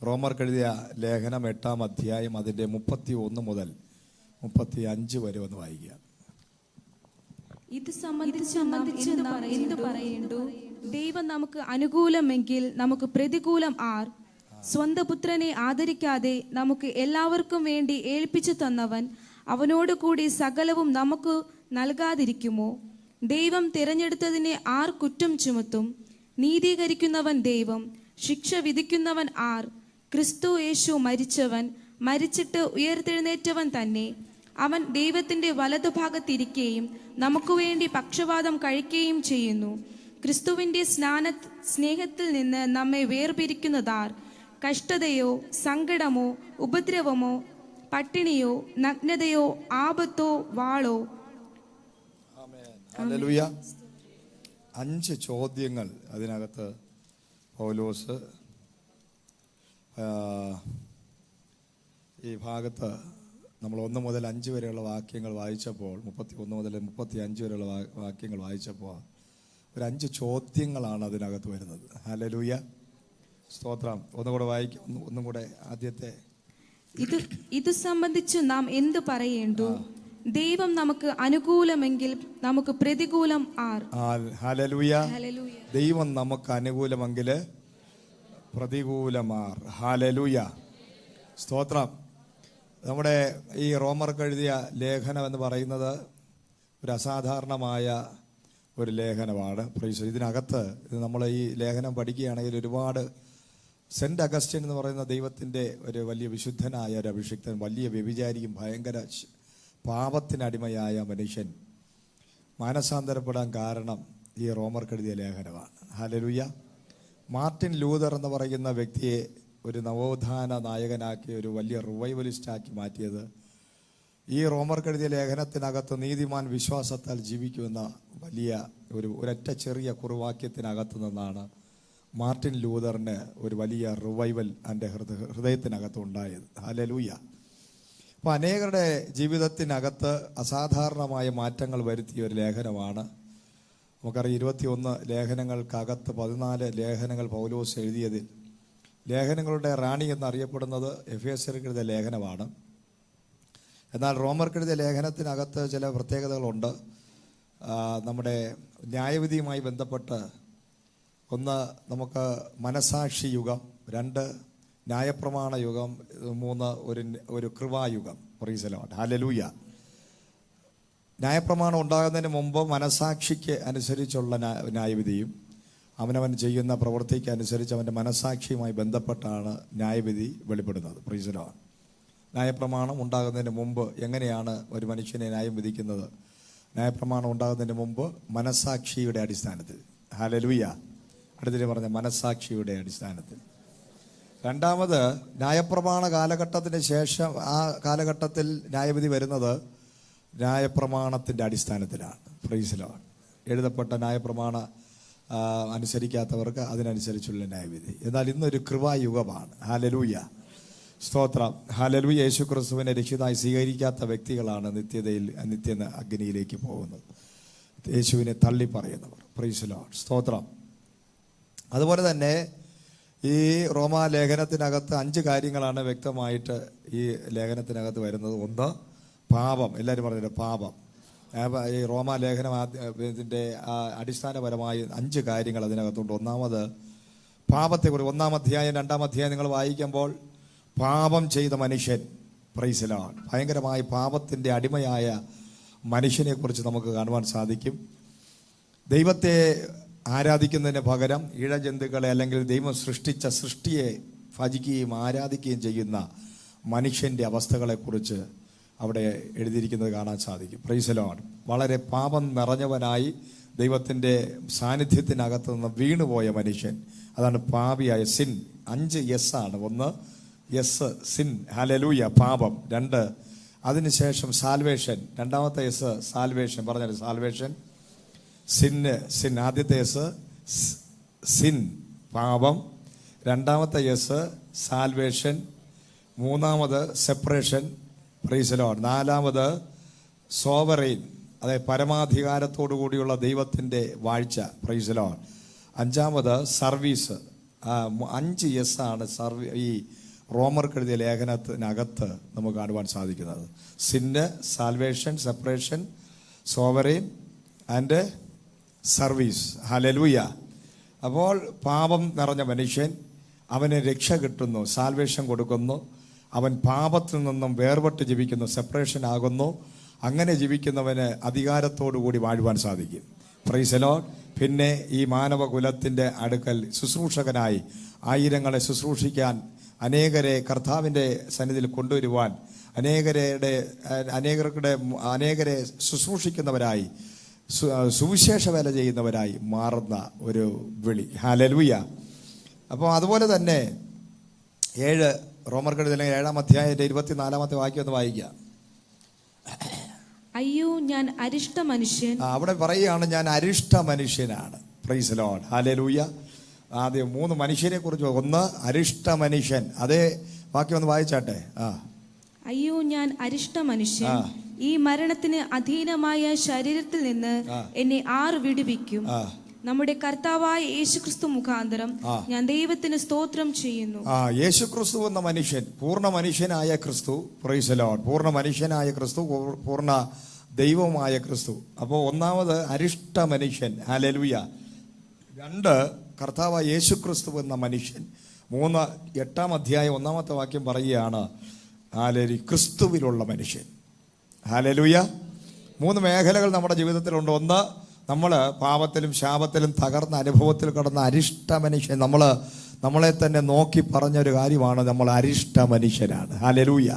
റോമർക്കെഴുതിയ ലേഖനം 8-ാം അധ്യായം അതിൻ്റെ 31 മുതൽ 35 വരെ ഒന്ന് വായിക്കുക. ഇത് സംബന്ധിച്ച് എന്ത് പറയേണ്ടു? ദൈവം നമുക്ക് അനുകൂലമെങ്കിൽ നമുക്ക് പ്രതികൂലം ആർ? സ്വന്തം പുത്രനെ ആദരിക്കാതെ നമുക്ക് എല്ലാവർക്കും വേണ്ടി ഏൽപ്പിച്ചു തന്നവൻ അവനോട് കൂടി സകലവും നമുക്ക് നൽകാതിരിക്കുമോ? ദൈവം തിരഞ്ഞെടുത്തതിനെ ആർ കുറ്റം ചുമത്തും? നീതീകരിക്കുന്നവൻ ദൈവം, ശിക്ഷ വിധിക്കുന്നവൻ ആർ? ക്രിസ്തു യേശു മരിച്ചവൻ, മരിച്ചിട്ട് ഉയർത്തെഴുന്നേറ്റവൻ തന്നെ. അവൻ ദൈവത്തിന്റെ വലതുഭാഗത്തിരിക്കുകയും നമുക്ക് വേണ്ടി പക്ഷവാദം കഴിക്കുകയും ചെയ്യുന്നു. ക്രിസ്തുവിന്റെ സ്നേഹത്തിൽ നിന്ന് നമ്മെ വേർപിരിക്കുന്നതാർ? കഷ്ടതയോ, സങ്കടമോ, ഉപദ്രവമോ, പട്ടിണിയോ, നഗ്നതയോ, ആപത്തോ, വാളോ? ഹല്ലേലൂയ. 5 ചോദ്യങ്ങൾ അതിനകത്ത് പൗലോസ് ഈ ഭാഗത്ത് നമ്മൾ 1 മുതൽ 5 വരെയുള്ള വാക്യങ്ങൾ വായിച്ചപ്പോൾ, 31 മുതൽ 35 വരെയുള്ള വാക്യങ്ങൾ വായിച്ചപ്പോൾ ഒരു 5 ചോദ്യങ്ങളാണ് അതിനകത്ത് വരുന്നത്. ഹല്ലേലൂയ, സ്തോത്രം. ഒന്നുകൂടെ വായിക്കാം, ഒന്നും കൂടെ ആദ്യത്തെ. ഇത് സംബന്ധിച്ച് നാം എന്ത് പറയേണ്ടു? ദൈവം നമുക്ക് അനുകൂലമെങ്കിൽ നമുക്ക് പ്രതികൂലം ആർ? ഹല്ലേലൂയ. ദൈവം നമുക്ക് അനുകൂലമെങ്കിൽ പ്രതികൂലമാർ. ഹല്ലേലൂയ, സ്തോത്രം. നമ്മുടെ ഈ റോമർക്കെഴുതിയ ലേഖനം എന്ന് പറയുന്നത് ഒരു അസാധാരണമായ ഒരു ലേഖനമാണ്. ഇതിനകത്ത് നമ്മൾ ഈ ലേഖനം പഠിക്കുകയാണെങ്കിൽ ഒരുപാട് സെന്റ് അഗസ്റ്റിൻ എന്ന് പറയുന്ന ദൈവത്തിൻ്റെ ഒരു വലിയ വിശുദ്ധനായ ഒരു അഭിഷിക്തൻ, വലിയ വ്യഭിചാരിയും ഭയങ്കര പാപത്തിനടിമയായ മനുഷ്യൻ മാനസാന്തരപ്പെടാൻ കാരണം ഈ റോമർക്കെഴുതിയ ലേഖനമാണ്. ഹല്ലേലൂയ. മാർട്ടിൻ ലൂതർ എന്ന് പറയുന്ന വ്യക്തിയെ ഒരു നവോത്ഥാന നായകനാക്കി, ഒരു വലിയ റിവൈവലിസ്റ്റാക്കി മാറ്റിയത് ഈ റോമർക്കെഴുതിയ ലേഖനത്തിനകത്ത് നീതിമാൻ വിശ്വാസത്താൽ ജീവിക്കുമെന്ന വലിയ ഒരൊറ്റ ചെറിയ കുറുവാക്യത്തിനകത്ത് നിന്നാണ് മാർട്ടിൻ ലൂതറിന് ഒരു വലിയ റിവൈവൽ എൻ്റെ ഹൃദയത്തിനകത്ത് ഉണ്ടായത്. ഹല്ലേലൂയ. അപ്പോൾ അനേകരുടെ ജീവിതത്തിനകത്ത് അസാധാരണമായ മാറ്റങ്ങൾ വരുത്തിയ ഒരു ലേഖനമാണ്. നമുക്കറിയാം, 21 ലേഖനങ്ങൾക്കകത്ത് 14 ലേഖനങ്ങൾ പൗലോസ് എഴുതിയതിൽ ലേഖനങ്ങളുടെ റാണി എന്നറിയപ്പെടുന്നത് എഫേസ്യർക്കെഴുതിയ ലേഖനമാണ്. എന്നാൽ റോമർക്കെഴുതിയ ലേഖനത്തിനകത്ത് ചില പ്രത്യേകതകളുണ്ട്. നമ്മുടെ ന്യായവിധിയുമായി ബന്ധപ്പെട്ട് 1 നമുക്ക് മനസാക്ഷി യുഗം, 2 ന്യായപ്രമാണ യുഗം, 3 ഒരു കൃപായുഗം. Praise the Lord. ഹല്ലേലൂയ. ന്യായപ്രമാണം ഉണ്ടാകുന്നതിന് മുമ്പ് മനസാക്ഷിക്ക് അനുസരിച്ചുള്ള ന്യായവിധിയും അവനവൻ ചെയ്യുന്ന പ്രവൃത്തിക്ക് അനുസരിച്ച് അവൻ്റെ മനസാക്ഷിയുമായി ബന്ധപ്പെട്ടാണ് ന്യായവിധി വെളിപ്പെടുന്നത്. Praise the Lord. ന്യായപ്രമാണം ഉണ്ടാകുന്നതിന് മുമ്പ് എങ്ങനെയാണ് ഒരു മനുഷ്യനെ ന്യായം വിധിക്കുന്നത്? ന്യായപ്രമാണം ഉണ്ടാകുന്നതിന് മുമ്പ് മനസാക്ഷിയുടെ അടിസ്ഥാനത്തിൽ. ഹല്ലേലൂയ. അടുത്തിട്ട് പറഞ്ഞ മനസാക്ഷിയുടെ അടിസ്ഥാനത്തിൽ. രണ്ടാമത് ന്യായപ്രമാണ കാലഘട്ടത്തിന് ശേഷം ആ കാലഘട്ടത്തിൽ ന്യായവിധി വരുന്നത് ന്യായപ്രമാണത്തിൻ്റെ അടിസ്ഥാനത്തിലാണ്. Price the Lord. എഴുതപ്പെട്ട ന്യായപ്രമാണ അനുസരിക്കാത്തവർക്ക് അതിനനുസരിച്ചുള്ള ന്യായവിധി. എന്നാൽ ഇന്നൊരു കൃപായുഗമാണ്. ഹല്ലേലൂയ, സ്തോത്രം. ഹല്ലേലൂയ. യേശു ക്രിസ്തുവിനെ രക്ഷിതായി സ്വീകരിക്കാത്ത വ്യക്തികളാണ് നിത്യ അഗ്നിയിലേക്ക് പോകുന്നത്, യേശുവിനെ തള്ളി പറയുന്നവർ. പ്രൈസ് ദി ലോർഡ്, സ്തോത്രം. അതുപോലെ തന്നെ ഈ റോമാ ലേഖനത്തിനകത്ത് 5 കാര്യങ്ങളാണ് വ്യക്തമായിട്ട് ഈ ലേഖനത്തിനകത്ത് വരുന്നത്. 1 പാപം. എല്ലാവരും പറഞ്ഞില്ല, പാപം. ഈ റോമാ ലേഖനം ഇതിൻ്റെ അടിസ്ഥാനപരമായി 5 കാര്യങ്ങൾ അതിനകത്തുണ്ട്. ഒന്നാമത് പാപത്തെക്കുറിച്ച് 1-ാം അധ്യായം 2-ാം അധ്യായം നിങ്ങൾ വായിക്കുമ്പോൾ പാപം ചെയ്ത മനുഷ്യൻ, പ്രൈസ് ദി ലോർഡ്, ഭയങ്കരമായി പാപത്തിൻ്റെ അടിമയായ മനുഷ്യനെക്കുറിച്ച് നമുക്ക് കാണുവാൻ സാധിക്കും. ദൈവത്തെ ആരാധിക്കുന്നതിന് പകരം ഇഴജന്തുക്കളെ അല്ലെങ്കിൽ ദൈവം സൃഷ്ടിച്ച സൃഷ്ടിയെ ഭജിക്കുകയും ആരാധിക്കുകയും ചെയ്യുന്ന മനുഷ്യൻ്റെ അവസ്ഥകളെക്കുറിച്ച് അവിടെ എഴുതിയിരിക്കുന്നത് കാണാൻ സാധിക്കും. Price the Lord. വളരെ പാപം നിറഞ്ഞവനായി ദൈവത്തിൻ്റെ സാന്നിധ്യത്തിനകത്ത് നിന്ന് വീണുപോയ മനുഷ്യൻ, അതാണ് പാപിയായ സിൻ. 5 യെസ് ആണ്. 1 യെസ്, സിൻ. ഹല്ലേലൂയ, പാപം. 2 അതിനുശേഷം സാൽവേഷൻ. 2-ാമത്തെ യെസ് സാൽവേഷൻ. പറഞ്ഞാൽ സാൽവേഷൻ, സിൻ. ആദ്യത്തെ യെസ് സിൻ, പാപം. 2-ാമത്തെ യെസ് സാൽവേഷൻ. 3-ാമത് സെപ്പറേഷൻ. Praise the Lord. 4-ാമത് സോവറൈൻ, അതായത് പരമാധികാരത്തോടു കൂടിയുള്ള ദൈവത്തിൻ്റെ വാഴ്ച. Praise the Lord. 5-ാമത് സർവീസ്. 5 എസ് ആണ് ഈ റോമർക്ക് എഴുതിയ ലേഖനത്തിനകത്ത് നമുക്ക് കാണുവാൻ സാധിക്കുന്നത്. Sin, salvation, separation, sovereign and service. Hallelujah. അപ്പോൾ പാപം നിറഞ്ഞ മനുഷ്യൻ, അവന് രക്ഷ കിട്ടുന്നു, സാൽവേഷൻ കൊടുക്കുന്നു, അവൻ പാപത്തിൽ നിന്നും വേർപെട്ട് ജീവിക്കുന്നു, സെപ്പറേഷൻ ആകുന്നു. അങ്ങനെ ജീവിക്കുന്നവന് അധികാരത്തോടു കൂടി വാഴുവാൻ സാധിക്കും. Price the Lord. പിന്നെ ഈ മാനവകുലത്തിൻ്റെ അടുക്കൽ ശുശ്രൂഷകനായി ആയിരങ്ങളെ ശുശ്രൂഷിക്കാൻ, അനേകരെ കർത്താവിൻ്റെ സന്നിധിയിൽ കൊണ്ടുവരുവാൻ, അനേകരെ ശുശ്രൂഷിക്കുന്നവരായി, സുവിശേഷ വേല ചെയ്യുന്നവരായി മാറുന്ന ഒരു വിളി. ഹല്ലേലൂയ. അപ്പോൾ അതുപോലെ തന്നെ 7 റോമർക്ക് എഴുതിയ 7-ാം അധ്യായത്തിന്റെ 24-ാമത്തെ വാക്യം ഒന്ന് വായിക്കുക. അയ്യോ ഞാൻ അരിഷ്ട മനുഷ്യൻ. അവിടെ പറയുകയാണ്, ഞാൻ അരിഷ്ട മനുഷ്യനാണ്. Price the Lord. ഹല്ലേലൂയ. ആദ്യം 3 മനുഷ്യരെ കുറിച്ച്. ഒന്ന് അരിഷ്ട മനുഷ്യൻ. അതേ വാക്യം ഒന്ന് വായിച്ചാട്ടെ. അയ്യോ ഞാൻ അരിഷ്ട മനുഷ്യൻ, ഈ മരണത്തിന് അധീനമായ ശരീരത്തിൽ നിന്ന് എന്നെ ആർ വിടുവിക്കും? നമ്മുടെ കർത്താവായ യേശുക്രിസ്തു മുഖാന്തരം ഞാൻ ദൈവത്തിന് സ്തോത്രം ചെയ്യുന്നു. യേശുക്രിസ്തു എന്ന മനുഷ്യൻ, പൂർണ്ണ മനുഷ്യനായ ക്രിസ്തു. Price the Lord. പൂർണ്ണ മനുഷ്യനായ ക്രിസ്തു, പൂർണ്ണ ദൈവമായ ക്രിസ്തു. അപ്പോൾ ഒന്നാമത് അരിഷ്ട മനുഷ്യൻ. ഹല്ലേലൂയ. 2 കർത്താവായ യേശുക്രിസ്തു എന്ന മനുഷ്യൻ. 3 8-ാം അധ്യായം 1-ാമത്തെ വാക്യം പറയുകയാണ്, ക്രിസ്തുവിലുള്ള മനുഷ്യൻ. ഹല്ലേലൂയ. 3 മേഖലകൾ നമ്മുടെ ജീവിതത്തിലുണ്ട്. ഒന്ന്, നമ്മൾ പാപത്തിലും ശാപത്തിലും തകർന്ന അനുഭവത്തിൽ കിടന്ന അരിഷ്ട മനുഷ്യൻ. നമ്മളെ തന്നെ നോക്കി പറഞ്ഞൊരു കാര്യമാണ്, നമ്മൾ അരിഷ്ട മനുഷ്യനാണ്. ഹല്ലേലൂയ.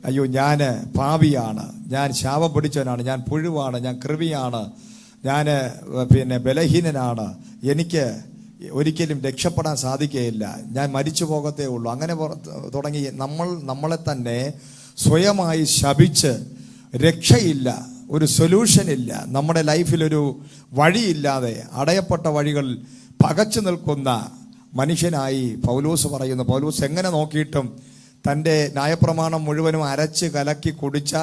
അയ്യോ ഞാൻ പാപിയാണ്, ഞാൻ ശാപം പിടിച്ചവനാണ്, ഞാൻ പുഴുവാണ്, ഞാൻ കൃമിയാണ്, ഞാൻ ബലഹീനനാണ്, എനിക്ക് ഒരിക്കലും രക്ഷപ്പെടാൻ സാധിക്കുകയില്ല, ഞാൻ മരിച്ചു പോകത്തേ ഉള്ളൂ. അങ്ങനെ തുടങ്ങി നമ്മളെ തന്നെ സ്വയമായി ശപിച്ച് രക്ഷയില്ല, ഒരു സൊല്യൂഷൻ ഇല്ല, നമ്മുടെ ലൈഫിലൊരു വഴിയില്ലാതെ അടയപ്പെട്ട വഴികൾ പകച്ചു നിൽക്കുന്ന മനുഷ്യനായി പൗലോസ് പറയുന്നു. പൗലോസ് എങ്ങനെ നോക്കിയിട്ടും തൻ്റെ ന്യായപ്രമാണം മുഴുവനും അരച്ച് കലക്കി കുടിച്ച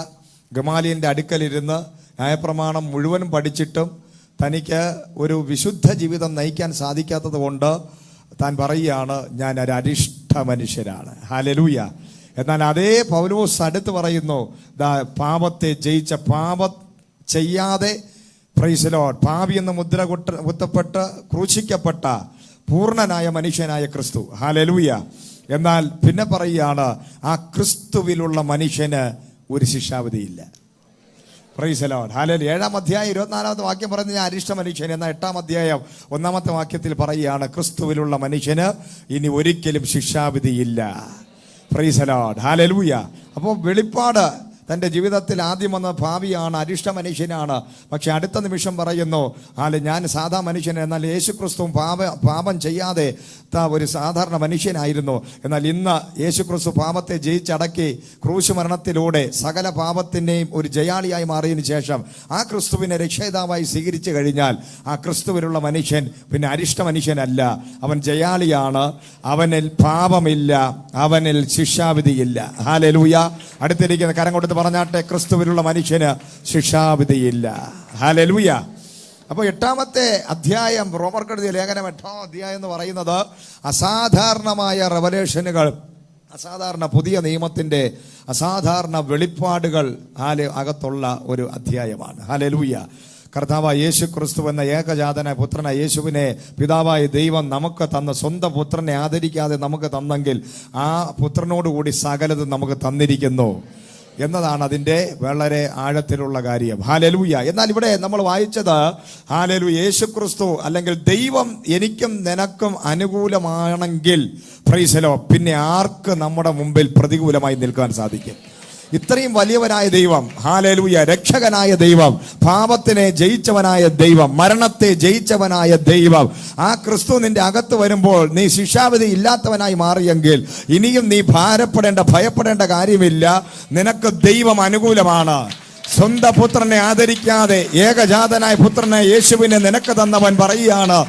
ഗമാലിയൻ്റെ അടുക്കലിരുന്ന് ന്യായപ്രമാണം മുഴുവനും പഠിച്ചിട്ടും തനിക്ക് ഒരു വിശുദ്ധ ജീവിതം നയിക്കാൻ സാധിക്കാത്തത് കൊണ്ട് താൻ പറയുകയാണ്, ഞാൻ ഒരു അരിഷ്ട മനുഷ്യനാണ്. ഹല്ലേലൂയ. എന്നാൽ അതേ പൗലോസ് അടുത്ത് പറയുന്നു, പാപത്തെ ജയിച്ച, പാപം ചെയ്യാതെ, പ്രൈസ് ദി ലോർഡ്, പാപി എന്ന് മുദ്ര കുത്തപ്പെട്ട് ക്രൂശിക്കപ്പെട്ട പൂർണ്ണനായ മനുഷ്യനായ ക്രിസ്തു. ഹല്ലേലൂയ. എന്നാൽ പിന്നെ പറയുകയാണ്, ആ ക്രിസ്തുവിലുള്ള മനുഷ്യന് ഒരു ശിക്ഷാവിധിയില്ല. Praise the Lord. ഹല്ലേലൂയ. 7-ാം അധ്യായം 24-ാമത്തെ വാക്യം പറയുന്നത് ഞാൻ അരിഷ്ട മനുഷ്യൻ. എന്നാൽ 8-ാം അധ്യായം 1-ാമത്തെ വാക്യത്തിൽ പറയുകയാണ്, ക്രിസ്തുവിലുള്ള മനുഷ്യന് ഇനി ഒരിക്കലും ശിക്ഷാവിധിയില്ല. Praise the Lord. ഹല്ലേലൂയ. അപ്പോൾ വെളിപ്പാട് തൻ്റെ ജീവിതത്തിൽ ആദ്യം വന്ന പാപിയാണ്, അരിഷ്ട മനുഷ്യനാണ്. പക്ഷെ അടുത്ത നിമിഷം പറയുന്നു, ഞാൻ സാധാ മനുഷ്യൻ. എന്നാൽ യേശുക്രിസ്തുവും പാപം ചെയ്യാതെ ഒരു സാധാരണ മനുഷ്യനായിരുന്നു. എന്നാൽ ഇന്ന് യേശുക്രിസ്തു പാപത്തെ ജയിച്ചടക്കി ക്രൂശ് മരണത്തിലൂടെ സകല പാപത്തിൻ്റെയും ഒരു ജയാളിയായി മാറിയതിനു ശേഷം ആ ക്രിസ്തുവിനെ രക്ഷയിതാവായി സ്വീകരിച്ചു കഴിഞ്ഞാൽ ആ ക്രിസ്തുവിലുള്ള മനുഷ്യൻ പിന്നെ അരിഷ്ട മനുഷ്യനല്ല, അവൻ ജയാളിയാണ്. അവനിൽ പാപമില്ല, അവനിൽ ശിക്ഷാവിധിയില്ല. ഹല്ലേലൂയ. അടുത്തിരിക്കുന്ന കരം കൊടുത്ത് പറഞ്ഞാട്ടെ, ക്രിസ്തുവിലുള്ള മനുഷ്യന് ശിക്ഷാവിധിയില്ല. ഹല്ലേലൂയ. അപ്പോൾ 8-ാമത്തെ അധ്യായം റോമർക്ക് എഴുതിയ ലേഖനം 8-ാം അധ്യായം എന്ന് പറയുന്നത് അസാധാരണമായ റെവലേഷനുകൾ, അസാധാരണ പുതിയ നിയമത്തിൻ്റെ അസാധാരണ വെളിപ്പാടുകൾ അകത്തുള്ള ഒരു അധ്യായമാണ്. ഹല്ലേലൂയ. കർത്താവായ യേശു ക്രിസ്തു എന്ന ഏകജാതനായ പുത്രനായ യേശുവിനെ പിതാവായ ദൈവം നമുക്ക് തന്ന, സ്വന്തം പുത്രനെ ആദരിക്കാതെ നമുക്ക് തന്നെങ്കിൽ ആ പുത്രനോടുകൂടി സകലതും നമുക്ക് തന്നിരിക്കുന്നു എന്നതാണ് അതിൻ്റെ വളരെ ആഴത്തിലുള്ള കാര്യം. ഹല്ലേലൂയ. എന്നാൽ ഇവിടെ നമ്മൾ വായിച്ചത്, ഹല്ലേലൂയ, യേശു ക്രിസ്തു അല്ലെങ്കിൽ ദൈവം എനിക്കും നിനക്കും അനുകൂലമാണെങ്കിൽ, പ്രൈസ് ദി ലോർഡ്, പിന്നെ ആർക്ക് നമ്മുടെ മുമ്പിൽ പ്രതികൂലമായി നിൽക്കാൻ സാധിക്കും? ഇത്രയും വലിയവനായ ദൈവം, ഹല്ലേലൂയ, രക്ഷകനായ ദൈവം, പാപത്തിനെ ജയിച്ചവനായ ദൈവം, മരണത്തെ ജയിച്ചവനായ ദൈവം, ആ ക്രിസ്തു നിന്റെ അകത്ത് വരുമ്പോൾ നീ ശിക്ഷാവിധി ഇല്ലാത്തവനായി മാറിയെങ്കിൽ ഇനിയും നീ ഭയപ്പെടേണ്ട കാര്യമില്ല. നിനക്ക് ദൈവം അനുകൂലമാണ്. സ്വന്തം പുത്രനെ ആദരിക്കാതെ ഏകജാതനായ പുത്രനെ യേശുവിനെ നിനക്ക് തന്നവൻ പറയുകയാണ്,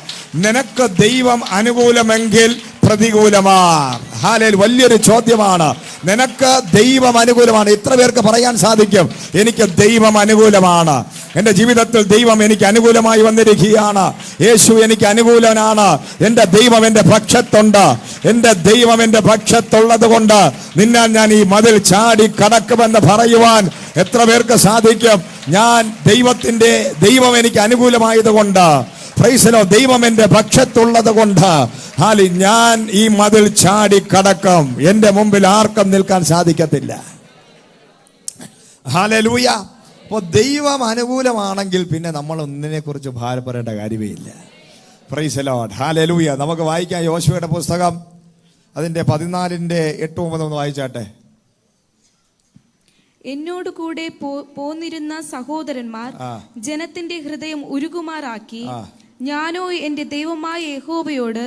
നിനക്ക് ദൈവം അനുകൂലമെങ്കിൽ പ്രതികൂലമാണ്. ഹല്ലേലൂയ. വലിയൊരു ചോദ്യമാണ്. നിനക്ക് ദൈവം അനുകൂലമാണ്. ഇത്ര പേർക്ക് പറയാൻ സാധിക്കും, എനിക്ക് ദൈവം അനുകൂലമാണ്? എൻ്റെ ജീവിതത്തിൽ ദൈവം എനിക്ക് അനുകൂലമായി വന്നിരിക്കുകയാണ്. യേശു എനിക്ക് അനുകൂലനാണ്. എൻ്റെ ദൈവം എൻ്റെ പക്ഷത്തുണ്ട്. എൻ്റെ ദൈവം എൻ്റെ പക്ഷത്തുള്ളത് കൊണ്ട് നിന്നാൽ ഞാൻ ഈ മതിൽ ചാടി കടക്കുമെന്ന് പറയുവാൻ എത്ര പേർക്ക് സാധിക്കും? ദൈവം എനിക്ക് അനുകൂലമായതുകൊണ്ട്, പ്രൈസ് ദി ലോർഡ്, ദൈവം എൻ്റെ പക്ഷത്തുള്ളത് കൊണ്ട് ഞാൻ ഈ മതിൽ ചാടി കടക്കും. എൻ്റെ മുമ്പിൽ ആർക്കും നിൽക്കാൻ സാധിക്കത്തില്ല. ഹല്ലേലൂയ. അപ്പോൾ ദൈവം അനുകൂലമാണെങ്കിൽ പിന്നെ നമ്മൾ ഒന്നിനെ കുറിച്ച് ഭാരപ്പെടേണ്ട കാര്യമേ ഇല്ല. Price the Lord. ഹല്ലേലൂയ. നമുക്ക് വായിക്കാം യോശുവയുടെ പുസ്തകം അതിന്റെ 14:8-9 ഒന്ന് വായിച്ചാട്ടെ. എന്നോട് കൂടെ പോന്നിരുന്ന സഹോദരന്മാർ ജനത്തിന്റെ ഹൃദയം ഉരുകുമാറാക്കി. ഞാനോ എന്റെ ദൈവമായ യഹോവയോട്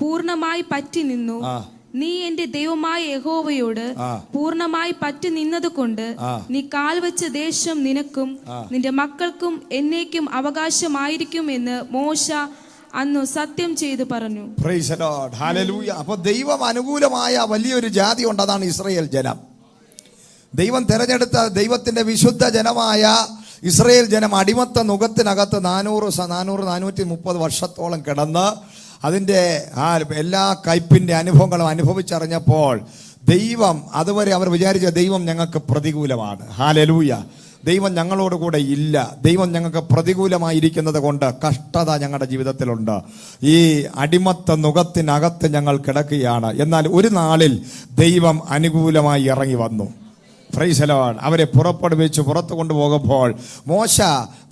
പൂർണ്ണമായി പറ്റി നിന്നു. നീ എന്റെ ദൈവമായ യഹോവയോട് പൂർണ്ണമായി പറ്റി നിന്നതുകൊണ്ട് നീ കാൽ വെച്ച ദേശം നിനക്കും നിന്റെ മക്കൾക്കും എന്നേക്കും അവകാശമായിരിക്കും എന്ന് മോശ അന്ന് സത്യം ചെയ്തു പറഞ്ഞു. Price the Lord. ഹല്ലേലൂയ. അപ്പോൾ ദൈവം അനുകൂലമായ വലിയൊരു ജാതി ഉണ്ട്, അതാണ് ഇസ്രായേൽ ജനം. ദൈവം തെരഞ്ഞെടുത്ത ദൈവത്തിന്റെ വിശുദ്ധ ജനമായ ഇസ്രായേൽ ജനം അടിമത്ത നുകത്തിനകത്ത് 430 വർഷത്തോളം കിടന്ന് അതിൻ്റെ എല്ലാ കയ്പിൻ്റെ അനുഭവങ്ങളും അനുഭവിച്ചറിഞ്ഞപ്പോൾ ദൈവം, അതുവരെ അവർ വിചാരിച്ച ദൈവം ഞങ്ങൾക്ക് പ്രതികൂലമാണ്. ഹല്ലേലൂയ. ദൈവം ഞങ്ങളോട് കൂടെ ഇല്ല, ദൈവം ഞങ്ങൾക്ക് പ്രതികൂലമായിരിക്കുന്നത് കൊണ്ട് കഷ്ടത ഞങ്ങളുടെ ജീവിതത്തിലുണ്ട്, ഈ അടിമത്ത നുകത്തിനകത്ത് ഞങ്ങൾ കിടക്കുകയാണ്. എന്നാൽ ഒരു നാളിൽ ദൈവം അനുകൂലമായി ഇറങ്ങി വന്നു. Price the Lord. അവരെ പുറപ്പെടുവിച്ച് പുറത്തു കൊണ്ടുപോകുമ്പോൾ മോശ,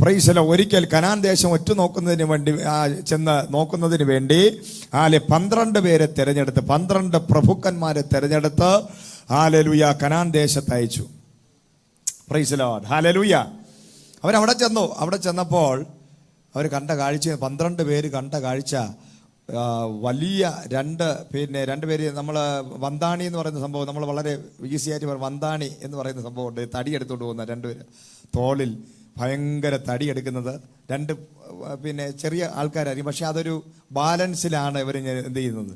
പ്രൈസ് ദി ലോർഡ്, ഒരിക്കൽ കനാൻ ദേശം ചെന്ന് നോക്കുന്നതിന് വേണ്ടി 12 പേരെ തിരഞ്ഞെടുത്ത്, 12 പ്രഭുക്കന്മാരെ തിരഞ്ഞെടുത്ത് ഹല്ലേലൂയ കനാൻ ദേശത്ത് അയച്ചു. Price the Lord. ഹല്ലേലൂയ. അവരവിടെ ചെന്നു. അവിടെ ചെന്നപ്പോൾ അവർ കണ്ട കാഴ്ച, 12 പേര് കണ്ട കാഴ്ച വലിയ രണ്ട് പേര്, നമ്മൾ വന്താണി എന്ന് പറയുന്ന സംഭവം, നമ്മൾ വളരെ ഈസി ആയിട്ട് വന്താണി എന്ന് പറയുന്ന സംഭവമുണ്ട്. തടി എടുത്തുകൊണ്ട് പോകുന്ന 2 പേര്, തോളിൽ ഭയങ്കര തടി എടുക്കുന്നത് 2 ചെറിയ ആൾക്കാരായിരിക്കും, പക്ഷെ അതൊരു ബാലൻസിലാണ് ഇവർ എന്ത് ചെയ്യുന്നത്,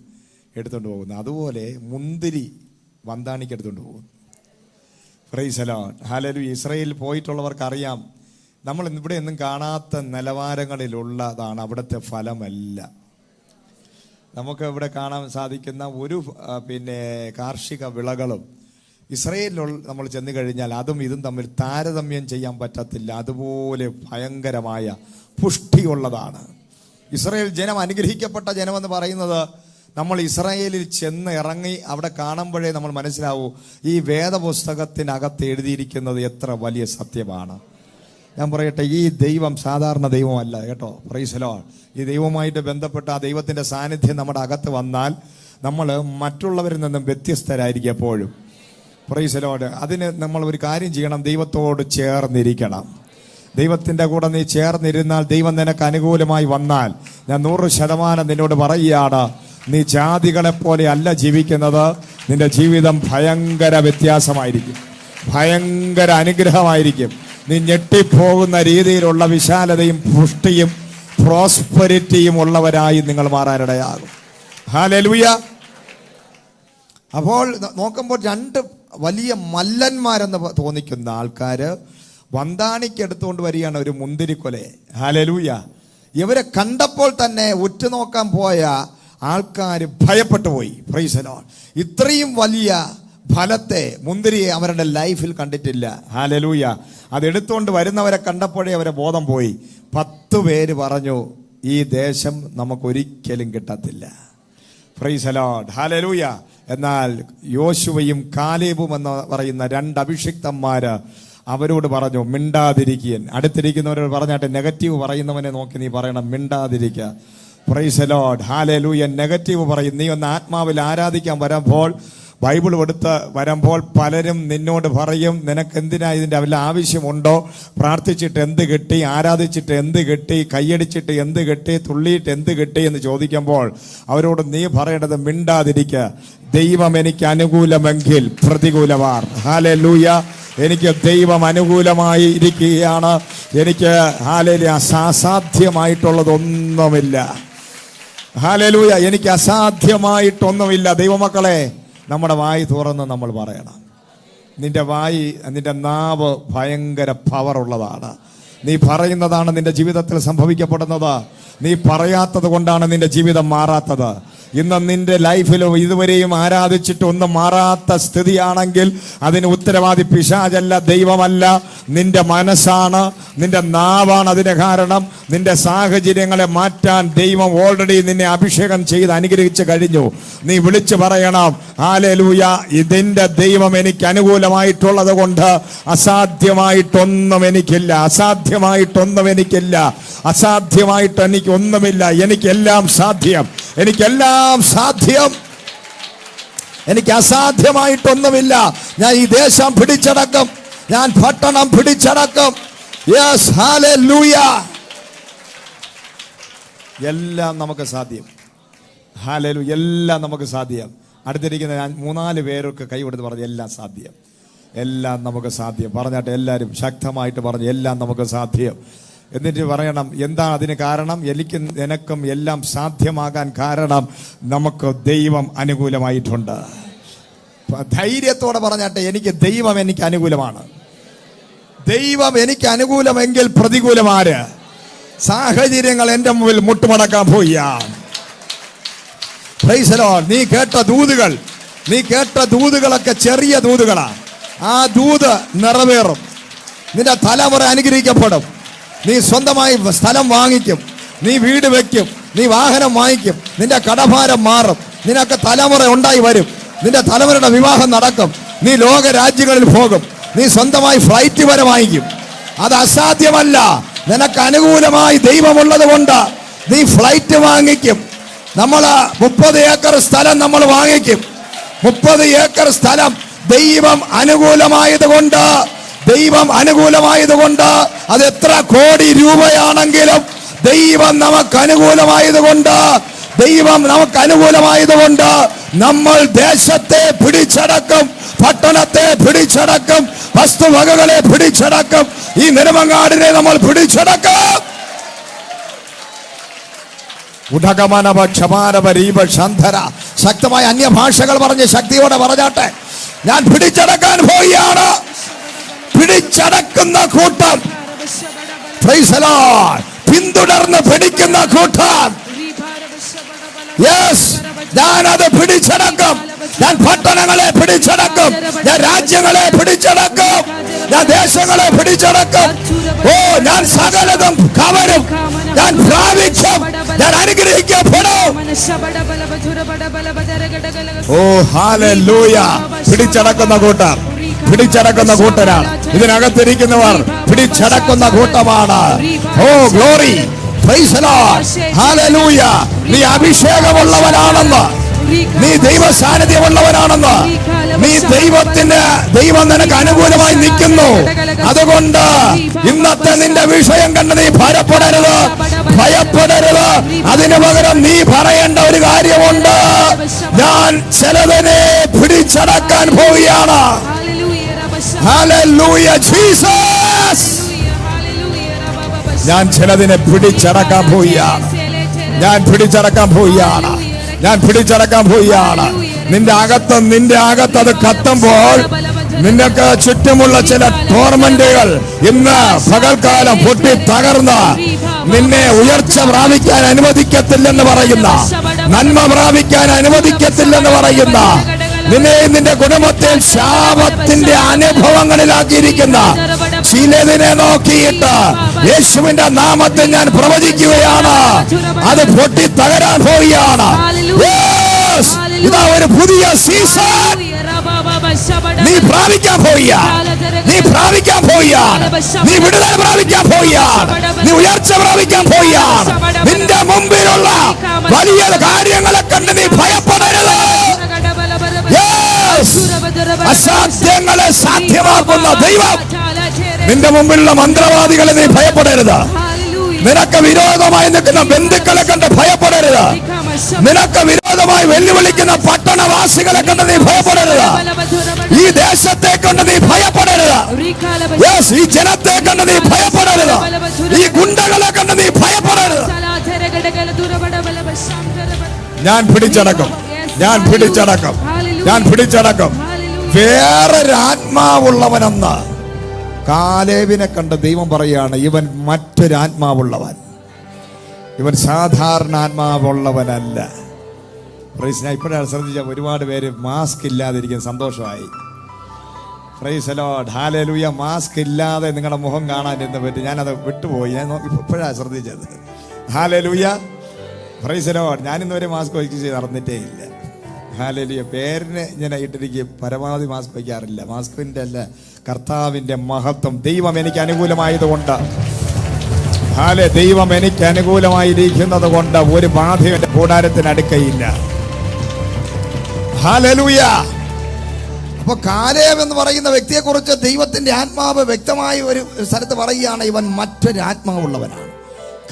എടുത്തുകൊണ്ട് പോകുന്നത്. അതുപോലെ മുന്തിരി വന്താണിക്ക് എടുത്തുകൊണ്ട് പോകുന്നു. Price the Lord. ഹല്ലേലൂയ. ഇസ്രായേലിൽ പോയിട്ടുള്ളവർക്കറിയാം, നമ്മൾ ഇവിടെ ഒന്നും കാണാത്ത നിലവാരങ്ങളിലുള്ളതാണ് അവിടുത്തെ ഫലമല്ല. നമുക്ക് ഇവിടെ കാണാൻ സാധിക്കുന്ന ഒരു കാർഷിക വിളകളും ഇസ്രായേലിൽ നമ്മൾ ചെന്ന് കഴിഞ്ഞാൽ അതും ഇതും തമ്മിൽ താരതമ്യം ചെയ്യാൻ പറ്റത്തില്ല. അതുപോലെ ഭയങ്കരമായ പുഷ്ടിയുള്ളതാണ്. ഇസ്രായേൽ ജനം അനുഗ്രഹിക്കപ്പെട്ട ജനമെന്ന് പറയുന്നത് നമ്മൾ ഇസ്രായേലിൽ ചെന്ന് ഇറങ്ങി അവിടെ കാണുമ്പോഴേ നമ്മൾ മനസ്സിലാവൂ ഈ വേദപുസ്തകത്തിനകത്ത് എഴുതിയിരിക്കുന്നത് എത്ര വലിയ സത്യമാണ്. ഞാൻ പറയട്ടെ, ഈ ദൈവം സാധാരണ ദൈവമല്ല കേട്ടോ. Price the Lord. ഈ ദൈവവുമായിട്ട് ബന്ധപ്പെട്ട ആ ദൈവത്തിന്റെ സാന്നിധ്യം നമ്മുടെ അകത്ത് വന്നാൽ നമ്മൾ മറ്റുള്ളവരിൽ നിന്നും വ്യത്യസ്തരായിരിക്കും എപ്പോഴും. Price the Lord. അതിന് നമ്മൾ ഒരു കാര്യം ചെയ്യണം, ദൈവത്തോട് ചേർന്നിരിക്കണം. ദൈവത്തിന്റെ കൂടെ നീ ചേർന്നിരുന്നാൽ, ദൈവം നിനക്ക് അനുകൂലമായി വന്നാൽ, ഞാൻ 100% നിന്നോട് പറയുകയാണ്, നീ ജാതികളെപ്പോലെ അല്ല ജീവിക്കുന്നത്. നിന്റെ ജീവിതം ഭയങ്കര വ്യത്യാസമായിരിക്കും, ഭയങ്കര അനുഗ്രഹമായിരിക്കും. നീ ഞെട്ടിപ്പോകുന്ന രീതിയിലുള്ള വിശാലതയും പുഷ്ടിയും പ്രോസ്പെരിറ്റിയും ഉള്ളവരായി നിങ്ങൾ മാറാനിടയാകും. ഹല്ലേലൂയ. അപ്പോൾ നോക്കുമ്പോൾ 2 വലിയ മല്ലന്മാരെന്ന് തോന്നിക്കുന്ന ആൾക്കാര് വന്താണിക്ക് എടുത്തുകൊണ്ട് വരികയാണ് ഒരു മുന്തിരിക്കൊലയെ. ഹല്ലേലൂയ. ഇവരെ കണ്ടപ്പോൾ തന്നെ ഉറ്റുനോക്കാൻ പോയ ആൾക്കാർ ഭയപ്പെട്ടു പോയി. Price the Lord. ഇത്രയും വലിയ ഫലത്തെ മുന്തിരിയെ അവരുടെ ലൈഫിൽ കണ്ടിട്ടില്ല. ഹല്ലേലൂയ. അതെടുത്തുകൊണ്ട് വരുന്നവരെ കണ്ടപ്പോഴേ അവരെ ബോധം പോയി. 10 പേര് പറഞ്ഞു, ഈ ദേശം നമുക്കൊരിക്കലും കിട്ടത്തില്ല. Price the Lord. ഹല്ലേലൂയ. എന്നാൽ യോശുവയും കാലേബും എന്ന് പറയുന്ന 2 അഭിഷിക്തന്മാര് അവരോട് പറഞ്ഞു, മിണ്ടാതിരിക്കുകൻ. അടുത്തിരിക്കുന്നവരോട് പറഞ്ഞാട്ടെ, നെഗറ്റീവ് പറയുന്നവനെ നോക്കി നീ പറയണം, മിണ്ടാതിരിക്കുക. Praise the Lord. Hallelujah. Negative പറയും. നീ ഒന്ന് ആത്മാവിൽ ആരാധിക്കാൻ വരുമ്പോൾ, ബൈബിൾ എടുത്ത് വരുമ്പോൾ പലരും നിന്നോട് പറയും, നിനക്ക് എന്തിനാ ഇതിൻ്റെ വല്ല ആവശ്യമുണ്ടോ? പ്രാർത്ഥിച്ചിട്ട് എന്ത് കിട്ടി? ആരാധിച്ചിട്ട് എന്ത് കിട്ടി? കൈയടിച്ചിട്ട് എന്ത് കിട്ടി? തുള്ളിയിട്ട് എന്ത് കിട്ടി എന്ന് ചോദിക്കുമ്പോൾ അവരോട് നീ പറയേണ്ടത്, മിണ്ടാതിരിക്കുക. ദൈവം എനിക്ക് അനുകൂലമെങ്കിൽ പ്രതികൂലമാർ. ഹല്ലേലൂയ. എനിക്ക് ദൈവം അനുകൂലമായി ഇരിക്കുകയാണ്. എനിക്ക് ഹല്ലേലൂയ അസാധ്യമായിട്ടുള്ളതൊന്നുമില്ല. ഹല്ലേലൂയ. എനിക്ക് അസാധ്യമായിട്ടൊന്നുമില്ല. ദൈവമക്കളെ, നമ്മുടെ വായി തുറന്ന് നമ്മൾ പറയണം. നിന്റെ നാവ് ഭയങ്കര പവറുള്ളതാണ്. നീ പറയുന്നതാണ് നിന്റെ ജീവിതത്തിൽ സംഭവിക്കപ്പെടുന്നത്. നീ പറയാത്തത് കൊണ്ടാണ് നിന്റെ ജീവിതം മാറാത്തത്. ഇന്ന് നിന്റെ ലൈഫിൽ ഇതുവരെയും ആരാധിച്ചിട്ട് ഒന്നും മാറാത്ത സ്ഥിതിയാണെങ്കിൽ അതിന് ഉത്തരവാദി പിശാചല്ല, ദൈവമല്ല, നിന്റെ മനസ്സാണ്, നിന്റെ നാവാണ് അതിന് കാരണം. നിന്റെ സാഹചര്യങ്ങളെ മാറ്റാൻ ദൈവം ഓൾറെഡി നിന്നെ അഭിഷേകം ചെയ്ത് അനുഗ്രഹിച്ചു കഴിഞ്ഞു. നീ വിളിച്ചു പറയണം, ഹല്ലേലൂയ, ഇതിന്റെ ദൈവം എനിക്ക് അനുകൂലമായിട്ടുള്ളത് കൊണ്ട് അസാധ്യമായിട്ടൊന്നും എനിക്കില്ല, അസാധ്യമായിട്ടൊന്നും എനിക്കില്ല, അസാധ്യമായിട്ട് എനിക്കൊന്നുമില്ല, എനിക്കെല്ലാം സാധ്യം, എനിക്കെല്ലാം സാധ്യം, എനിക്ക് അസാധ്യമായിട്ടൊന്നുമില്ല. ഞാൻ ഈ ദേശം പിടിച്ചടക്കും, ഞാൻ പട്ടണം പിടിച്ചടക്കും. Yes, hallelujah. എല്ലാം നമുക്ക് സാധ്യം. ഹല്ലേലൂയ, എല്ലാം നമുക്ക് സാധ്യം. അടുത്തിരിക്കുന്ന ഞാൻ 3-4 പേരൊക്കെ കൈകൊടുത്ത് പറഞ്ഞു എല്ലാം സാധ്യം, എല്ലാം നമുക്ക് സാധ്യം. പറഞ്ഞാട്ടെ എല്ലാവരും ശക്തമായിട്ട് പറഞ്ഞു എല്ലാം നമുക്ക് സാധ്യം. എന്നിട്ട് പറയണം എന്താണ് അതിന് കാരണം? എനിക്കും നിനക്കും എല്ലാം സാധ്യമാകാൻ കാരണം നമുക്ക് ദൈവം അനുകൂലമായിട്ടുണ്ട്. ധൈര്യത്തോടെ പറഞ്ഞാട്ടെ, എനിക്ക് ദൈവം എനിക്ക് അനുകൂലമാണ്. ദൈവം എനിക്ക് അനുകൂലമെങ്കിൽ പ്രതികൂലമാര്? സാഹചര്യങ്ങൾ എന്റെ മുമ്പിൽ മുട്ടുമടക്കാൻ പോയി. Price the Lord. നീ കേട്ട ദൂതുകളൊക്കെ ചെറിയ ദൂതുകളാണ്. ആ ദൂത് നിറവേറും. നിന്റെ തലമുറ അനുഗ്രഹിക്കപ്പെടും. നീ സ്വന്തമായി സ്ഥലം വാങ്ങിക്കും, നീ വീട് വെക്കും, നീ വാഹനം വാങ്ങിക്കും, നിന്റെ കടഭാരം മാറും, നിനക്ക് തലമുറ ഉണ്ടായി വരും, നിന്റെ തലമുറയുടെ വിവാഹം നടക്കും, നീ ലോക രാജ്യങ്ങളിൽ പോകും, നീ സ്വന്തമായി ഫ്ലൈറ്റ് വരെ വാങ്ങിക്കും. അത് അസാധ്യമല്ല. നിനക്ക് അനുകൂലമായി ദൈവമുള്ളത് കൊണ്ട് നീ ഫ്ലൈറ്റ് വാങ്ങിക്കും. നമ്മൾ 30 ഏക്കർ സ്ഥലം നമ്മൾ വാങ്ങിക്കും. 30 ഏക്കർ സ്ഥലം ദൈവം അനുകൂലമായതുകൊണ്ട് അത് എത്ര കോടി രൂപയാണെങ്കിലും ദൈവം നമുക്ക് അനുകൂലമായതുകൊണ്ട് നമ്മൾ ദേശത്തെ പിടിച്ചടക്കും, പട്ടണത്തെ പിടിച്ചടക്കും, വസ്തുവകകളെ പിടിച്ചടക്കും, ഈ നെടുമങ്ങാടിനെ നമ്മൾ പിടിച്ചടക്കും. ശക്തമായ അന്യഭാഷകൾ പറഞ്ഞ് ശക്തിയോടെ പറഞ്ഞാട്ടെ, ഞാൻ പിടിച്ചടക്കാൻ പോവുകയാണ്. പിടിച്ചടക്കുന്ന കൂട്ടം, പ്രൈസ് ദി ലോർഡ്, പിന്തുടർന്ന് പിടിക്കുന്ന കൂട്ടം. യെസ്, ഞാനത് പിടിച്ചടക്കും. ഞാൻ പട്ടണങ്ങളെ പിടിച്ചടക്കും, ഞാൻ രാജ്യങ്ങളെ പിടിച്ചടക്കും, ഞാൻ ദേശങ്ങളെ പിടിച്ചടക്കും. ഓ, ഞാൻ സകലതും കവരും, ഞാൻ പ്രാപിക്കും, ഞാൻ അനുഗ്രഹിക്കപ്പെടും. ഓ ഹല്ലേലൂയ. പിടിച്ചടക്കുന്ന കൂട്ടരാണ് ഇതിനകത്തിരിക്കുന്നവർ. പിടിച്ചടക്കുന്ന കൂട്ടമാണ്. O glory, praise the Lord, hallelujah. നീ അഭിഷേകമുള്ളവനാണെന്ന്, നീ ദൈവ സാന്നിധ്യമുള്ളവനാണെന്ന്, ദൈവം നിനക്ക് അനുകൂലമായി നിൽക്കുന്നു. അതുകൊണ്ട് ഇന്നത്തെ നിന്റെ വിഷയം കണ്ട് നീ ഭയപ്പെടരുത്. അതിനു പകരം നീ പറയേണ്ട ഒരു കാര്യമുണ്ട്, ഞാൻ ചിലതിനെ പിടിച്ചടക്കാൻ പോവുകയാണ്. Hallelujah Jesus. ഞാൻ ചിലതിനെ പിടിച്ചടക്കാൻ പോവുകയാണ്. ഞാൻ പിടിച്ചടക്കാൻ പോവുകയാണ്. നിന്റെ അകത്ത് അത് കത്തുമ്പോൾ നിനക്ക് ചുറ്റുമുള്ള ചില ടോർമെന്റുകൾ ഇന്ന് പകൽക്കാലം പൊട്ടി തകർന്ന് നിന്നെ ഉയർച്ച പ്രാപിക്കാൻ അനുവദിക്കത്തില്ലെന്ന് പറയുന്ന, നന്മ പ്രാപിക്കാൻ അനുവദിക്കത്തില്ലെന്ന് പറയുന്ന, നിന്നെ നിന്റെ കുടുംബത്തിൽ ശാപത്തിന്റെ അനുഭവങ്ങളിലാക്കിയിരിക്കുന്ന ചിലതിനെ നോക്കിയിട്ട് യേശുവിന്റെ നാമത്തിൽ ഞാൻ പ്രവചിക്കുകയാണ്, അത് പൊട്ടി തകരാൻ പോവുകയാണ്. ഇതാ ഒരു പുതിയ സീസൺ നീ പ്രാപിക്കാൻ പോവുകയാണ്. നീ വിടുതൽ പ്രാപിക്കാൻ പോവുകയാണ്. നീ ഉയർച്ച പ്രാപിക്കാൻ പോവുകയാണ്. നിന്റെ മുമ്പിലുള്ള വലിയ കാര്യങ്ങളെ കണ്ട് നീ ഭയപ്പെടരുത്. അസാധ്യങ്ങളെ സാധ്യമാക്കുന്ന ദൈവം. നിന്റെ മുമ്പിലുള്ള മന്ത്രവാദികളെ നീ ഭയപ്പെടരുത്. നിനക്ക് വിരോധമായി നിൽക്കുന്ന ബന്ധുക്കളെ കണ്ട് ഭയപ്പെടരുത്. നിനക്ക് വിരോധമായി വെല്ലുവിളിക്കുന്ന പട്ടണവാസികളെ കണ്ട് നീ ഭയപ്പെടരുത്. ഈ ദേശത്തെ കണ്ട് നീ ഭയപ്പെടരുത്. ഈ ജനത്തെ കണ്ട് നീ ഭയപ്പെടരുത്. ഈ ഗുണ്ടകളെ കണ്ട് നീ ഭയപ്പെടരുത്. ഞാൻ പിടിച്ചടക്കും. വേറൊരാത്മാവുള്ളവനെന്ന് കാലേബിനെ കണ്ട് ദൈവം പറയുകയാണ്, ഇവൻ മറ്റൊരാത്മാവുള്ളവൻ, ഇവൻ സാധാരണ ആത്മാവുള്ളവനല്ല. പ്രൈസ്. ഞാൻ ഇപ്പോഴാണ് ശ്രദ്ധിച്ച ഒരുപാട് പേര് മാസ്ക് ഇല്ലാതിരിക്കുന്ന സന്തോഷമായി. Price the Lord. Hallelujah. Mask ഇല്ലാതെ നിങ്ങളുടെ മുഖം കാണാൻ എന്ന് പറ്റും. ഞാനത് വിട്ടുപോയി. ഞാൻ ഇപ്പോഴാണ് ശ്രദ്ധിച്ചത്. ഹല്ലേലൂയ. Praise the Lord. ഞാനിന്നുവരെ മാസ്ക് വയ്ക്കുക നടന്നിട്ടേ ഇല്ല. ഹല്ലേലൂയ. പേരിന് ഞാൻ ഇട്ടിരിക്കും, പരമാവധി മാസ്ക് വയ്ക്കാറില്ല. മാസ്കിന്റെ അല്ല, കർത്താവിന്റെ മഹത്വം. ദൈവം എനിക്ക് അനുകൂലമായതുകൊണ്ട്, ദൈവം എനിക്ക് അനുകൂലമായിരിക്കുന്നത് കൊണ്ട് ഒരു ബാധയും എന്റെ കൂടാരത്തിന് അടുക്കയില്ല. ഹല്ലേലൂയ. അപ്പൊ കാലേബ് എന്ന് പറയുന്ന വ്യക്തിയെ കുറിച്ച് ദൈവത്തിന്റെ ആത്മാവ് വ്യക്തമായ ഒരു സ്ഥലത്ത് പറയുകയാണ്, ഇവൻ മറ്റൊരു ആത്മാവുള്ളവനാണ്.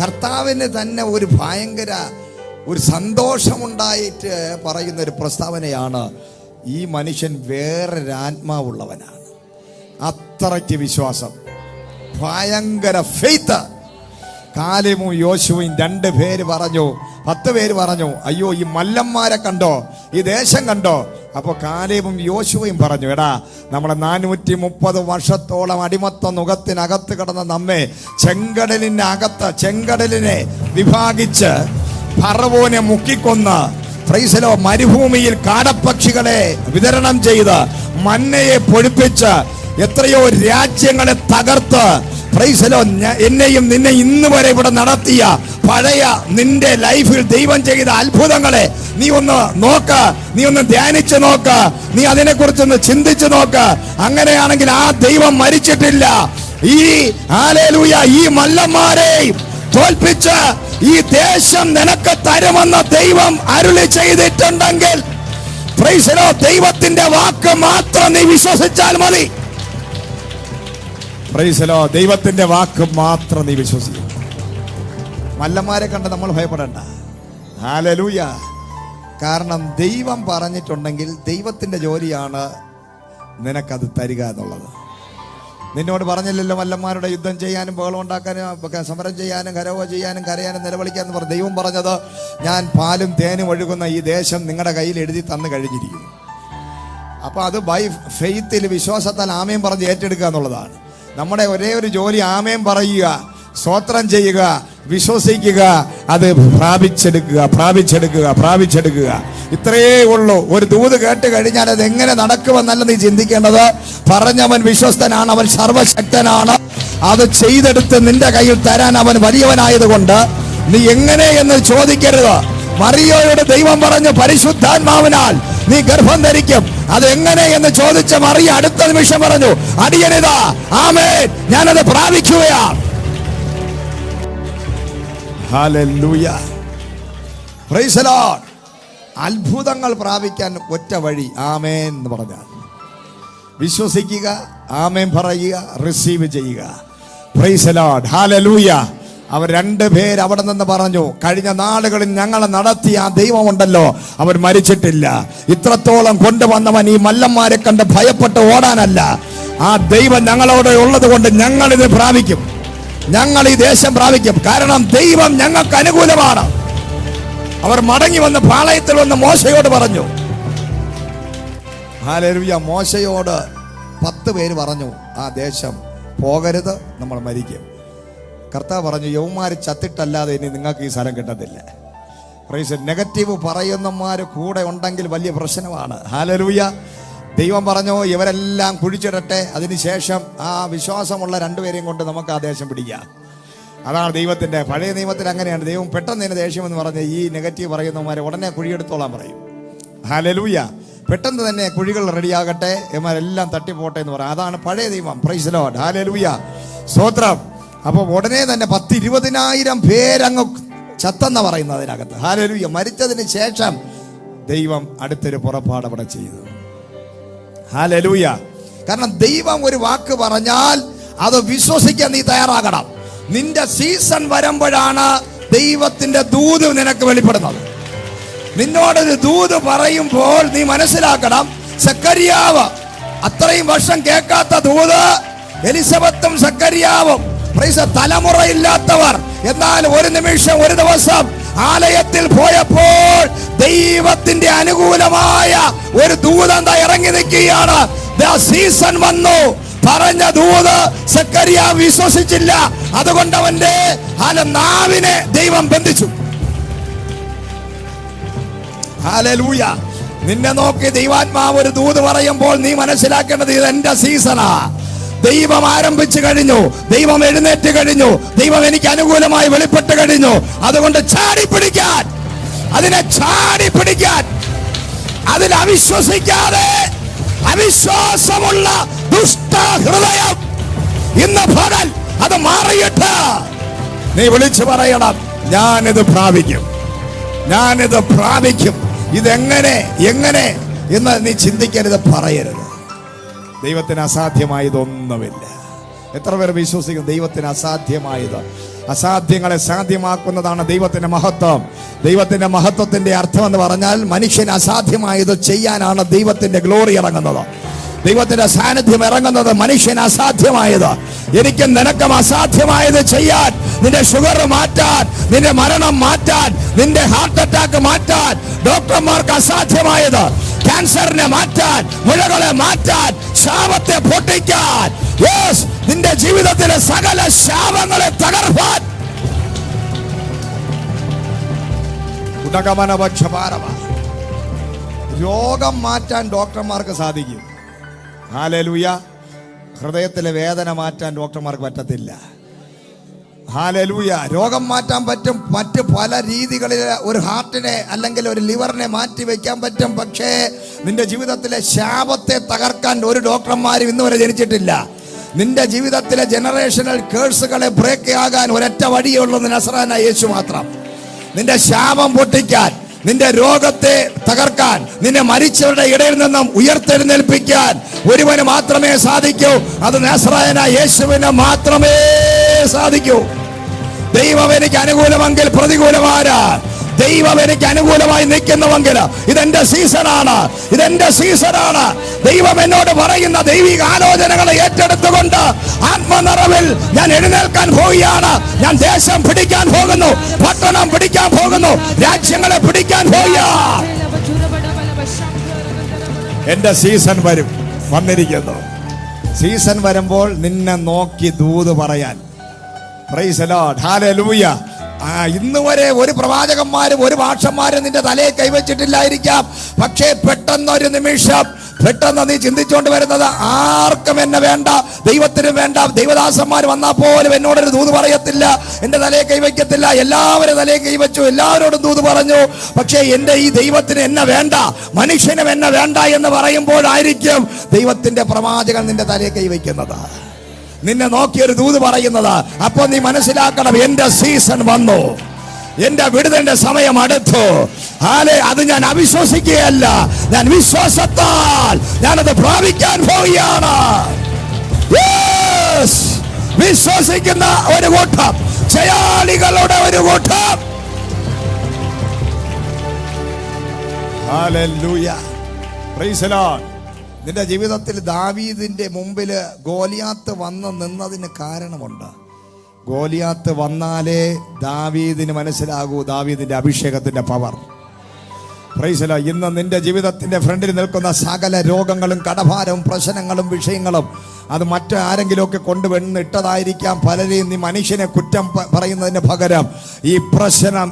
കർത്താവിന് തന്നെ ഒരു ഭയങ്കര ഒരു സന്തോഷമുണ്ടായിട്ട് പറയുന്ന ഒരു പ്രസ്താവനയാണ്, ഈ മനുഷ്യൻ വേറൊരു ആത്മാവുള്ളവനാണ്. അത്രയ്ക്ക് വിശ്വാസം, ഭയങ്കര ഫെയ്ത്ത്. കാലേബും യോശുവയും 2 പേര് പറഞ്ഞു, 10 പേര് പറഞ്ഞു, അയ്യോ ഈ മല്ലന്മാരെ കണ്ടോ, ഈ ദേശം കണ്ടോ? അപ്പൊ കാലേബും യോശുവയും പറഞ്ഞു, എടാ നമ്മളെ 430 വർഷത്തോളം അടിമത്ത നുഖത്തിനകത്ത് കിടന്ന നമ്മെ ചെങ്കടലിനെ വിഭാഗിച്ച് ഫറവോനെ മുക്കിക്കൊന്ന്, ഫ്രൈസലോ മരുഭൂമിയിൽ കാടപ്പക്ഷികളെ വിതരണം ചെയ്ത് മന്നയെ പൊഴിപ്പിച്ച് എത്രയോ രാജ്യങ്ങളെ തകർത്ത്, ഫ്രൈസലോ എന്നെയും നിന്നെ ഇന്ന് വരെ ഇവിടെ നടത്തിയ പഴയ നിന്റെ ലൈഫിൽ ദൈവം ചെയ്ത അത്ഭുതങ്ങളെ നീ ഒന്ന് നോക്ക്, നീ ഒന്ന് ധ്യാനിച്ചു നോക്ക്, നീ അതിനെക്കുറിച്ചൊന്ന് ചിന്തിച്ചു നോക്ക്. അങ്ങനെയാണെങ്കിൽ ആ ദൈവം മരിച്ചിട്ടില്ല. ഹല്ലേലൂയ, ഈ മല്ലന്മാരെ തോൽപ്പിച്ച് ഈ ദേശം നിനക്ക് തരുമെന്ന് ദൈവം അരുളി ചെയ്തിട്ടുണ്ടെങ്കിൽ, പ്രൈസ്, ദൈവത്തിന്റെ വാക്ക് മാത്രം നീ വിശ്വസിച്ചാൽ മതി. പ്രൈസ്, ദൈവത്തിന്റെ വാക്ക് മാത്രം നീ വിശ്വസിക്കും. മല്ലന്മാരെ കണ്ട് നമ്മൾ ഭയപ്പെടണ്ട. ഹല്ലേലൂയ. കാരണം ദൈവം പറഞ്ഞിട്ടുണ്ടെങ്കിൽ ദൈവത്തിന്റെ ജോലിയാണ് നിനക്കത് തരിക എന്നുള്ളത്. നിന്നോട് പറഞ്ഞില്ലല്ലോ മല്ലന്മാരുടെ യുദ്ധം ചെയ്യാനും ബഹളം ഉണ്ടാക്കാനും സമരം ചെയ്യാനും കരവോ ചെയ്യാനും കരയാനും നിലവിളിക്കാനും പറഞ്ഞു. ദൈവം പറഞ്ഞത്, ഞാൻ പാലും തേനും ഒഴുകുന്ന ഈ ദേശം നിങ്ങളുടെ കയ്യിൽ എഴുതി തന്നു കഴിഞ്ഞിരിക്കുന്നു. അപ്പൊ അത് ബൈ ഫെയ്ത്തിൽ, വിശ്വാസത്താൽ ആമേൻ പറഞ്ഞ് ഏറ്റെടുക്കുക എന്നുള്ളതാണ് നമ്മുടെ ഒരേ ഒരു ജോലി. ആമേൻ പറയുക, സ്തോത്രം ചെയ്യുക, വിശ്വസിക്കുക, അത് പ്രാപിച്ചെടുക്കുക. ഇത്രയേ ഉള്ളൂ. ഒരു ദൂത് കേട്ട് കഴിഞ്ഞാൽ അത് എങ്ങനെ നടക്കുമെന്നല്ല നീ ചിന്തിക്കേണ്ടത്. പറഞ്ഞവൻ വിശ്വസ്തനാണ്, അവൻ സർവശക്തനാണ്. അത് ചെയ്തെടുത്ത് നിന്റെ കയ്യിൽ തരാൻ അവൻ വലിയവനായതുകൊണ്ട് നീ എങ്ങനെ എന്ന് ചോദിക്കരുത്. മറിയോയോട് ദൈവം പറഞ്ഞു, പരിശുദ്ധാത്മാവിനാൽ നീ ഗർഭം ധരിക്കും. അത് എങ്ങനെ എന്ന് ചോദിച്ച മറിയ അടുത്ത നിമിഷം പറഞ്ഞു, അടിയനിതാ, ആമേൻ, ഞാനത് പ്രാപിക്കുകയാണ്. ഹല്ലേലൂയ. Praise the Lord. അത്ഭുതങ്ങൾ പ്രാപിക്കാൻ ഒറ്റ വഴി, ആമേൻ എന്ന് പറഞ്ഞാൽ വിശ്വസിക്കുക, ആമേൻ പറയുക, റിസീവ് ചെയ്യുക. Price the Lord. ഹല്ലേലൂയ. അവർ 2 പേര് അവിടെ നിന്ന് പറഞ്ഞു, കഴിഞ്ഞ നാളുകളിൽ ഞങ്ങളെ നടത്തിയ ആ ദൈവമുണ്ടല്ലോ, അവർ മരിച്ചിട്ടില്ല. ഇത്രത്തോളം കൊണ്ടുവന്നവൻ ഈ മല്ലന്മാരെ കണ്ട് ഭയപ്പെട്ട് ഓടാനല്ല. ആ ദൈവം ഞങ്ങളോട് ഉള്ളത് കൊണ്ട് ഞങ്ങൾ ഇത് പ്രാപിക്കും, ഞങ്ങൾ ഈ ദേശം പ്രാപിക്കും. കാരണം ദൈവം ഞങ്ങൾക്ക് അനുകൂലമാണ്. അവർ മടങ്ങി വന്ന് പാളയത്തിൽ വന്ന് മോശയോട് പറഞ്ഞു. ഹല്ലേലൂയ. മോശയോട് 10 പേര് പറഞ്ഞു, ആ ദേശം പോകരുത്, നമ്മൾ മരിക്കും. കർത്താവ് പറഞ്ഞു, യൗമാര് ചത്തിട്ടല്ലാതെ ഇനി നിങ്ങൾക്ക് ഈ സ്ഥലം കിട്ടത്തില്ല. പ്രൈസ്. നെഗറ്റീവ് പറയുന്നമാര് കൂടെ ഉണ്ടെങ്കിൽ വലിയ പ്രശ്നമാണ്. ഹല്ലേലൂയ. ദൈവം പറഞ്ഞു, ഇവരെല്ലാം കുഴിച്ചിടട്ടെ, അതിനുശേഷം ആ വിശ്വാസമുള്ള 2 പേരെയും കൊണ്ട് നമുക്ക് ആ ദേശം പിടിക്കാം. അതാണ് ദൈവത്തിന്റെ പഴയ നിയമത്തിൽ അങ്ങനെയാണ്. ദൈവം പെട്ടെന്ന് തന്നെ ദേഷ്യം എന്ന് പറഞ്ഞ് ഈ നെഗറ്റീവ് പറയുന്നവന്മാരെ ഉടനെ കുഴിയെടുത്തോളാൻ പറയും. ഹല്ലേലൂയ. പെട്ടെന്ന് തന്നെ കുഴികൾ റെഡിയാകട്ടെ, ഇവരെല്ലാം തട്ടിപ്പോട്ടെ എന്ന് പറയാം. അതാണ് പഴയ നിയമം. Price the Lord. ഹല്ലേലൂയ. സ്തോത്രം. അപ്പൊ ഉടനെ തന്നെ 10,000-20,000 പേരങ്ങ് ചത്തെന്ന പറയുന്നത് അതിനകത്ത്. ഹല്ലേലൂയ. മരിച്ചതിന് ശേഷം ദൈവം അടുത്തൊരു പുറപ്പാട് അവിടെ ചെയ്തു. ഹല്ലേലൂയ. കാരണം ദൈവം ഒരു വാക്ക് പറഞ്ഞാൽ അത് വിശ്വസിക്കാൻ നീ തയ്യാറാകണം. നിന്റെ സീസൺ വരുമ്പോഴാണ് ദൈവത്തിന്റെ ദൂത് നിനക്ക് വെളിപ്പെടുന്നത്. നിന്നോടൊരു ദൂത് പറയുമ്പോൾ നീ മനസ്സിലാക്കണം, സക്കറിയാവ് അത്രയും വർഷം കേൾക്കാത്ത ദൂത് എലിസബത്തും സക്കറിയാവും തലമുറയില്ലാത്തവർ. എന്നാൽ ഒരു നിമിഷം, ഒരു ദിവസം ആലയത്തിൽ പോയപ്പോൾ ദൈവത്തിന്റെ അനുകൂലമായ ഒരു ദൂതൻ ഇറങ്ങി നിൽക്കുകയാണ്. സീസൺ വന്നു, പറഞ്ഞ ദൂത് സക്കറിയ വിശ്വസിച്ചില്ല. അതുകൊണ്ട് അവന്റെ നാവിനെ ദൈവം ബന്ധിച്ചു. ഹല്ലേലൂയ. നിന്നെ നോക്കി ദൈവാത്മാവ് ഒരു ദൂത് പറയുമ്പോൾ നീ മനസ്സിലാക്കേണ്ടത് ഇത് എന്റെ സീസണാ. ദൈവം ആരംഭിച്ചു കഴിഞ്ഞു, ദൈവം എഴുന്നേറ്റ് കഴിഞ്ഞു, ദൈവം എനിക്ക് അനുകൂലമായി വെളിപ്പെട്ട് കഴിഞ്ഞു. അതുകൊണ്ട് ചാടി പിടിക്കാൻ, അതിനെ ചാടി പിടിക്കാൻ. അതിൽ അവിശ്വസിക്കാതെ അവിശ്വാസമുള്ള ദുഷ്ട ഹൃദയം ഇന്ന് പകൽ അത് മാറിയിട്ട് നീ വിളിച്ചു പറയണം, ഞാനിത് പ്രാപിക്കും, ഞാനിത് പ്രാപിക്കും. ഇതെങ്ങനെ എങ്ങനെ എന്ന് നീ ചിന്തിക്കരുത്, പറയരുത്. ദൈവത്തിന് അസാധ്യമായതൊന്നുമില്ല. എത്ര പേർ വിശ്വസിക്കും ദൈവത്തിന് അസാധ്യമായത്? അസാധ്യങ്ങളെ സാധ്യമാക്കുന്നതാണ് ദൈവത്തിന്റെ മഹത്വം. ദൈവത്തിന്റെ മഹത്വത്തിന്റെ അർത്ഥം എന്ന് പറഞ്ഞാൽ മനുഷ്യന് അസാധ്യമായത് ചെയ്യാനാണ് ദൈവത്തിന്റെ ഗ്ലോറി ഇറങ്ങുന്നത്, ദൈവത്തിന്റെ സാന്നിധ്യം ഇറങ്ങുന്നത്. മനുഷ്യന് അസാധ്യമായത്, എനിക്കും നിനക്കും അസാധ്യമായത് ചെയ്യാൻ, നിന്റെ ഷുഗർ മാറ്റാൻ, നിന്റെ മരണം മാറ്റാൻ, നിന്റെ ഹാർട്ട് അറ്റാക്ക് മാറ്റാൻ, ഡോക്ടർമാർക്ക് അസാധ്യമായത് ക്യാൻസറിനെ മാറ്റാൻ, മുഴകളെ മാറ്റാൻ, ശാപത്തെ പൊട്ടിക്കാൻ, നിന്റെ ജീവിതത്തിലെ സകല ശാപങ്ങളെ തകർപ്പാൻ രോഗം മാറ്റാൻ ഡോക്ടർമാർക്ക് സാധിക്കും. ഹല്ലേലൂയ. ഹൃദയത്തിലെ വേദന മാറ്റാൻ ഡോക്ടർമാർക്ക് പറ്റത്തില്ല. ഹല്ലേലൂയ. രോഗം മാറ്റാൻ പറ്റും, മറ്റ് പല രീതികളിൽ ഒരു ഹാർട്ടിനെ അല്ലെങ്കിൽ ഒരു ലിവറിനെ മാറ്റി വെക്കാൻ പറ്റും. പക്ഷേ നിന്റെ ജീവിതത്തിലെ ശാപത്തെ തകർക്കാൻ ഒരു ഡോക്ടർമാരും ഇന്ന് വരെ ജനിച്ചിട്ടില്ല. നിന്റെ ജീവിതത്തിലെ ജനറേഷണൽ കേഴ്സുകളെ ബ്രേക്ക് ആകാൻ ഒരൊറ്റ വഴിയേ ഉള്ളൂ, നസറായനായ യേശു മാത്രം. നിന്റെ ശാപം പൊട്ടിക്കാൻ, നിന്റെ രോഗത്തെ തകർക്കാൻ, നിന്നെ മരിച്ചവരുടെ ഇടയിൽ നിന്നും ഉയർത്തെഴുന്നേൽപ്പിക്കാൻ ഒരുവന് മാത്രമേ സാധിക്കൂ. അത് നസറായനായ യേശുവിന് മാത്രമേ സാധിക്കൂ. ദൈവം എനിക്ക് അനുകൂലമെങ്കിൽ പ്രതികൂലമാരാ? ദൈവം എനിക്ക് അനുകൂലമായി നിൽക്കുന്നുവെങ്കിൽ ഇതെന്റെ സീസണാണ്, ഇതെന്റെ സീസണാണ്. ദൈവം എന്നോട് പറയുന്ന ദൈവിക ആലോചനകളെ ഏറ്റെടുത്തുകൊണ്ട് ആത്മനിറവിൽ ഞാൻ എഴുന്നേൽക്കാൻ പോവുകയാണ്. ഞാൻ ദേശം പിടിക്കാൻ പോകുന്നു, പട്ടണം പിടിക്കാൻ പോകുന്നു, രാജ്യങ്ങളെ പിടിക്കാൻ പോവുക. എന്റെ സീസൺ വരും, വന്നിരിക്കുന്നു. സീസൺ വരുമ്പോൾ നിന്നെ നോക്കി ദൂത് പറയാൻ. Price the Lord. ഹല്ലേലൂയ. ഇന്ന് വരെ ഒരു പ്രവാചകന്മാരും ഒരു ഭാഷന്മാരും നിന്റെ തലയെ കൈവച്ചിട്ടില്ലായിരിക്കാം. പക്ഷേ പെട്ടെന്നൊരു നിമിഷം, പെട്ടെന്ന് നീ ചിന്തിച്ചുകൊണ്ട് വരുന്നത്, ആർക്കും എന്നെ വേണ്ട, ദൈവത്തിനും വേണ്ട, ദൈവദാസന്മാർ വന്നാൽ പോലും എന്നോടൊരു ദൂത് പറയത്തില്ല, എന്റെ തലയെ കൈവയ്ക്കത്തില്ല. എല്ലാവരും തലയെ കൈവച്ചു, എല്ലാവരോടും ദൂത് പറഞ്ഞു. പക്ഷേ എന്റെ ഈ ദൈവത്തിന് എന്നെ വേണ്ട, മനുഷ്യനും എന്നെ വേണ്ട എന്ന് പറയുമ്പോഴായിരിക്കും ദൈവത്തിന്റെ പ്രവാചകൻ നിന്റെ തലയെ കൈവയ്ക്കുന്നത്, നിന്നെ നോക്കിയൊരു ദൂത് പറയുന്നത്. അപ്പൊ നീ മനസ്സിലാക്കണം, എന്റെ സീസൺ വന്നു, എന്റെ വിടുതലിന്റെ സമയം അടുത്തു. അത് ഞാൻ അവിശ്വസിക്കുകയല്ല, ഞാൻ വിശ്വാസത്താൽ ഞാനത് പ്രാപിക്കാൻ പോവുകയാണ്. വിശ്വസിക്കുന്ന ഒരു കൂട്ടം, ജയാളികളുടെ ഒരു കൂട്ടം. ഹല്ലേലൂയ. Praise the Lord. നിന്റെ ജീവിതത്തിൽ ദാവീദിന്റെ മുമ്പിൽ ഗോലിയാത്ത് വന്ന് നിന്നതിന് കാരണമുണ്ട്. ഗോലിയാത്ത് വന്നാലേ ദാവീദിന് മനസ്സിലാകൂ ദാവീദിന്റെ അഭിഷേകത്തിന്റെ പവർ. Price the Lord. ഇന്ന് നിന്റെ ജീവിതത്തിന്റെ ഫ്രണ്ടിൽ നിൽക്കുന്ന സകല രോഗങ്ങളും കടഭാരവും പ്രശ്നങ്ങളും വിഷയങ്ങളും അത് മറ്റാരെങ്കിലുമൊക്കെ കൊണ്ടുവന്നിട്ടതായിരിക്കാം. പലരെയും നീ മനുഷ്യനെ കുറ്റം പറയുന്നതിന് പകരം ഈ പ്രശ്നം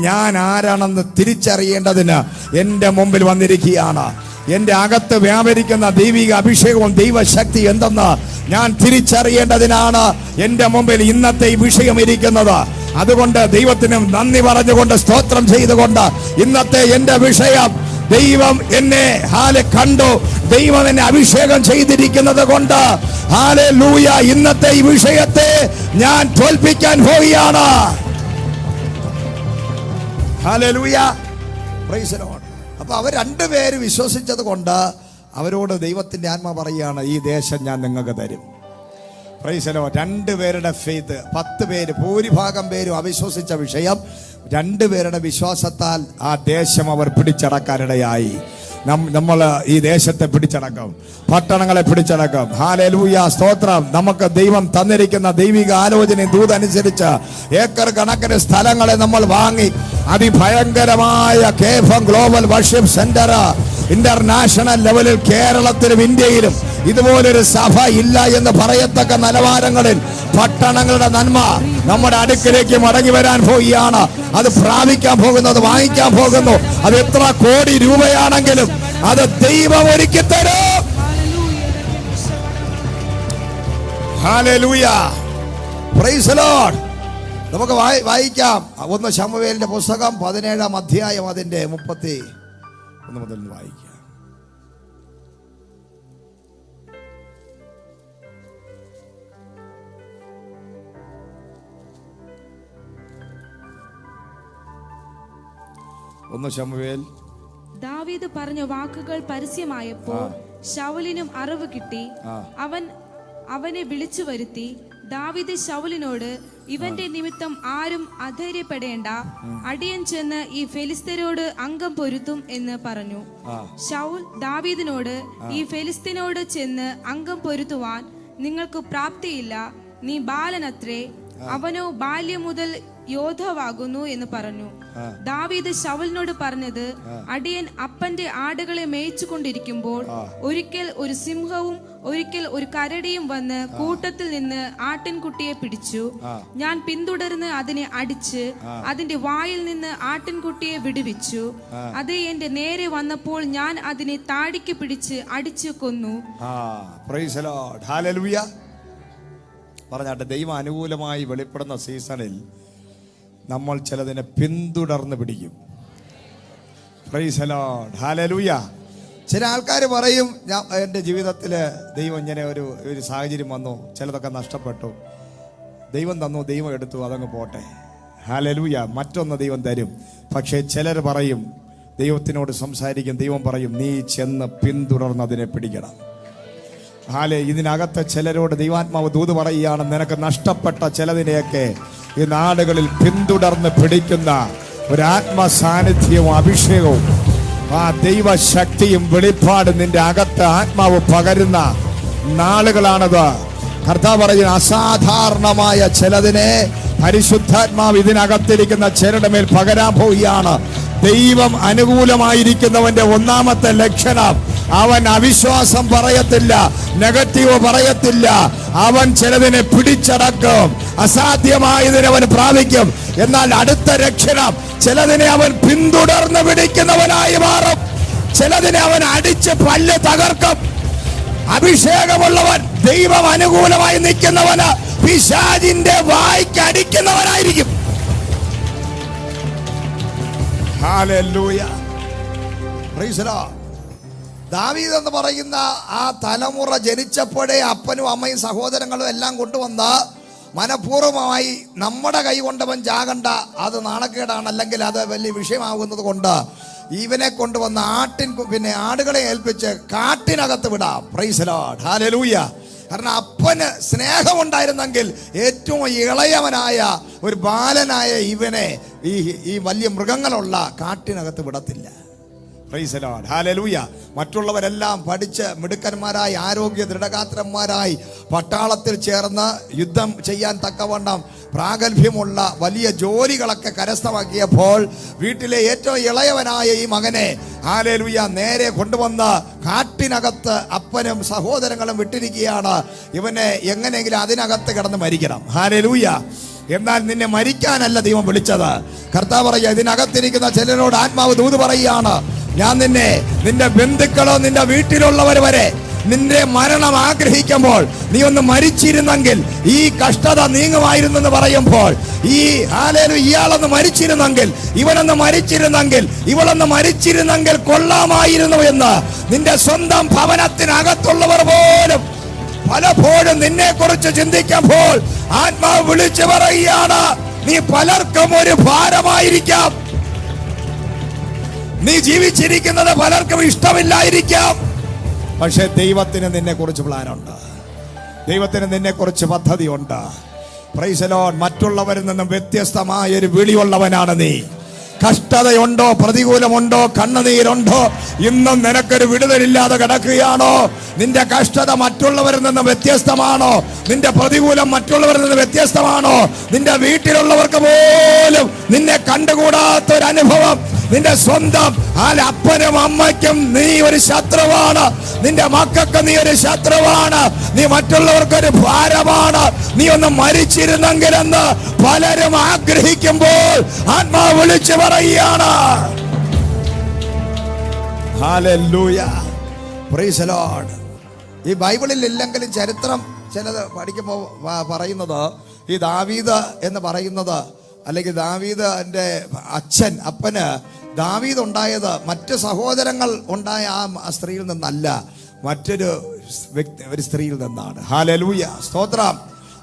ഞാൻ ആരാണെന്ന് തിരിച്ചറിയേണ്ടതിന് എൻ്റെ മുമ്പിൽ വന്നിരിക്കുകയാണ്. എന്റെ അകത്ത് വ്യാപരിക്കുന്ന ദൈവിക അഭിഷേകവും ദൈവശക്തി എന്തെന്ന് ഞാൻ തിരിച്ചറിയേണ്ടതിനാണ് എൻ്റെ മുമ്പിൽ ഇന്നത്തെ ഈ വിഷയം ഇരിക്കുന്നത്. അതുകൊണ്ട് ദൈവത്തിന് നന്ദി പറഞ്ഞുകൊണ്ട്, സ്തോത്രം ചെയ്തുകൊണ്ട്, ഇന്നത്തെ എൻ്റെ വിഷയം ദൈവം എന്നെ കണ്ടു, ദൈവം എന്നെ അഭിഷേകം ചെയ്തിരിക്കുന്നത് കൊണ്ട് ഹല്ലേലൂയ, ഇന്നത്തെ ഈ വിഷയത്തെ ഞാൻ തോൽപ്പിക്കാൻ പോവുകയാണ്. ഹല്ലേലൂയ. Praise the Lord. അപ്പൊ അവർ രണ്ടുപേര് വിശ്വസിച്ചത് കൊണ്ട് അവരോട് ദൈവത്തിന്റെ ആത്മാ പറയുകയാണ്, ഈ ദേശം ഞാൻ നിങ്ങൾക്ക് തരും. Price the Lord. രണ്ടുപേരുടെ ഫെയ്ത്ത്, 10 പേര്, ഭൂരിഭാഗം പേരും അവിശ്വസിച്ച വിഷയം, രണ്ടുപേരുടെ വിശ്വാസത്താൽ ആ ദേശം അവർ പിടിച്ചടക്കാനിടയായി. നമ്മൾ ഈ ദേശത്തെ പിടിച്ചടക്കും, പട്ടണങ്ങളെ പിടിച്ചടക്കും. ഹല്ലേലൂയ, സ്തോത്രം. നമുക്ക് ദൈവം തന്നിരിക്കുന്ന ദൈവിക ആലോചന ദൂതനുസരിച്ച് ഏക്കർ കണക്കിന് സ്ഥലങ്ങളെ നമ്മൾ വാങ്ങി അതിഭയങ്കരമായ KFM global worship centre international ലെവലിൽ കേരളത്തിലും ഇന്ത്യയിലും ഇതുപോലൊരു സഭ ഇല്ല എന്ന് പറയത്തക്ക നിലവാരങ്ങളിൽ പട്ടണങ്ങളുടെ നന്മ നമ്മുടെ അടുക്കിലേക്ക് മടങ്ങി വരാൻ പോവുകയാണ്. അത് പ്രാപിക്കാൻ പോകുന്നത്, വാങ്ങിക്കാൻ പോകുന്നു. അത് എത്ര കോടി രൂപയാണെങ്കിലും അത് ദൈവം ഒരുക്കി തരും. Hallelujah, praise the Lord. നമുക്ക് വായിക്കാം 1 ശമൂവേലിന്റെ പുസ്തകം 17-ാം അധ്യായം അതിന്റെ 31 മുതൽ വായിക്കാം. ശമൂവേൽ. ദാവീദ് പറഞ്ഞ വാക്കുകൾ പരസ്യമായപ്പോൾ ശൗലിനും അറിവ് കിട്ടി. അവനെ വിളിച്ചു വരുത്തി. ദാവീദ് ശൗലിനോട്, ഇവന്റെ നിമിത്തം ആരും അധൈര്യപ്പെടേണ്ട, അടിയൻ ചെന്ന് ഈ ഫെലിസ്ത്യരോട് അംഗം പൊരുത്തും എന്ന് പറഞ്ഞു. ശൗൽ ദാവീദിനോട്, ഈ ഫെലിസ്ത്യനോട് ചെന്ന് അംഗം പൊരുത്തുവാൻ നിങ്ങൾക്ക് പ്രാപ്തിയില്ല, നീ ബാലനത്രേ, അവനോ ബാല്യം മുതൽ യോദ്ധാവാകുന്നു എന്ന് പറഞ്ഞു. ദാവീദ് ശൗലിനോട് പറഞ്ഞത്, അടിയൻ അപ്പന്റെ ആടുകളെ മേയിച്ചു കൊണ്ടിരിക്കുമ്പോൾ ഒരിക്കൽ ഒരു സിംഹവും ഒരിക്കൽ ഒരു കരടിയും വന്ന് കൂട്ടത്തിൽ നിന്ന് ആട്ടിൻകുട്ടിയെ പിടിച്ചു. ഞാൻ പിന്തുടർന്ന് അതിനെ അടിച്ച് അതിന്റെ വായിൽ നിന്ന് ആട്ടിൻകുട്ടിയെ വിടുവിച്ചു. അത് എന്റെ നേരെ വന്നപ്പോൾ ഞാൻ അതിനെ താടിക്ക് പിടിച്ച് അടിച്ചു കൊന്നു. പറഞ്ഞാട്ടെ, ദൈവം അനുകൂലമായി വെളിപ്പെടുന്ന സീസണിൽ നമ്മൾ ചിലതിനെ പിന്തുടർന്ന് പിടിക്കും. Price the Lord, hallelujah. ചില ആൾക്കാർ പറയും, എൻ്റെ ജീവിതത്തിൽ ദൈവം ഇങ്ങനെ ഒരു സാഹചര്യം വന്നു, ചിലതൊക്കെ നഷ്ടപ്പെട്ടു, ദൈവം തന്നു, ദൈവം എടുത്തു, അതങ്ങ് പോട്ടെ. ഹല്ലേലൂയ, മറ്റൊന്ന് ദൈവം തരും. പക്ഷേ ചിലർ പറയും, ദൈവത്തിനോട് സംസാരിക്കും, ദൈവം പറയും, നീ ചെന്ന് പിന്തുടർന്ന് അതിനെ പിടിക്കണം. ഇതിനകത്ത് ചിലരോട് ദൈവാത്മാവ് ദൂത് പറയുകയാണ്, നിനക്ക് നഷ്ടപ്പെട്ട ചിലതിനെയൊക്കെ ഈ നാടുകളിൽ പിന്തുടർന്ന് പിടിക്കുന്ന ഒരു ആത്മസാന്നിധ്യവും അഭിഷേകവും ആ ദൈവശക്തിയും വെളിപ്പാട് നിന്റെ അകത്ത് ആത്മാവ് പകരുന്ന നാളുകളാണത്. കർത്താവ് പറയുന്ന അസാധാരണമായ ചിലതിനെ പരിശുദ്ധാത്മാവ് ഇതിനകത്തിരിക്കുന്ന ചിലരുടെ മേൽ പകരാൻ പോവുകയാണ്. ദൈവം അനുകൂലമായിരിക്കുന്നവന്റെ ഒന്നാമത്തെ ലക്ഷണം, അവൻ അവിശ്വാസം പറയത്തില്ല, നെഗറ്റീവ് പറയത്തില്ല. അവൻ ചിലതിനെ പിടിച്ചടക്കും, അസാധ്യമായതിനെ അവൻ പ്രാപിക്കും. എന്നാൽ അടുത്ത ലക്ഷണം, ചിലതിനെ അവൻ പിന്തുടർന്ന് പിടിക്കുന്നവനായി മാറും. ചിലതിനെ അവൻ അടിച്ച് പല്ല് തകർക്കും. അഭിഷേകമുള്ളവൻ, ദൈവം അനുകൂലമായി നിൽക്കുന്നവന് പിശാചിന്റെ വായ്ക്ക് അടിക്കുന്നവനായിരിക്കും. Hallelujah, praise the Lord. ദാവീദ് എന്ന് പറയുന്ന ആ തലമുറ ജനിച്ചപ്പോഴേ അപ്പനും അമ്മയും സഹോദരങ്ങളും എല്ലാം കൊണ്ടുവന്ന് മനഃപൂർവ്വമായി നമ്മുടെ കൈ കൊണ്ടവൻ ചാകണ്ട, അത് നാണക്കേടാണ്, അല്ലെങ്കിൽ അത് വലിയ വിഷയമാകുന്നത് കൊണ്ട് ഇവനെ കൊണ്ടുവന്ന് ആടുകളെ ഏൽപ്പിച്ച് കാട്ടിനകത്ത് വിടാം. Price the Lord, hallelujah. കാരണം അപ്പന് സ്നേഹമുണ്ടായിരുന്നെങ്കിൽ ഏറ്റവും ഇളയവനായ ഒരു ബാലനായ ഇവനെ ഈ വലിയ മൃഗങ്ങളുള്ള കാട്ടിനകത്ത് വിടത്തില്ല. Praise the Lord, hallelujah. മറ്റുള്ളവരെല്ലാം പഠിച്ച് മിടുക്കന്മാരായി, ആരോഗ്യ ദൃഢഗാത്രന്മാരായി പട്ടാളത്തിൽ ചേർന്ന് യുദ്ധം ചെയ്യാൻ തക്കവണ്ണം പ്രാഗൽഭ്യമുള്ള വലിയ ജോലികളൊക്കെ കരസ്ഥമാക്കിയപ്പോൾ വീട്ടിലെ ഏറ്റവും ഇളയവനായ ഈ മകനെ ഹല്ലേലൂയ നേരെ കൊണ്ടുവന്ന് കാട്ടിനകത്ത് അപ്പനും സഹോദരങ്ങളും വിട്ടിരിക്കുകയാണ്. ഇവനെ എങ്ങനെയെങ്കിലും അതിനകത്ത് കിടന്ന് മരിക്കണം. ഹല്ലേലൂയ. എന്നാൽ നിന്നെ മരിക്കാനല്ല ദൈവം വിളിച്ചത്. കർത്താവ് പറയുക, ഇതിനകത്തിരിക്കുന്ന ചിലരോട് ആത്മാവ് ദൂത് പറയുകയാണ്, ഞാൻ നിന്റെ ബന്ധുക്കളോ നിന്റെ വീട്ടിലുള്ളവർ വരെ നിന്റെ മരണം ആഗ്രഹിക്കുമ്പോൾ നീ ഒന്ന് മരിച്ചിരുന്നെങ്കിൽ ഈ കഷ്ടത നീങ്ങുമായിരുന്നെന്ന് പറയുമ്പോൾ, ഇയാളൊന്ന് മരിച്ചിരുന്നെങ്കിൽ, ഇവനൊന്ന് മരിച്ചിരുന്നെങ്കിൽ, ഇവളൊന്ന് മരിച്ചിരുന്നെങ്കിൽ കൊള്ളാമായിരുന്നു എന്ന് നിന്റെ സ്വന്തം ഭവനത്തിനകത്തുള്ളവർ പോലും പലപ്പോഴും നിന്നെ കുറിച്ച് ചിന്തിക്കുമ്പോൾ ആത്മാവ് വിളിച്ചു പറയുകയാണ്, നീ പലർക്കും ഒരു ഭാരമായിരിക്കാം, നീ ജീവിച്ചിരിക്കുന്നത് പലർക്കും ഇഷ്ടമില്ലായിരിക്കാം. പക്ഷെ ദൈവത്തിന് നിന്നെ കുറിച്ച് പ്ലാനുണ്ട്, ദൈവത്തിന് നിന്നെ കുറിച്ച് പദ്ധതിയുണ്ട്. Price the Lord. മറ്റുള്ളവരിൽ നിന്നും വ്യത്യസ്തമായ ഒരു വിളിയുള്ളവനാണ് നീ. കഷ്ടതയുണ്ടോ, പ്രതികൂലമുണ്ടോ, കണ്ണുനീരുണ്ടോ, ഇന്നും നിനക്കൊരു വിടുതലില്ലാതെ കിടക്കുകയാണോ? നിന്റെ കഷ്ടത മറ്റുള്ളവരിൽ നിന്ന് വ്യത്യസ്തമാണോ? നിന്റെ പ്രതികൂലം മറ്റുള്ളവരിൽ നിന്ന് വ്യത്യസ്തമാണോ? നിന്റെ വീട്ടിലുള്ളവർക്ക് പോലും നിന്നെ കണ്ടുകൂടാത്തൊരനുഭവം നിന്റെ സ്വന്തം അപ്പനും അമ്മയ്ക്കും നീ ഒരു ശത്രുവാണ്. നിന്റെ മക്കൾക്ക് നീ ഒരു ശത്രുവാണ്. നീ മറ്റുള്ളവർക്കൊരു ഭാരമാണ്. നീ ഒന്ന് മരിച്ചിരുന്നെങ്കിലെന്ന് പലരും ആഗ്രഹിക്കുമ്പോൾ ആത്മാവ് വിളിച്ചു പറയുകയാണ്. Hallelujah, praise the Lord. ഈ ബൈബിളിൽ ഇല്ലെങ്കിലും ചരിത്രം ചിലത് പഠിക്കുമ്പോൾ പറയുന്നത് ഈ ദാവീദ് എന്ന് പറയുന്നത്, അല്ലെങ്കിൽ ദാവീദിന്റെ അപ്പന് ദാവീദ് ഉണ്ടായത് മറ്റ് സഹോദരങ്ങൾ ഉണ്ടായ ആ സ്ത്രീയിൽ നിന്നല്ല, മറ്റൊരു ഒരു സ്ത്രീയിൽ നിന്നാണ്. ഹല്ലേലൂയ, സ്തോത്രം.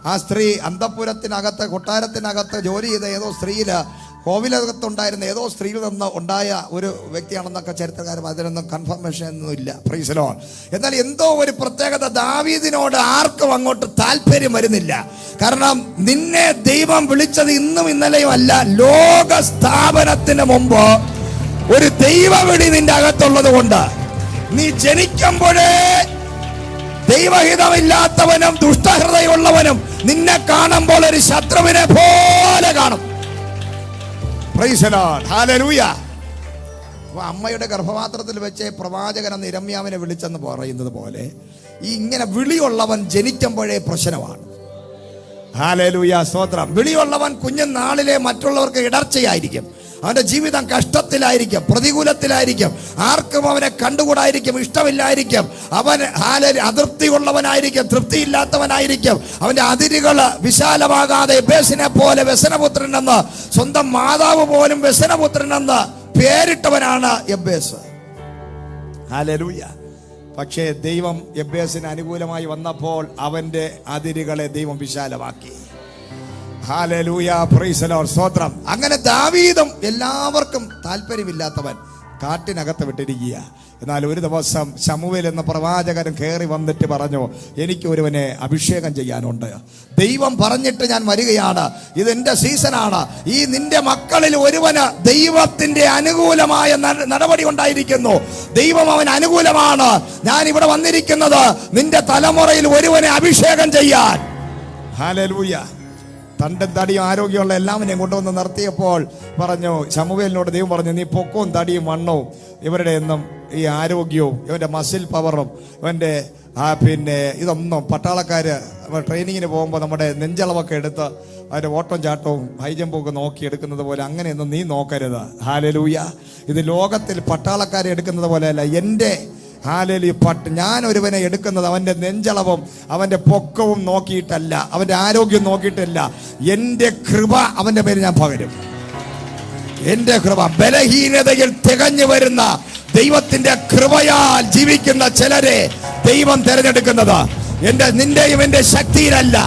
ആ സ്ത്രീ അന്തഃപുരത്തിനകത്ത്, കൊട്ടാരത്തിനകത്ത് ജോലി ചെയ്ത ഏതോ സ്ത്രീയില്, കോവിലകത്തുണ്ടായിരുന്ന ഏതോ സ്ത്രീയിൽ നിന്ന് ഉണ്ടായ ഒരു വ്യക്തിയാണെന്നൊക്കെ ചരിത്രകാരൻ, അതിനൊന്നും കൺഫർമേഷൻ ഒന്നും ഇല്ല. Price the Lord. എന്നാൽ എന്തോ ഒരു പ്രത്യേകത ദാവീദിനോട് ആർക്കും അങ്ങോട്ട് താല്പര്യം വരുന്നില്ല. കാരണം നിന്നെ ദൈവം വിളിച്ചത് ഇന്നും ഇന്നലെയും അല്ല, ലോക സ്ഥാപനത്തിന് മുമ്പ് ഒരു ദൈവവിളി നിന്റെ അകത്തുള്ളത് കൊണ്ട് നീ ജനിക്കുമ്പോഴേ ദൈവഹിതമില്ലാത്തവനും ദുഷ്ടഹൃദയമുള്ളവനും നിന്നെ കാണുമ്പോൾ ഒരു ശത്രുവിനെ പോലെ കാണും. Price the Lord, hallelujah. അമ്മയുടെ ഗർഭപാത്രത്തിൽ വെച്ച് പ്രവാചകൻ അന്ന് ഇരമ്യാവിനെ വിളിച്ചെന്ന് പറയുന്നത് പോലെ ഈ ഇങ്ങനെ വിളിയുള്ളവൻ ജനിക്കുമ്പോഴേ പ്രശ്നമാണ്. ഹല്ലേലൂയ, സ്തോത്രം. വിളിയുള്ളവൻ കുഞ്ഞുനാളിലെ മറ്റുള്ളവർക്ക് ഇടർച്ചയായിരിക്കും. അവന്റെ ജീവിതം കഷ്ടത്തിലായിരിക്കും, പ്രതികൂലത്തിലായിരിക്കും. ആർക്കും അവനെ കണ്ടുകൂടായിരിക്കും, ഇഷ്ടമില്ലായിരിക്കും. അവൻ അതൃപ്തി ഉള്ളവനായിരിക്കും, തൃപ്തിയില്ലാത്തവനായിരിക്കും. അവന്റെ അതിരുകൾ വിശാലമാകാതെ എബേസിനെ പോലെ വ്യസനപുത്രനെന്ന്, സ്വന്തം മാതാവ് പോലും വ്യസനപുത്രനെന്ന് പേരിട്ടവനാണ് എബേസ്. ഹല്ലേലൂയ. പക്ഷേ ദൈവം എബേസിന് അനുകൂലമായി വന്നപ്പോൾ അവന്റെ അതിരുകളെ ദൈവം വിശാലമാക്കി. ഹല്ലേലൂയ, പ്രൈസ് ദി ലോർഡ്, സ്തോത്രം. അങ്ങനെ ദാവീദും എല്ലാവർക്കും താല്പര്യമില്ലാത്തവൻ കാട്ടിനകത്ത് വിട്ടിരിക്കുക. എന്നാൽ ഒരു ദിവസം ശമൂവേൽ എന്ന പ്രവാചകൻ കയറി വന്നിട്ട് പറഞ്ഞു, എനിക്ക് ഒരുവനെ അഭിഷേകം ചെയ്യാനുണ്ട്. ദൈവം പറഞ്ഞിട്ട് ഞാൻ വരികയാണ്, ഇതെന്റെ സീസണാണ്. ഈ നിന്റെ മക്കളിൽ ഒരുവന് ദൈവത്തിന്റെ അനുകൂലമായ നടപടി ഉണ്ടായിരിക്കുന്നു. ദൈവം അവൻ അനുകൂലമാണ്. ഞാൻ ഇവിടെ വന്നിരിക്കുന്നത് നിന്റെ തലമുറയിൽ ഒരുവനെ അഭിഷേകം ചെയ്യാൻ. ഹല്ലേലൂയ. തണ്ടും തടിയും ആരോഗ്യമുള്ള എല്ലാവരെയും കൊണ്ടുവന്ന് നിർത്തിയപ്പോൾ പറഞ്ഞു, ശമൂവേലിനോട് ദൈവം പറഞ്ഞു, നീ പൊക്കവും തടിയും വണ്ണവും ഇവരുടെ ഒന്നും ഈ ആരോഗ്യവും ഇവന്റെ മസിൽ പവറും ഇവന്റെ ഇതൊന്നും പട്ടാളക്കാര് ട്രെയിനിങ്ങിന് പോകുമ്പോൾ നമ്മുടെ നെഞ്ചളവൊക്കെ എടുത്ത് അതിന്റെ ഓട്ടം ചാട്ടവും ഹൈ ജമ്പും ഒക്കെ നോക്കി എടുക്കുന്നത് പോലെ അങ്ങനെയൊന്നും നീ നോക്കരുത്. ഹല്ലേലൂയ. ഇത് ലോകത്തിൽ പട്ടാളക്കാരെ എടുക്കുന്നത് പോലെയല്ല. എൻ്റെ ഞാൻ ഒരുവനെ എടുക്കുന്നത് അവന്റെ നെഞ്ചളവും അവന്റെ പൊക്കവും നോക്കിയിട്ടല്ല, അവന്റെ ആരോഗ്യം നോക്കിയിട്ടല്ല. എന്റെ കൃപ അവന്റെ പേര് ഞാൻ പകരും. എന്റെ കൃപ, ബലഹീനതയിൽ തികഞ്ഞു വരുന്ന ദൈവത്തിന്റെ കൃപയാൽ ജീവിക്കുന്ന ചിലരെ ദൈവം തിരഞ്ഞെടുക്കുന്നത് നിന്റെയും എന്റെ ശക്തിയിലല്ല,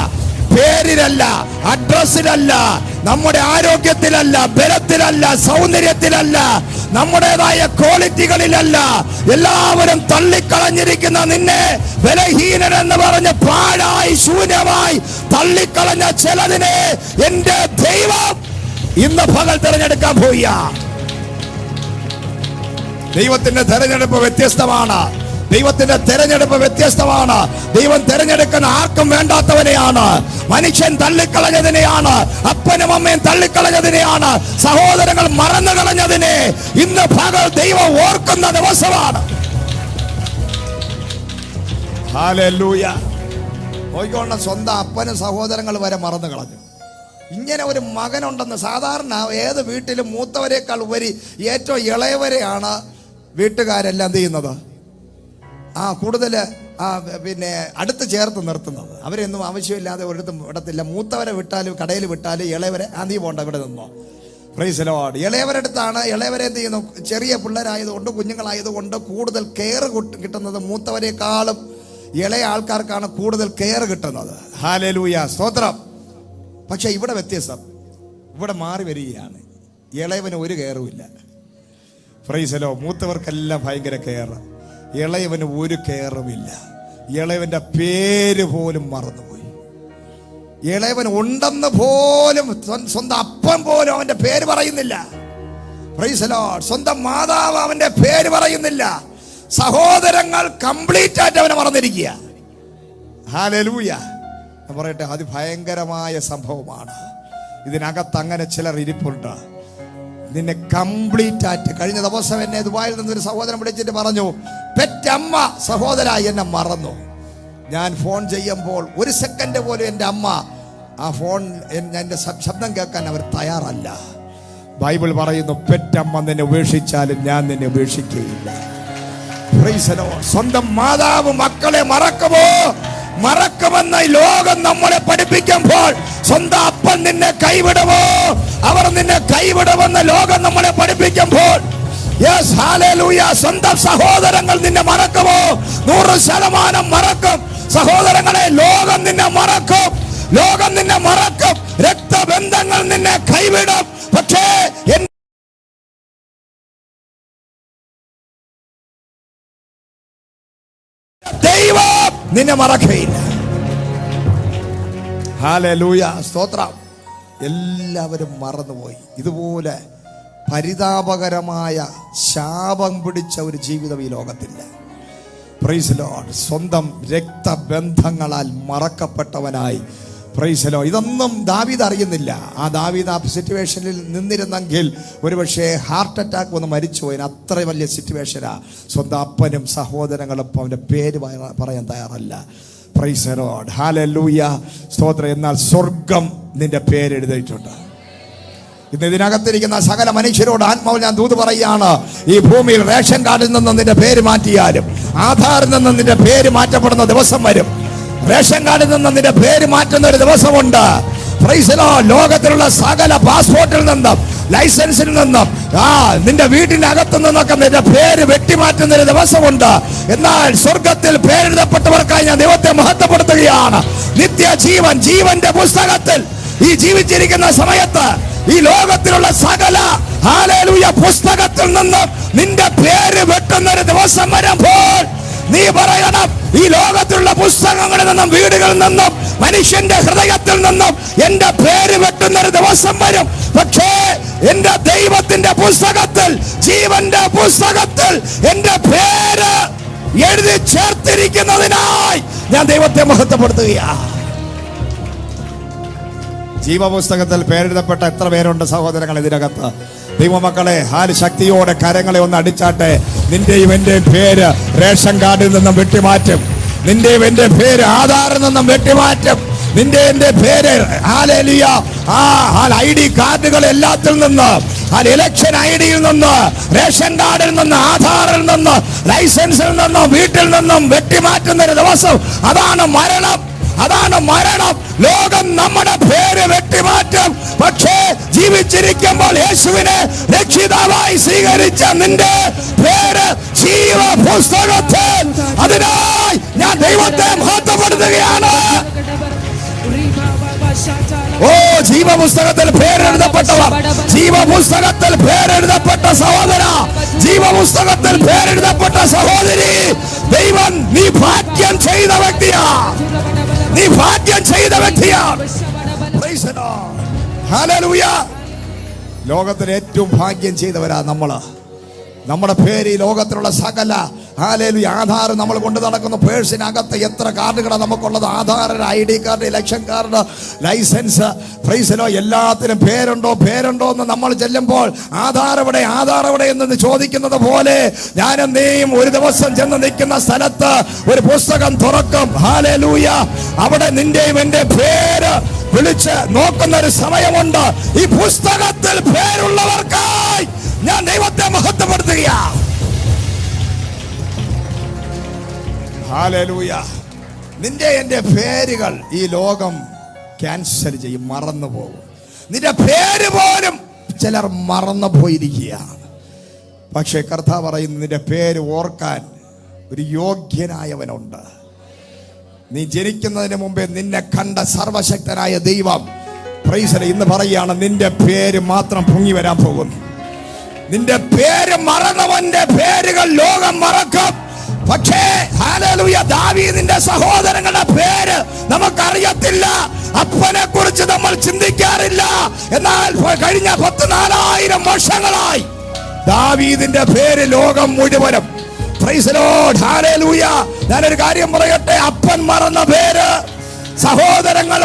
പേരിലല്ല, അഡ്രസ്സിലല്ല, നമ്മുടെ ആരോഗ്യത്തിലല്ല, ബലത്തിലല്ല, സൗന്ദര്യത്തിലല്ല, നമ്മുടേതായ ക്വാളിറ്റികളിലല്ല. എല്ലാവരും തള്ളിക്കളഞ്ഞിരിക്കുന്ന നിന്നെ ബലഹീനൻ എന്ന് പറഞ്ഞ് പാഴായി ശൂന്യമായി തള്ളിക്കളഞ്ഞ ചിലതിനെ എന്റെ ദൈവം ഇന്ന് പകൽ തിരഞ്ഞെടുക്കാൻ പോയ. ദൈവത്തിന്റെ തെരഞ്ഞെടുപ്പ് വ്യത്യസ്തമാണ്. ദൈവത്തിന്റെ തെരഞ്ഞെടുപ്പ് വ്യത്യസ്തമാണ്. ദൈവം തെരഞ്ഞെടുക്കുന്ന ആർക്കും വേണ്ടാത്തവനെയാണ്. മനുഷ്യൻ തള്ളിക്കളഞ്ഞതിനെയാണ്, അപ്പനും അമ്മയും തള്ളിക്കളഞ്ഞതിനെയാണ്, സഹോദരങ്ങൾ മറന്നു കളഞ്ഞതിനെ ഇന്ന് പകൽ ദൈവം ഓർക്കുന്ന ദിവസമാണ്. ഹല്ലേലൂയ. നോക്കിക്കോണ്ട, സ്വന്തം അപ്പനും സഹോദരങ്ങൾ വരെ മറന്നു കളഞ്ഞു. ഇങ്ങനെ ഒരു മകനുണ്ടെന്ന് സാധാരണ ഏത് വീട്ടിലും മൂത്തവരെക്കാൾ ഉപരി ഏറ്റവും ഇളയവരെയാണ് വീട്ടുകാരെല്ലാം ചെയ്യുന്നത്. കൂടുതൽ അടുത്ത് ചേർത്ത് നിർത്തുന്നത്. അവരെയൊന്നും ആവശ്യമില്ലാതെ ഒരിടത്തും വിടത്തില്ല. മൂത്തവരെ വിട്ടാലും കടയിൽ വിട്ടാലും ഇളയവരെ നീ പോണ്ട, ഇവിടെ നിന്നോ. Praise the Lord. ഇളയവരെടുത്താണ്. ഇളയവരെ എന്ത് ചെയ്യുന്നു? ചെറിയ പിള്ളേരായതുകൊണ്ട്, കുഞ്ഞുങ്ങളായതുകൊണ്ട് കൂടുതൽ കെയർ കിട്ടുന്നത് മൂത്തവരെക്കാളും ഇളയ ആൾക്കാർക്കാണ് കൂടുതൽ കെയർ കിട്ടുന്നത്. ഹല്ലേലൂയ, സ്തോത്രം. പക്ഷെ ഇവിടെ വ്യത്യസ്തം. ഇവിടെ മാറി വരികയാണ്. ഇളയവന് ഒരു കെയറുമില്ല. Praise the Lord. മൂത്തവർക്കെല്ലാം ഭയങ്കര കെയർ, ഇളയവന് ഒരു കെയറുമില്ല. ഇളയവന്റെ പേര് പോലും മറന്നുപോയി. ഇളയവൻ ഉണ്ടെന്ന് പോലും, സ്വന്തം അപ്പൻ പോലും അവന്റെ പേര് പറയുന്നില്ല. Price the Lord. സ്വന്തം മാതാവ് അവന്റെ പേര് പറയുന്നില്ല. സഹോദരങ്ങൾ കംപ്ലീറ്റ് ആയിട്ട് അവനെ മറന്നിരിക്കുക. ഹല്ലേലൂയ. ഞാൻ പറയട്ടെ, അതിഭയങ്കരമായ സംഭവമാണ്. ഇതിനകത്ത് അങ്ങനെ ചിലർ ഇരിപ്പുണ്ട്. നിന്നെ കംപ്ലീറ്റ് ആയിട്ട്. കഴിഞ്ഞ ദിവസം എന്നെ ദുബായിൽ നിന്നൊരു സഹോദരൻ വിളിച്ചിട്ട് പറഞ്ഞു, പെറ്റമ്മ സഹോദര എന്നെ മറന്നു. ഞാൻ ഫോൺ ചെയ്യുമ്പോൾ ഒരു സെക്കൻഡ് പോലും എൻ്റെ അമ്മ ആ ഫോൺ എൻ്റെ ശബ്ദം കേൾക്കാൻ അവർ തയ്യാറല്ല. ബൈബിൾ പറയുന്നു, പെറ്റമ്മ നിന്നെ ഉപേക്ഷിച്ചാലും ഞാൻ നിന്നെ ഉപേക്ഷിക്കുകയില്ല. സ്വന്തം മാതാവ് മക്കളെ മറക്കുമോ? മറക്കുമെന്ന് ലോകം നമ്മളെ പഠിപ്പിക്കുമ്പോൾ സ്വന്തം അപ്പൻ നിന്നെ കൈവിടുമോ? അവർ നിന്നെ കൈവിടുമെന്ന് ലോകം നമ്മളെ പഠിപ്പിക്കുമ്പോൾ യെസ് ഹല്ലേലൂയ, സ്വന്തം സഹോദരങ്ങൾ നിന്നെ മറക്കുമോ? 100% മറക്കും. സഹോദരങ്ങളെ, ലോകം നിന്നെ മറക്കും, ലോകം നിന്നെ മറക്കും, രക്തബന്ധങ്ങൾ നിന്നെ കൈവിടും. പക്ഷേ ദൈവം നിന്നെ മറക്കയില്ല. ഹല്ലേലൂയ, സ്തോത്രം. എല്ലാവരും മറന്നുപോയി. ഇതുപോലെ പരിതാപകരമായ ശാപം പിടിച്ച ഒരു ജീവിതം ഈ ലോകത്തില്ല. Praise Lord. സ്വന്തം രക്തബന്ധങ്ങളാൽ മറക്കപ്പെട്ടവനായി. Praise Lord. ഇതൊന്നും ദാവീദ് അറിയുന്നില്ല. ആ ദാവീദ് ആ സിറ്റുവേഷനിൽ നിന്നിരുന്നെങ്കിൽ ഒരുപക്ഷെ ഹാർട്ട് അറ്റാക്ക് വന്ന് മരിച്ചുപോയി. അത്ര വലിയ സിറ്റുവേഷനാ. സ്വന്തം അപ്പനും സഹോദരങ്ങളും അവന്റെ പേര് പറയാൻ തയ്യാറല്ല. Praise Lord. ഹല്ലേലൂയ, സ്തോത്രം. എന്നാൽ സ്വർഗം നിന്റെ പേരെഴുതിയിട്ടുണ്ട്. ഇന്ന് ഇതിനകത്തിരിക്കുന്ന സകല മനുഷ്യരോട് ആത്മാവിൽ ഞാൻ ദൂത് പറയുകയാണ്, ഈ ഭൂമിയിൽ റേഷൻ കാർഡിൽ നിന്നും നിന്റെ പേര് മാറ്റിയാലും, ആധാറിൽ നിന്നും നിന്റെ പേര് മാറ്റപ്പെടുന്ന ദിവസം വരും. റേഷൻ കാർഡിൽ നിന്നും നിന്റെ പേര് മാറ്റുന്ന ഒരു ദിവസമുണ്ട്. Praise Lord. ലോകത്തിലുള്ള സകല പാസ്പോർട്ടിൽ നിന്നും ലൈസൻസിൽ നിന്നും നിന്റെ വീടിന്റെ അകത്തു നിന്നൊക്കെ നിന്റെ പേര് വെട്ടിമാറ്റുന്ന ഒരു ദിവസമുണ്ട്. എന്നാൽ സ്വർഗത്തിൽ പേരെഴുതപ്പെട്ടവർക്കായി ഞാൻ ദൈവത്തെ മഹത്വപ്പെടുത്തുകയാണ്. നിത്യജീവൻ, ജീവന്റെ പുസ്തകത്തിൽ ഈ ജീവിച്ചിരിക്കുന്ന സമയത്ത് ഈ ലോകത്തിലുള്ള സകല ഹല്ലേലൂയ പുസ്തകത്തിൽ നിന്നും നിന്റെ പേര് വെട്ടുന്ന ഒരു ദിവസം വരുമ്പോൾ നീ പറയണം, ഈ ലോകത്തിലുള്ള പുസ്തകങ്ങളിൽ നിന്നും വീടുകളിൽ നിന്നും മനുഷ്യന്റെ ഹൃദയത്തിൽ നിന്നും എന്റെ പേര് വെട്ടുന്ന ഒരു ദിവസം വരും. പക്ഷേ എന്റെ ദൈവത്തിന്റെ പുസ്തകത്തിൽ, ജീവന്റെ പുസ്തകത്തിൽ എന്റെ പേര് എഴുതി ചേർത്തിരിക്കുന്നതിനായി ഞാൻ ദൈവത്തെ മഹത്വപ്പെടുത്തുകയാണ്. ജീവപുസ്തകത്തിൽ പേരെഴുതപ്പെട്ട എത്ര പേരുണ്ട് സഹോദരങ്ങൾ ഇതിനകത്ത്? ദൈവമക്കളെ, ശക്തിയോടെ കരങ്ങളെ ഒന്ന് അടിച്ചാട്ടെ. നിന്റെയും എന്റെയും പേര് റേഷൻ കാർഡിൽ നിന്നും വെട്ടിമാറ്റും. നിന്റെയും എന്റെ പേര് ആധാറിൽ നിന്നും വെട്ടിമാറ്റും. നിന്റെ എന്റെ പേര് ഹല്ലേലൂയ ID കാർഡുകൾ എല്ലാത്തിൽ നിന്ന്, ഇലക്ഷൻ IDയിൽ നിന്ന്, റേഷൻ കാർഡിൽ നിന്ന്, ആധാറിൽ നിന്ന്, ലൈസൻസിൽ നിന്നും, വീട്ടിൽ നിന്നും വെട്ടിമാറ്റുന്ന ഒരു ദിവസം. അതാണ് മരണം. അതാണ് മരണം. ലോകം നമ്മുടെ പേര് വെട്ടിമാറ്റും. പക്ഷേ ജീവിച്ചിരിക്കുമ്പോൾ യേശുവിനെ രക്ഷിതാവായി സ്വീകരിച്ച നിന്റെ പേര് ജീവപുസ്തകത്തിൽ. അതിനായി ഞാൻ ദൈവത്തെ മഹത്വപ്പെടുത്തുകയാണ്. ഓ, ജീവപുസ്തകത്തിൽ പേരെഴുതപ്പെട്ടവർ, ജീവപുസ്തകത്തിൽ പേരെഴുതപ്പെട്ട സഹോദര, ജീവപുസ്തകത്തിൽ പേരെഴുതപ്പെട്ട സഹോദരി, ദൈവം നീ ഭാഗ്യം ചെയ്ത വ്യക്തിയാ. നീ ഭാഗ്യം ചെയ്ത വ്യക്തിയാണ്. ഹല്ലേലൂയ. ലോകത്തിൽ ഏറ്റവും ഭാഗ്യം ചെയ്തവരാ നമ്മള്. നമ്മുടെ പേര് ഈ ലോകത്തിലുള്ള സകല ഹല്ലേലൂയ ആധാർ നമ്മൾ കൊണ്ട് നടക്കുന്ന പേഴ്സിനകത്ത് എത്ര കാർഡുകളാണ് നമുക്കുള്ളത്? Aadhaar, ID card, election card, licence, പ്രൈസലോ, എല്ലാത്തിനും പേരുണ്ടോ എന്ന് നമ്മൾ ചെല്ലുമ്പോൾ ആധാർ എവിടെ എന്ന് ചോദിക്കുന്നത് പോലെ ഞാനും നീയും ഒരു ദിവസം ചെന്ന് നിൽക്കുന്ന സ്ഥലത്ത് ഒരു പുസ്തകം തുറക്കും. ഹല്ലേലൂയ. അവിടെ നിന്റെയും എന്റെ പേര് വിളിച്ച് നോക്കുന്ന ഒരു സമയമുണ്ട്. ഈ പുസ്തകത്തിൽ പേരുള്ളവർക്കായി ഞാൻ ദൈവത്തെ മഹത്വപ്പെടുത്തുകയാണ്. ഹല്ലേലൂയ. നിന്റെ എന്റെ പേരുകൾ ഈ ലോകം ക്യാൻസൽ ചെയ്യും, മറന്നു പോകും. നിന്റെ പേര് പോലും ചിലർ മറന്നു പോയിരിക്കുകയാണ്. പക്ഷേ കർത്താവ് പറയുന്നു, നിന്റെ പേര് ഓർക്കാൻ ഒരു യോഗ്യനായവനുണ്ട്. നീ ജനിക്കുന്നതിന് മുമ്പേ നിന്നെ കണ്ട സർവശക്തനായ ദൈവം പ്രൈസ് ഇന്ന് പറയുകയാണ്, നിന്റെ പേര് മാത്രം പൊങ്ങി വരാൻ പോകുന്നു. നിന്റെ പേര് മറന്നവന്റെ പേരുകൾ ലോകം മറക്കും. പക്ഷേ ഹല്ലേലൂയ, ദാവീദിന്റെ സഹോദരങ്ങളുടെ പേര് നമുക്കറിയത്തില്ല. അപ്പനെ കുറിച്ച് നമ്മൾ ചിന്തിക്കാറില്ല. എന്നാൽ കഴിഞ്ഞ 14,000 വർഷങ്ങളായി ദാവീദിന്റെ പേര് ലോകം മുഴുവനും. Price the Lord. ഹല്ലേലൂയ. ഞാനൊരു കാര്യം പറയട്ടെ, അപ്പൻ മറന്ന പേര് സഹോദരങ്ങൾ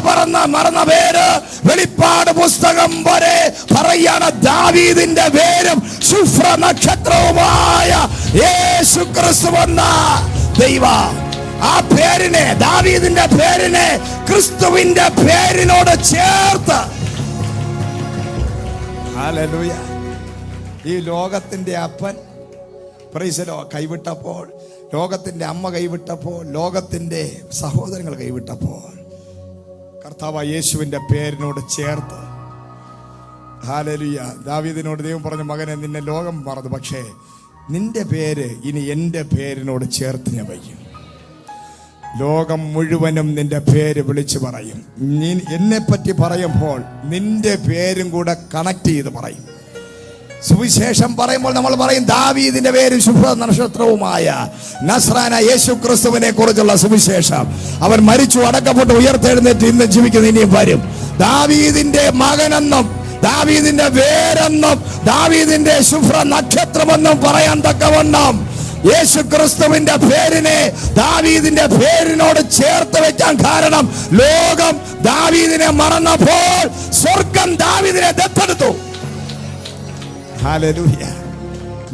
മറന്ന പേര് വെളിപ്പാട് പുസ്തകം വരെ പറയാണ്. ദാവീദിന്റെ പേരും ശുഭ്ര നക്ഷത്രവുമായ യേശു ക്രിസ്തു എന്ന ദൈവം ആ പേരിനെ, ദാവീദിന്റെ പേരിനെ ക്രിസ്തുവിന്റെ പേരിനോട് ചേർത്ത്, ഹല്ലേലൂയ, ഈ ലോകത്തിന്റെ അപ്പൻ കൈവിട്ടപ്പോൾ, ലോകത്തിന്റെ അമ്മ കൈവിട്ടപ്പോൾ, ലോകത്തിന്റെ സഹോദരങ്ങൾ കൈവിട്ടപ്പോൾ, കർത്താവ് യേശുവിന്റെ പേരിനോട് ചേർത്ത്, ഹല്ലേലൂയ, ദാവീദിനോട് ദൈവം പറഞ്ഞു, മകനെ നിന്നെ ലോകം മറന്നു, പക്ഷേ നിന്റെ പേര് ഇനി എൻ്റെ പേരിനോട് ചേർത്ത് ഞാൻ വയ്ക്കും. ലോകം മുഴുവനും നിന്റെ പേര് വിളിച്ചു പറയും. നീ എന്നെ പറ്റി പറയുമ്പോൾ നിന്റെ പേരും കൂടെ കണക്ട് ചെയ്ത് പറയും. സുവിശേഷം പറയുമ്പോൾ നമ്മൾ പറയും ദാവീദിന്റെ പേരും ശുഭ്ര നക്ഷത്രവുമായ നസ്രാന യേശു ക്രിസ്തുവിനെ കുറിച്ചുള്ള സുവിശേഷം. അവൻ മരിച്ചു, അടക്കപ്പെട്ട്, ഉയർത്തെഴുന്നേറ്റ് ഇന്ന് ജീവിക്കുന്ന ഇനിയും വരും. ദാവീദിന്റെ മകനെന്നും ദാവീദിന്റെ വേരെന്നും ദാവീദിന്റെ ശുഭ്ര നക്ഷത്രമെന്നും പറയാൻ തക്കവണ്ണം യേശു ക്രിസ്തുവിന്റെ പേരിനെ ദാവീദിന്റെ പേരിനോട് ചേർത്ത് വെക്കാൻ കാരണം, ലോകം ദാവീദിനെ മറന്നപ്പോൾ സ്വർഗം ദാവീദിനെ ദത്തെടുത്തു. ഹല്ലേലൂയ.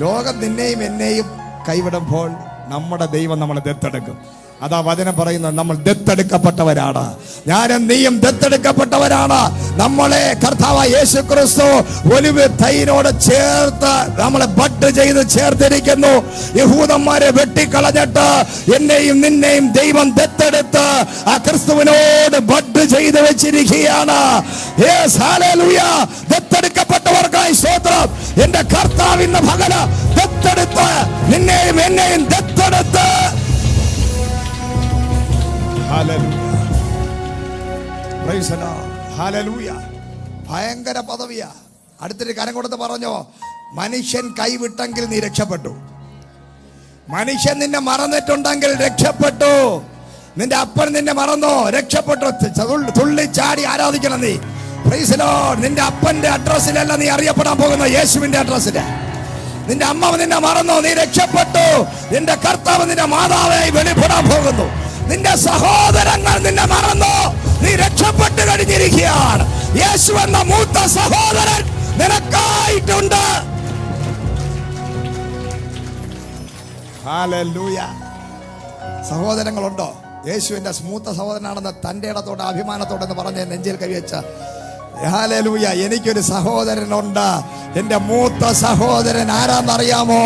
ലോകം നിന്നെയും എന്നെയും കൈവിടുമ്പോൾ നമ്മുടെ ദൈവം നമ്മളെ ദത്തെടുക്കും. അതാ വചനം പറയുന്നത്, നമ്മൾ ദത്തെടുക്കപ്പെട്ടവരാണ്. ഞാനും നീയും ദത്തെടുക്കപ്പെട്ടവരാണ്. നമ്മളെ കർത്താവ് യേശു ക്രിസ്തു ഒലിവ് തൈനോട് ചേർത്ത് നമ്മളെ ബഡ് ചെയ്ത് ചേർത്തിരിക്കുന്നു. യഹൂദന്മാരെ വെട്ടിക്കളഞ്ഞിട്ട് എന്നെയും നിന്നെയും ദൈവം ദത്തെടുത്ത് ആ ക്രിസ്തുവിനോട് ബഡ് ചെയ്ത് വെച്ചിരിക്കുകയാണ്. ഹല്ലേലൂയ. ദത്തെടുക്കപ്പെട്ടവർക്കായി സ്തോത്രം. എന്റെ കർത്താവ് ഇന്ന് പകല് ദത്തെടുത്ത് നിന്നെയും എന്നെയും ദത്തെടുത്ത്, ഭയങ്കര പദവിയാ. അടുത്തൊരു കരം കൊടുത്ത് പറഞ്ഞോ, മനുഷ്യൻ കൈവിട്ടെങ്കിൽ നീ രക്ഷപ്പെട്ടു. മനുഷ്യൻ നിന്നെ മറന്നിട്ടുണ്ടെങ്കിൽ രക്ഷപ്പെട്ടു. നിന്റെ അപ്പൻ നിന്നെ മറന്നോ, രക്ഷപ്പെട്ടു. തുള്ളി ചാടി ആരാധിക്കണം നീ. Price the Lord. നിന്റെ അപ്പന്റെ അഡ്രസ്സിലല്ല നീ അറിയപ്പെടാൻ പോകുന്ന, യേശുവിന്റെ അഡ്രസ്സില്. നിന്റെ അമ്മ നിന്നെ മറന്നോ, നീ രക്ഷപ്പെട്ടു. നിന്റെ കർത്താവ് നിന്റെ മാതാവായി വെളിപ്പെടാൻ പോകുന്നു. നിന്റെ സഹോദരങ്ങൾ നിന്നെ മറന്നോ, നീ രക്ഷപ്പെട്ട് കഴിഞ്ഞിരിക്കുകയാണ്. യേശു എന്ന മൂത്ത സഹോദരൻ നിനക്കായിട്ടുണ്ട്. ഹല്ലേലൂയ. സഹോദരങ്ങളുണ്ടോ? യേശുവിന്റെ മൂത്ത സഹോദരനാണെന്ന് തന്റെ ഇടത്തോടെ അഭിമാനത്തോടെ എന്ന് പറഞ്ഞ് നെഞ്ചിൽ കൈവച്ച, ഹല്ലേലൂയ, എനിക്കൊരു സഹോദരനുണ്ട്. എന്റെ മൂത്ത സഹോദരൻ ആരാന്നറിയാമോ?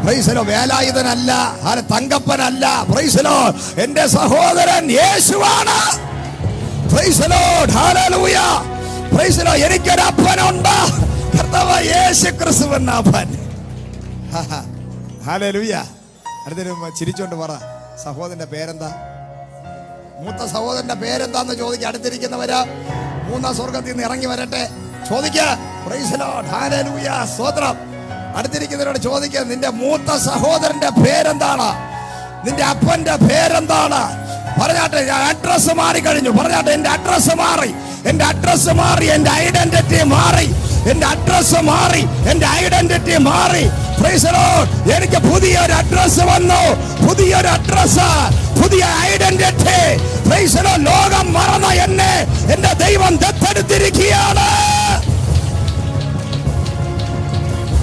Praise the Lord. വേലായുധനല്ല, തങ്കപ്പനല്ല. Praise the Lord. എന്റെ സഹോദരൻ യേശുവാണ്. Praise the Lord. Hallelujah. Praise the Lord. എനിക്കൊരു അപ്പനുണ്ട്, കർത്താവ് യേശു ക്രിസ്തു എന്ന അപ്പൻ. ഹല്ലേലൂയ. അടുത്തൊരു ചിരിച്ചോണ്ട് പറ, സഹോദരന്റെ പേരെന്താ? മൂത്ത സഹോദരന്റെ പേരെന്താന്ന് ചോദിക്കുക. അടുത്തിരിക്കുന്നവര് മൂന്നാം സ്വർഗത്തിൽ നിന്ന് ഇറങ്ങി വരട്ടെ, ചോദിക്ക. Price the Lord. ഹല്ലേലൂയ. സ്തോത്രം. അടുത്തിരിക്കുന്നവരോട് ചോദിക്കുക, നിന്റെ മൂത്ത സഹോദരന്റെ പേരെന്താണ്? നിന്റെ അപ്പന്റെ പേരെന്താണ്? പറഞ്ഞാട്ടെ. അഡ്രസ് മാറി കഴിഞ്ഞു. പറഞ്ഞാട്ടെ, എന്റെ അഡ്രസ് മാറി, എന്റെ അഡ്രസ് മാറി, എന്റെ ഐഡന്റിറ്റി മാറി, എന്റെ അഡ്രസ് മാറി, എന്റെ ഐഡന്റിറ്റി മാറി. Price the Lord. എനിക്ക് പുതിയൊരു അഡ്രസ് വന്നു, പുതിയൊരു അഡ്രസ്, പുതിയ ഐഡന്റിറ്റി. Price the Lord. ലോകം മറന്ന എന്നെ എന്റെ ദൈവം ദത്തെടുത്തിരിക്കുകയാണ്.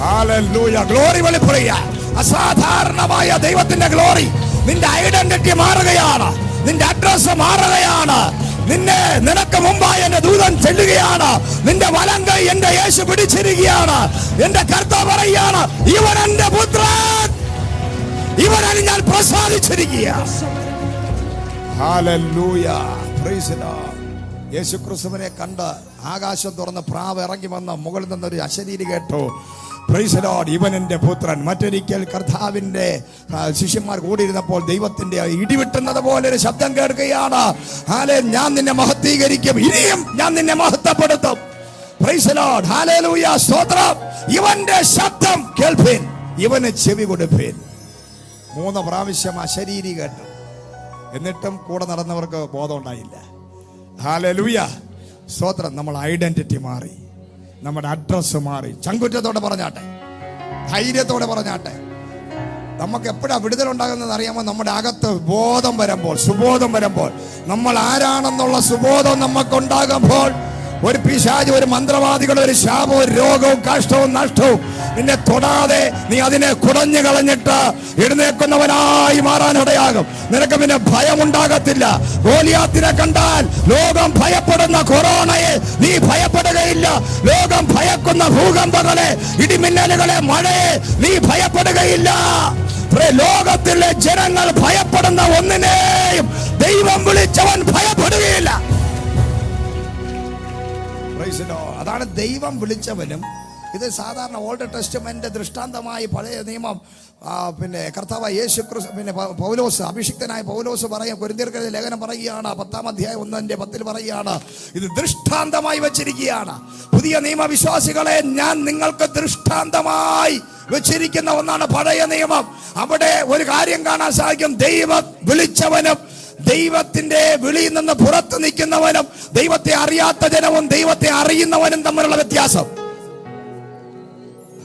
ഹല്ലേലൂയ. ഗ്ലോറി വെളിപ്പെടുക. അസാധാരണമായ ദൈവത്തിന്റെ ഗ്ലോറി. നിന്റെ ഐഡന്റിറ്റി മാറുകയാണ്, നിന്റെ അഡ്രസ് മാറുകയാണ്. നിനക്ക് മുമ്പായി എന്റെ ദൂതൻ ചെല്ലുകയാണ്. നിന്റെ വലം കൈ എന്റെ യേശു പിടിച്ചിരിക്കുകയാണ്. എന്റെ കർത്താവ് പറയുകയാണ്, ഇവൻ എന്റെ പുത്രൻ, ഇവനിൽ ഞാൻ പ്രസാദിച്ചിരിക്കുകയാണ്. ഹല്ലേലൂയ. Praise the Lord. യേശു ക്രിസ്തുവിനെ കണ്ട് ആകാശം തുറന്ന് പ്രാവ് ഇറങ്ങി വന്ന മുകളിൽ നിന്നൊരു അശരീരി കേട്ടു. Price the Lord. ഇവൻ എന്റെ പുത്രൻ. മറ്റൊരിക്കൽ കർത്താവിന്റെ ശിഷ്യന്മാർ കൂടിയിരുന്നപ്പോൾ ദൈവത്തിന്റെ ഇടിവിട്ടുന്നത് പോലെ ഒരു ശബ്ദം കേൾക്കുകയാണ്. ഹല്ലേലൂയ. ഞാൻ നിന്നെ മഹത്വീകരിക്കും, ഇനിയും ഞാൻ നിന്നെ മഹത്വപ്പെടുത്തും. Praise the Lord. ഹല്ലേലൂയ. സ്തോത്രം. ഇവന്റെ ശബ്ദം കേൾപ്പീൻ, ഇവന് ചെവി കൊടുപ്പീൻ. 3 പ്രാവശ്യം അശരീരി കേട്ടു. എന്നിട്ടും കൂടെ നടന്നവർക്ക് ബോധം ഉണ്ടായില്ല. ഹല്ലേലൂയ. സ്തോത്രം. നമ്മൾ ഐഡന്റിറ്റി മാറി, നമ്മുടെ അഡ്രസ് മാറി. ചങ്കുറ്റത്തോടെ പറഞ്ഞാട്ടെ, ധൈര്യത്തോടെ പറഞ്ഞാട്ടെ. നമുക്ക് എപ്പോഴാണ് വിടുതലുണ്ടാകുന്നത് അറിയാമോ? നമ്മുടെ അകത്ത് ബോധം വരുമ്പോൾ, സുബോധം വരുമ്പോൾ, നമ്മൾ ആരാണെന്നുള്ള സുബോധം നമുക്കുണ്ടാകുമ്പോൾ, ഒരു പിശാച്, ഒരു മന്ത്രവാദികൾ, ഒരു ശാപവും, ഒരു രോഗവും, കഷ്ടവും, നഷ്ടവും നിന്നെ തൊടാതെ നീ അതിനെ കുടഞ്ഞു കളഞ്ഞിട്ട് എഴുന്നേൽക്കുന്നവനായി മാറാനിടയാകും. നിനക്ക് പിന്നെ ഭയമുണ്ടാകത്തില്ല. ഗോലിയാത്തിനെ കണ്ടാൽ ലോകം ഭയപ്പെടുന്ന കൊറോണയെ നീ ഭയപ്പെടുകയില്ല. ലോകം ഭയക്കുന്ന ഭൂകമ്പങ്ങളെ, ഇടിമിന്നലുകളെ, മഴയെ നീ ഭയപ്പെടുകയില്ല. ലോകത്തിലെ ജനങ്ങൾ ഭയപ്പെടുന്ന ഒന്നിനെയും ദൈവം വിളിച്ചവൻ ഭയപ്പെടുകയില്ല. അതാണ് ദൈവം വിളിച്ചവനും. ഇത് സാധാരണ ഓൾഡ് ടെസ്റ്റ്മെന്റ് ദൃഷ്ടാന്തമായി പഴയ നിയമം പിന്നെ കർത്താവ് യേശു ക്രിസ്തു, പിന്നെ പൗലോസ്, അഭിഷിക്തനായ പൗലോസ് പറയും, കൊരിന്ത്യർക്കെതിരെ ലേഖനം പറയുകയാണ്, 10-ാം അധ്യായം 1:10 പറയുകയാണ്, ഇത് ദൃഷ്ടാന്തമായി വെച്ചിരിക്കുകയാണ്. പുതിയ നിയമവിശ്വാസികളെ, ഞാൻ നിങ്ങൾക്ക് ദൃഷ്ടാന്തമായി വെച്ചിരിക്കുന്ന ഒന്നാണ് പഴയ നിയമം. അവിടെ ഒരു കാര്യം കാണാൻ സാധിക്കും. ദൈവം വിളിച്ചവനും ദൈവത്തിന്റെ വിളിയിൽ നിന്ന് പുറത്തു നിൽക്കുന്നവനും, ദൈവത്തെ അറിയാത്ത ജനവും ദൈവത്തെ അറിയുന്നവനും തമ്മിലുള്ള വ്യത്യാസം.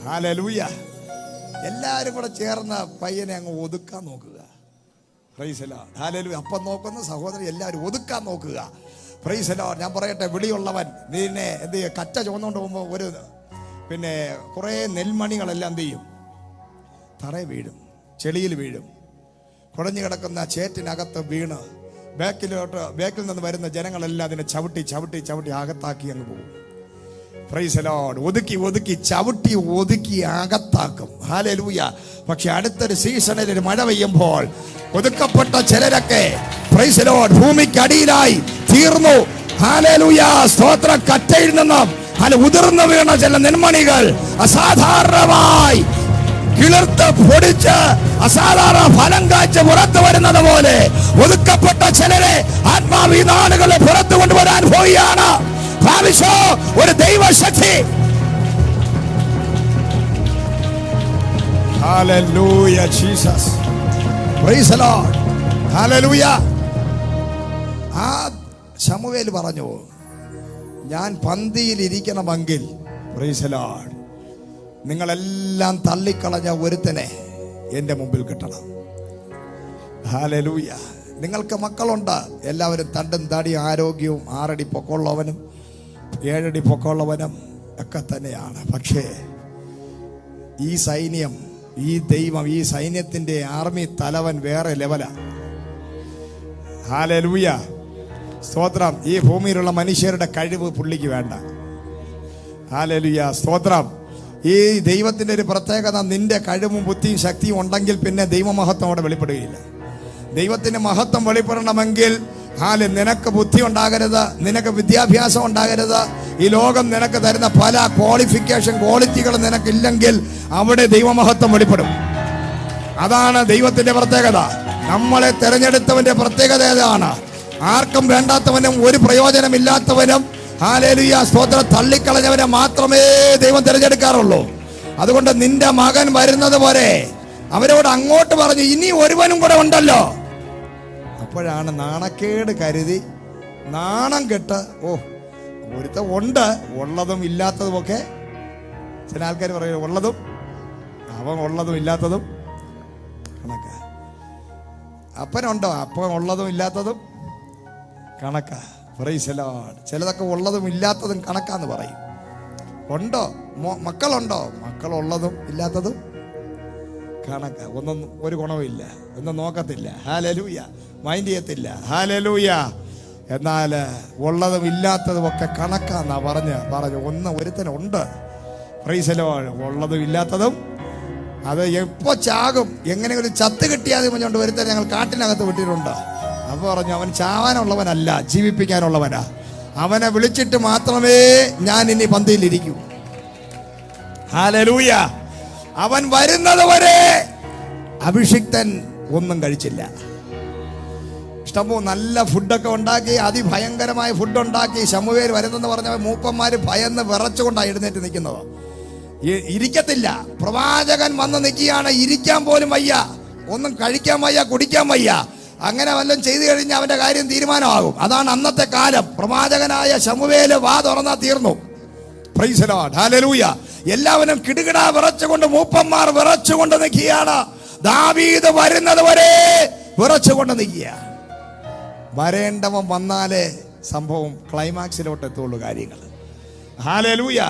ഹല്ലേലൂയ. എല്ലാവരും കൂടെ ചേർന്ന് പയ്യനെ അങ്ങ് ഒതുക്കാൻ നോക്കുക. Price the Lord. ഹല്ലേലൂയ. അപ്പം നോക്കുന്ന സഹോദരൻ എല്ലാവരും ഒതുക്കാൻ നോക്കുക. Price the Lord. ഞാൻ പറയട്ടെ, വിളിയുള്ളവൻ നിന്നെ എന്ത് ചെയ്യും? കറ്റ ചുവന്നുകൊണ്ട് പോകുമ്പോൾ ഒരു പിന്നെ കുറേ നെൽമണികളെല്ലാം എന്ത് ചെയ്യും? തറയിൽ വീഴും, ചെളിയിൽ വീഴും. കുടഞ്ഞു കിടക്കുന്ന ചേറ്റിനകത്ത് വീണ് ബാക്കിൽ നിന്ന് വരുന്ന ജനങ്ങളെല്ലാം അതിനെ ചവിട്ടി ചവിട്ടി ചവിട്ടി അകത്താക്കി അങ്ങ് പോകും. Price the Lord. ഒതുക്കി ഒതുക്കി ചവിട്ടി ഒതുക്കി അകത്താക്കും. ഹല്ലേലൂയ. പക്ഷെ അടുത്തൊരു സീസണിൽ ഒരു മഴ പെയ്യുമ്പോൾ ഒതുക്കപ്പെട്ട ചിലരൊക്കെ പ്രൈസ് ദി ലോർഡ് ഭൂമിക്കടിയിലായി തീർന്നു. ഹല്ലേലൂയ. സ്തോത്ര. കറ്റയിൽ നിന്നും ഉതിർന്നു വീണ ചില നെന്മണികൾ അസാധാരണമായി കിളിർത്ത് പൊടിച്ച് അസാധാരണ ഫലം കാഴ്ച പുറത്തു വരുന്നത് പോലെ ഒതുക്കപ്പെട്ട ചിലരെ ആത്മാവീ നാളുകളെ പുറത്തു കൊണ്ടുവരാൻ പോവുകയാണ്. ഭാവിച്ചോ ഒരു ദൈവശക്തി. Hallelujah Jesus. Price the Lord. Hallelujah. ആ ശമൂവേൽ പറഞ്ഞു, ഞാൻ പന്തിയിൽ ഇരിക്കണമെങ്കിൽ പ്രൈസ് ദി ലോർഡ് നിങ്ങളെല്ലാം തള്ളിക്കളഞ്ഞ ഒരുത്തനെ എൻ്റെ മുമ്പിൽ കിട്ടണം. ഹല്ലേലൂയ. നിങ്ങൾക്ക് മക്കളുണ്ട്, എല്ലാവരും തണ്ടും തടി ആരോഗ്യവും 6 അടി പൊക്കമുള്ളവനും 7 അടി പൊക്കമുള്ളവനും ഒക്കെ തന്നെയാണ്. പക്ഷേ ഈ സൈന്യം, ഈ ദൈവം, ഈ സൈന്യത്തിൻ്റെ ആർമി തലവൻ വേറെ ലെവലാ. ഹല്ലേലൂയ. സ്തോത്രം. ഈ ഭൂമിയിലുള്ള മനുഷ്യരുടെ കഴിവ് പുള്ളിക്ക് വേണ്ട. ഹല്ലേലൂയ. സ്തോത്രം. ഈ ദൈവത്തിൻ്റെ ഒരു പ്രത്യേകത, നിന്റെ കഴിവും ബുദ്ധിയും ശക്തിയും ഉണ്ടെങ്കിൽ പിന്നെ ദൈവമഹത്വം അവിടെ വെളിപ്പെടുകയില്ല. ദൈവത്തിന്റെ മഹത്വം വെളിപ്പെടണമെങ്കിൽ നിനക്ക് ബുദ്ധി ഉണ്ടാകരുത്, നിനക്ക് വിദ്യാഭ്യാസം ഉണ്ടാകരുത്, ഈ ലോകം നിനക്ക് തരുന്ന പല ക്വാളിറ്റികൾ നിനക്കില്ലെങ്കിൽ അവിടെ ദൈവമഹത്വം വെളിപ്പെടും. അതാണ് ദൈവത്തിന്റെ പ്രത്യേകത. നമ്മളെ തെരഞ്ഞെടുത്തവന്റെ പ്രത്യേകത ഏതാണ്? ആർക്കും വേണ്ടാത്തവനും ഒരു പ്രയോജനമില്ലാത്തവനും ഹല്ലേലൂയ സ്തോത്രം തള്ളിക്കളഞ്ഞവനെ മാത്രമേ ദൈവം തിരഞ്ഞെടുക്കാറുള്ളൂ. അതുകൊണ്ട് നിന്റെ മകൻ വരുന്നത് പോലെ അവരോട് അങ്ങോട്ട് പറഞ്ഞു, ഇനി ഒരുവനും കൂടെ ഉണ്ടല്ലോ. അപ്പോഴാണ് നാണക്കേട് കരുതി നാണം കെട്ട്, ഒരുത്ത ഉണ്ട്, ഉള്ളതും ഇല്ലാത്തതും ഒക്കെ. ചില ആൾക്കാർ പറയും ഉള്ളതും അവൻ ഉള്ളതും ഇല്ലാത്തതും കണക്കാ. അപ്പനുണ്ടോ? അപ്പൻ ഉള്ളതും ഇല്ലാത്തതും കണക്കാ. Price the Lord. ചിലതൊക്കെ ഉള്ളതും ഇല്ലാത്തതും കണക്കാന്ന് പറയും. ഉണ്ടോ? മക്കളുണ്ടോ? മക്കളുള്ളതും ഇല്ലാത്തതും കണക്കാ. ഒന്നും ഒരു ഗുണവുമില്ല, ഒന്നും നോക്കത്തില്ല. ഹല്ലേലൂയ. മൈൻഡ് ചെയ്യത്തില്ല. ഹല്ലേലൂയ. എന്നാൽ ഉള്ളതും ഇല്ലാത്തതും ഒക്കെ കണക്കാന്നാ പറഞ്ഞു ഒരുത്തനുണ്ട്. Price the Lord. ഉള്ളതും ഇല്ലാത്തതും അത് എപ്പോ ചാകും, എങ്ങനെ ഒരു ചത്ത് കിട്ടിയാൽ പറഞ്ഞുകൊണ്ട് ഒരുത്തൻ ഞങ്ങൾ കാട്ടിനകത്ത് വിട്ടിട്ടുണ്ട്. അപ്പൊ പറഞ്ഞു, അവൻ ചാവാനുള്ളവനല്ല, ജീവിപ്പിക്കാനുള്ളവനാ. അവനെ വിളിച്ചിട്ട് മാത്രമേ ഞാൻ ഇനി പന്തിയിലിരിക്കൂ. ഹല്ലേലൂയ. അവൻ വരുന്നത് വരെ അഭിഷിക്തൻ ഒന്നും കഴിച്ചില്ല. ഇഷ്ടംപോലെ നല്ല ഫുഡൊക്കെ ഉണ്ടാക്കി, അതിഭയങ്കരമായ ഫുഡ് ഉണ്ടാക്കി. ശമൂവേൽ വരുന്നെന്ന് പറഞ്ഞ മൂപ്പന്മാര് ഭയന്ന് വിറച്ചുകൊണ്ടാണ് എഴുന്നേറ്റ് നിൽക്കുന്നത്. ഇരിക്കത്തില്ല. പ്രവാചകൻ വന്ന് നിൽക്കുകയാണ്, ഇരിക്കാൻ പോലും വയ്യ, ഒന്നും കഴിക്കാൻ വയ്യ, കുടിക്കാൻ വയ്യ. അങ്ങനെ വല്ലതും ചെയ്തു കഴിഞ്ഞാൽ അവന്റെ കാര്യം തീരുമാനമാകും. അതാണ് അന്നത്തെ കാലം. പ്രവാചകനായ ശമൂവേൽ വാ തുറന്നാ തീർന്നു. Price the Lord. ഹല്ലേലൂയ. എല്ലാവരും കിടുകിടാ വിറച്ചുകൊണ്ട്, മൂപ്പന്മാർ വിറച്ചുകൊണ്ട് നിൽക്കുകയാണ്. ദാവീദ് വരുന്നത് വരെ വിറച്ചുകൊണ്ട് നിൽക്കുക. വരേണ്ടവൻ വന്നാലേ സംഭവം ക്ലൈമാക്സിലോട്ട് എത്തുള്ളൂ കാര്യങ്ങൾ. ഹല്ലേലൂയ.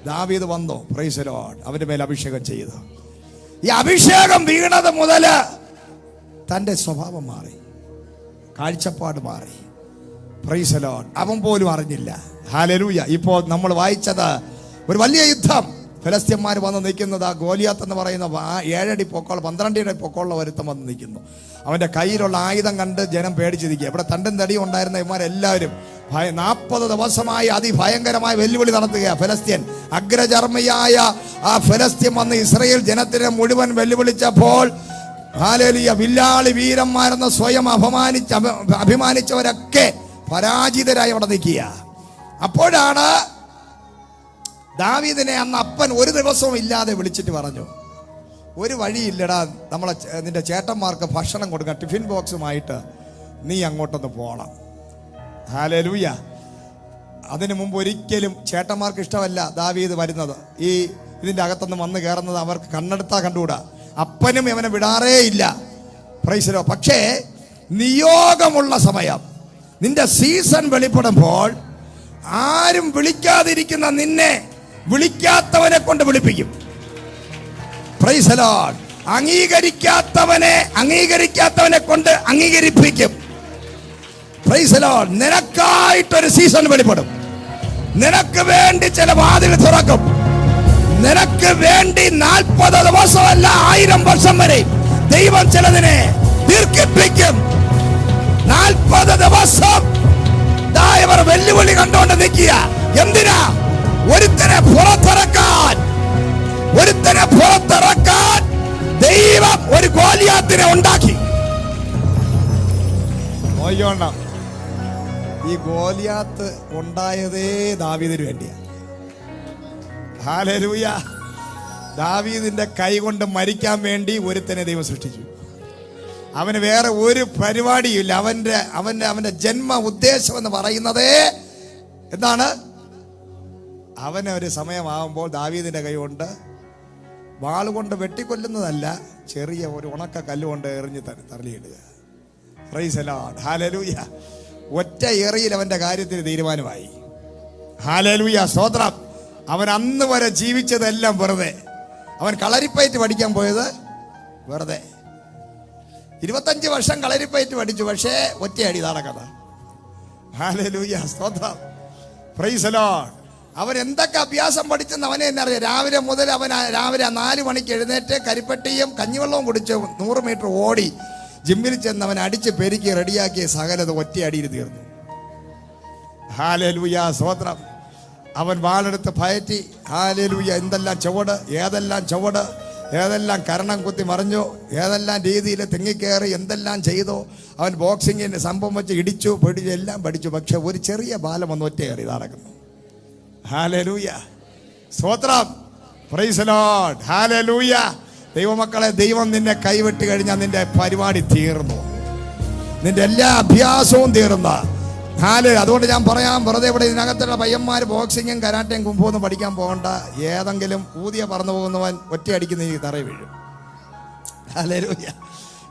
ദാവീദ് വന്നു, പ്രൈസ് ദി ലോർഡ്. അവന്റെ മേൽ അഭിഷേകം ചെയ്തു. ഈ അഭിഷേകം വീണത് മുതൽ തന്റെ സ്വഭാവം മാറി, കാഴ്ചപ്പാട് മാറി. Price the Lord. അവൻ പോലും അറിഞ്ഞില്ല. ഹല്ലേലൂയ. ഇപ്പോൾ നമ്മൾ വായിച്ചത് ഒരു വലിയ യുദ്ധം. ഫെലിസ്ത്യന്മാർ വന്ന് നിൽക്കുന്നത്, ആ ഗോലിയാത്ത് എന്ന് പറയുന്ന 7 അടി പൊക്കമുള്ള 12 അടി പൊക്കമുള്ള ഒരുത്തം വന്ന് നിൽക്കുന്നു. അവന്റെ കയ്യിലുള്ള ആയുധം കണ്ട് ജനം പേടിച്ചിരിക്കുക. ഇവിടെ തണ്ടും തടിയും ഉണ്ടായിരുന്ന ഇവന്മാരെല്ലാവരും 40 ദിവസമായി അതിഭയങ്കരമായ വെല്ലുവിളി നടത്തുക. ഫെലിസ്ത്യൻ അഗ്രചർമ്മിയായ ആ ഫെലിസ്ത്യൻ വന്ന് ഇസ്രായേൽ ജനത്തിനെ മുഴുവൻ വെല്ലുവിളിച്ചപ്പോൾ ഹല്ലേലൂയ, വില്ലാളി വീരന്മാരെന്ന് സ്വയം അഭിമാനിച്ചവരൊക്കെ പരാജിതരായി അവിടെ നിൽക്കുക. അപ്പോഴാണ് ദാവീദിനെ അന്ന് അപ്പൻ ഒരു ദിവസവും ഇല്ലാതെ വിളിച്ചിട്ട് പറഞ്ഞു, ഒരു വഴിയില്ലടാ, നിന്റെ ചേട്ടന്മാർക്ക് ഭക്ഷണം കൊടുക്കാൻ ടിഫിൻ ബോക്സുമായിട്ട് നീ അങ്ങോട്ടൊന്ന് പോകണം. ഹല്ലേലൂയ. അതിനു മുമ്പ് ഒരിക്കലും ചേട്ടന്മാർക്ക് ഇഷ്ടമല്ല ദാവീദ് വരുന്നത്, ഈ ഇതിൻ്റെ അകത്തൊന്ന് വന്ന് കയറുന്നത് അവർക്ക് കണ്ണെടുത്താ കണ്ടുകൂടാ. അപ്പനും ഇവനെ വിടാറേ ഇല്ല. Price the Lord. പക്ഷേ നിയോഗമുള്ള സമയം, നിന്റെ സീസൺ വെളിപ്പെടുമ്പോൾ ആരും വിളിക്കാതിരിക്കുന്ന നിന്നെ വിളിക്കാത്തവനെ കൊണ്ട് വിളിപ്പിക്കും. Praise the Lord. അംഗീകരിക്കാത്തവനെ കൊണ്ട് അംഗീകരിപ്പിക്കും. Praise the Lord. നിനക്കായിട്ടൊരു സീസൺ വെളിപ്പെടും. നിനക്ക് വേണ്ടി ചില വാതിൽ തുറക്കും. നിനക്ക് വേണ്ടി 40 ദിവസമല്ല 1000 വർഷം വരെ ദൈവം ചിലതിനെ ദീർഘിപ്പിക്കും. 40 ദിവസം ഇവർ വെല്ലുവിളി കണ്ടോണ്ട് നിൽക്കുക. എന്തിനാ? ഒരുത്തനെ പുറത്തിറക്കാൻ ദൈവം ഒരു ഗോലിയാത്തിനെ ഉണ്ടാക്കി. ഈ ഗോലിയാത്ത് ഉണ്ടായതേ ദാവീദിന് വേണ്ടിയാണ്. ഹല്ലേലൂയ. ദാവീദിന്റെ കൈ കൊണ്ട് മരിക്കാൻ വേണ്ടി ഒരുത്തനെ ദൈവം സൃഷ്ടിച്ചു. അവന് വേറെ ഒരു പരിപാടിയില്ല. അവന്റെ ജന്മ ഉദ്ദേശം എന്ന് പറയുന്നത് എന്താണ്? അവന് ഒരു സമയമാകുമ്പോൾ ദാവീദിന്റെ കൈ കൊണ്ട് വാളുകൊണ്ട് വെട്ടിക്കൊല്ലുന്നതല്ല, ചെറിയ ഒരു ഉണക്ക കല്ലുകൊണ്ട് എറിഞ്ഞ് തള്ളിയിടുക. Praise the Lord. ഹല്ലേലൂയ. ഒറ്റ എറിയിൽ അവന്റെ കാര്യത്തിന് തീരുമാനമായി. ഹല്ലേലൂയ. സ്തോത്രം. അവൻ അന്ന് വരെ ജീവിച്ചതെല്ലാം വെറുതെ. അവൻ കളരിപ്പയറ്റ് പഠിക്കാൻ പോയത് വെറുതെ. 25 വർഷം കളരിപ്പയറ്റ് പഠിച്ചു, പക്ഷേ ഒറ്റയടി നടക്കഥ. ഹല്ലേലൂയ. സ്തോത്രം. Price the Lord. അവൻ എന്തൊക്കെ അഭ്യാസം പഠിച്ചെന്ന് അവനെ തന്നെ അറിയാം. രാവിലെ മുതൽ അവൻ രാവിലെ 4 മണിക്ക് എഴുന്നേറ്റ് കരിപ്പെട്ടിയും കഞ്ഞിവെള്ളവും കുടിച്ച് 100 മീറ്റർ ഓടി ജിമ്മിൽ ചെന്ന് അവൻ അടിച്ച് പെരുക്കി റെഡിയാക്കിയ സകലത് ഒറ്റയടിയിൽ തീർന്നു. ഹല്ലേലൂയ. സ്തോത്രം. അവൻ വാളെടുത്ത് പയറ്റി. ഹല്ലേലൂയ. ഏതെല്ലാം ചുവട്, ഏതെല്ലാം കരണം കുത്തി മറിഞ്ഞു, ഏതെല്ലാം രീതിയിൽ തെങ്ങിക്കയറി എന്തെല്ലാം ചെയ്തു. അവൻ ബോക്സിങ്ങിന് സംഭവം വെച്ച് ഇടിച്ചു, പിടിച്ചു, എല്ലാം പഠിച്ചു. പക്ഷെ ഒരു ചെറിയ ബാലം ഒന്ന് ഒറ്റയേറി നടക്കുന്നു. ഹല്ലേലൂയ. സ്തോത്രം. Price the Lord. ഹല്ലേലൂയ. ദൈവമക്കളെ, ദൈവം നിന്നെ കൈവിട്ട് കഴിഞ്ഞാൽ നിന്റെ പരിപാടി തീർന്നു, നിന്റെ എല്ലാ അഭ്യാസവും തീർന്നു. അതുകൊണ്ട് ഞാൻ പറയാം, വെറുതെ ഇവിടെ ഇതിനകത്തുള്ള പയ്യന്മാർ ബോക്സിങ്ങും കരാട്ടയും കുംഫുവൊന്നും പഠിക്കാൻ പോകണ്ട. ഏതെങ്കിലും ഊതിയ പറന്നു പോകുന്നവൻ ഒറ്റയടിക്കുന്ന ഈ തറയിൽ വീഴും. ഹല്ലേലൂയ.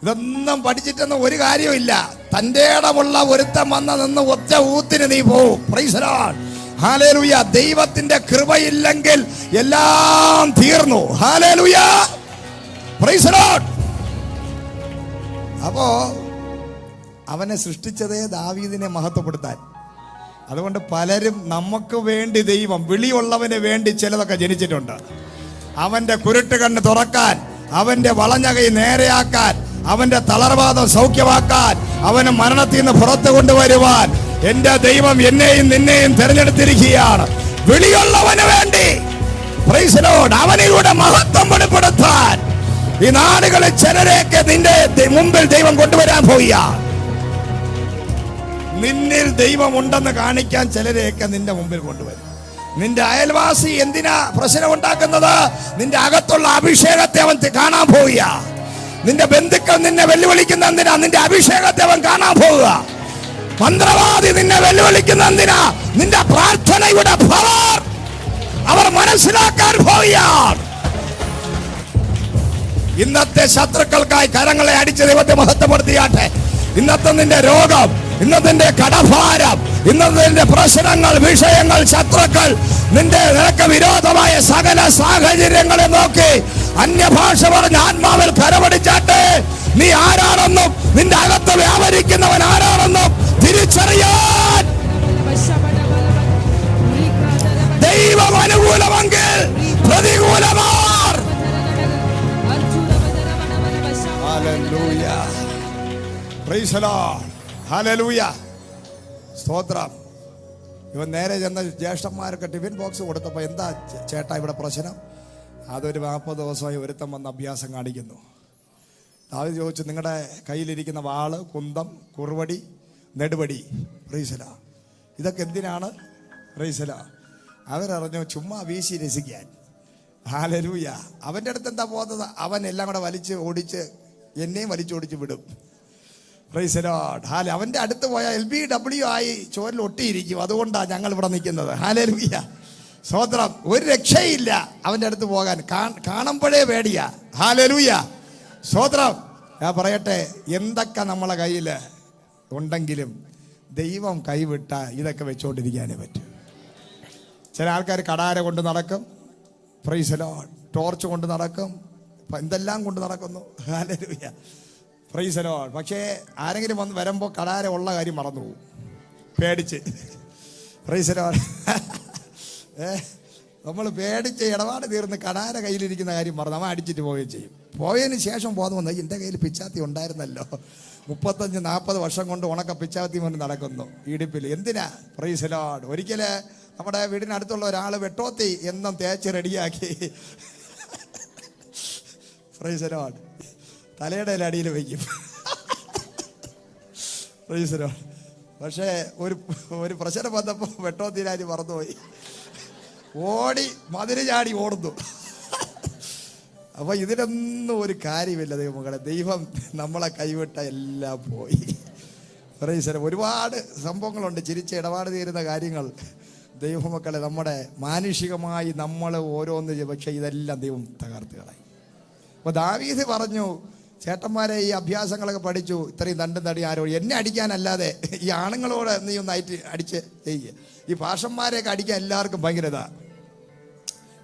ഇതൊന്നും പഠിച്ചിട്ടൊന്നും ഒരു കാര്യമില്ല. തന്റെ ഇടമുള്ള ഒരുത്തം വന്ന് നിന്ന് ഒറ്റ ഊത്തിന് നീ പോവും. Price the Lord. ഹല്ലേലൂയ. ദൈവത്തിന്റെ കൃപയില്ലെങ്കിൽ എല്ലാം തീർന്നു. ഹല്ലേലൂയ. Praise the Lord. അപ്പോ അവനെ സൃഷ്ടിച്ചതേ ദാവീദിനെ മഹത്വപ്പെടുത്താൻ. അതുകൊണ്ട് പലരും നമുക്ക് വേണ്ടി ദൈവം വിളിയുള്ളവന് വേണ്ടി ചിലതൊക്കെ ജനിച്ചിട്ടുണ്ട്. അവന്റെ കുരുട്ട് കണ്ണ് തുറക്കാൻ, അവന്റെ വളഞ്ഞ കൈ നേരെയാക്കാൻ, അവന്റെ തളർവാദം സൗഖ്യമാക്കാൻ, അവനെ മരണത്തിൽ നിന്ന് പുറത്തു കൊണ്ടുവരുവാൻ എന്റെ ദൈവം എന്നെയും നിന്നെയും തിരഞ്ഞെടുത്തിരിക്കുകയാണ്. വിളിയുള്ളവന് വേണ്ടി. Price the Lord. അവനിലൂടെ മഹത്വം വെളിപ്പെടുത്താൻ ഈ നാടുകളിൽ ചിലരെയൊക്കെ നിന്റെ മുമ്പിൽ ദൈവം കൊണ്ടുവരാൻ പോവുകയാണ്. നിന്നിൽ ദൈവം ഉണ്ടെന്ന് കാണിക്കാൻ ചിലരെയൊക്കെ നിന്റെ മുമ്പിൽ കൊണ്ടുവരും. നിന്റെ അയൽവാസി എന്തിനാ പ്രശ്നം ഉണ്ടാക്കുന്നത്? നിന്റെ അകത്തുള്ള അഭിഷേകത്തെ അവൻ കാണാൻ പോവുക. നിന്റെ ബന്ധുക്കൾ നിന്നെ വെല്ലുവിളിക്കുന്ന എന്തിനാ? നിന്റെ അഭിഷേകത്തെ അവൻ കാണാൻ പോവുക. മന്ത്രവാദി നിന്നെ വെല്ലുവിളിക്കുന്ന എന്തിനാ? നിന്റെ പ്രാർത്ഥനയുടെ പവർ അവർ മനസ്സിലാക്കാൻ പോവുകയാണ്. ഇന്നത്തെ ശത്രുക്കൾക്കായി കരങ്ങളെ അടിച്ച് ദൈവത്തെ മഹത്വപ്പെടുത്തിയാട്ടെ. ഇന്നത്തെ നിന്റെ രോഗം, ഇന്നത്തെ നിന്റെ കടഭാരം, ഇന്നത്തെ നിന്റെ പ്രശ്നങ്ങൾ, വിഷയങ്ങൾ, ശത്രുക്കൾ, നിനക്ക് വിരോധമായ സകല സാഹചര്യങ്ങളെ നോക്കി അന്യഭാഷ പറഞ്ഞ് ആത്മാവിൽ കരമടിച്ചാട്ടെ. നീ ആരാണെന്നും നിന്റെ അകത്ത് വ്യാപരിക്കുന്നവൻ ആരാണെന്നും തിരിച്ചറിയാൻ ദൈവം അനുകൂലമെങ്കിൽ പ്രതികൂലമാർ. Hallelujah, praise the Lord, hallelujah, സ്തോത്രം. ഇവൻ നേരെ ചെന്ന ജ്യേഷ്ഠന്മാർക്ക് ടിഫിൻ ബോക്സ് കൊടുത്തപ്പോൾ എന്താ ചേട്ടാ ഇവിടെ പ്രശ്നം? അതൊരു 40 ദിവസമായി ഒരുത്തം വന്ന് അഭ്യാസം കാണിക്കുന്നു. ദാവീദ് ചോദിച്ചു, നിങ്ങളുടെ കയ്യിലിരിക്കുന്ന വാള്, കുന്തം, കുറുവടി, നെടുവടി, പ്രൈസ് ദി ലോർഡ്, ഇതൊക്കെ എന്തിനാണ്? Price the Lord. അവരറിഞ്ഞു ചുമ്മാ വീശി രസിക്കാൻ. ഹല്ലേലൂയ. അവൻ്റെ അടുത്ത് എന്താ പോകുന്നത്? അവൻ എല്ലാം കൂടെ വലിച്ച് ഓടിച്ച് എന്നെയും വലിച്ചോടിച്ച് വിടും. Price the Lord. അവൻ്റെ അടുത്ത് പോയാൽ LBW ആയി ചോരിൽ ഒട്ടിയിരിക്കും. അതുകൊണ്ടാണ് ഞങ്ങൾ ഇവിടെ നിൽക്കുന്നത്. ഹല്ലേലൂയ, സ്തോത്രം. ഒരു രക്ഷയില്ല അവൻ്റെ അടുത്ത് പോകാൻ. കാണുമ്പോഴേ പേടിയാ. ഹല്ലേലൂയ, സ്തോത്രം. ഞാൻ പറയട്ടെ, എന്തൊക്കെ നമ്മളെ കയ്യിൽ ഉണ്ടെങ്കിലും ദൈവം കൈവിട്ട ഇതൊക്കെ വെച്ചുകൊണ്ടിരിക്കാനേ പറ്റും. ചില ആൾക്കാർ കടാര കൊണ്ട് നടക്കും, പ്രൈസ് ദി ലോർഡ്, ടോർച്ച് കൊണ്ട് നടക്കും, എന്തെല്ലാം കൊണ്ട് നടക്കുന്നു. Hallelujah, praise the Lord. പക്ഷേ ആരെങ്കിലും വന്ന് വരുമ്പോൾ കടാര ഉള്ള കാര്യം മറന്നു പോകും, പേടിച്ച്. Price the Lord. നമ്മൾ പേടിച്ച് ഇടപാട് തീർന്ന് കടാര കയ്യിലിരിക്കുന്ന കാര്യം മറന്നു നമ്മൾ അടിച്ചിട്ട് പോവുകയും ചെയ്യും. പോയതിന് ശേഷം ബോധം വന്നു, എൻ്റെ കയ്യിൽ പിച്ചാത്തി ഉണ്ടായിരുന്നല്ലോ, 35-40 വർഷം കൊണ്ട് ഉണക്ക പിച്ചാത്തി കൊണ്ട് നടക്കുന്നു ഇടുപ്പിൽ. എന്തിനാ? Price the Lord. ഒരിക്കൽ നമ്മുടെ വീടിനടുത്തുള്ള ഒരാൾ വെട്ടോത്തി എന്നും തേച്ച് റെഡിയാക്കി, പ്രൈസ് ദി ലോർഡ്, തലയുടെ അടിയിൽ വയ്ക്കും. Price the Lord. പക്ഷേ ഒരു പ്രശ്നം വന്നപ്പോൾ വെട്ടോത്തിരാജ് മറന്നുപോയി, ഓടി മതില് ചാടി ഓടുന്നു. അപ്പൊ ഇതിനൊന്നും ഒരു കാര്യമില്ല ദൈവമക്കളെ. ദൈവം നമ്മളെ കൈവിട്ട എല്ലാം പോയി. Price the Lord. ഒരുപാട് സംഭവങ്ങളുണ്ട് ചിരിച്ച് ഇടപാട് തീരുന്ന കാര്യങ്ങൾ. ദൈവമക്കളെ, നമ്മുടെ മാനുഷികമായി നമ്മൾ ഓരോന്ന്, പക്ഷെ ഇതെല്ലാം ദൈവം തകർത്ത് കളയും. അപ്പോൾ ദാവീദ് പറഞ്ഞു, ചേട്ടന്മാരെ ഈ അഭ്യാസങ്ങളൊക്കെ പഠിച്ചു, ഇത്രയും തണ്ടും തടി ആരോ എന്നെ അടിക്കാനല്ലാതെ ഈ ആണുങ്ങളോട് നീ ഒന്ന് അടിച്ച് ചെയ്യുക. ഈ ഭാഷന്മാരെയൊക്കെ അടിക്കാൻ എല്ലാവർക്കും ഭയങ്കര ഇതാ.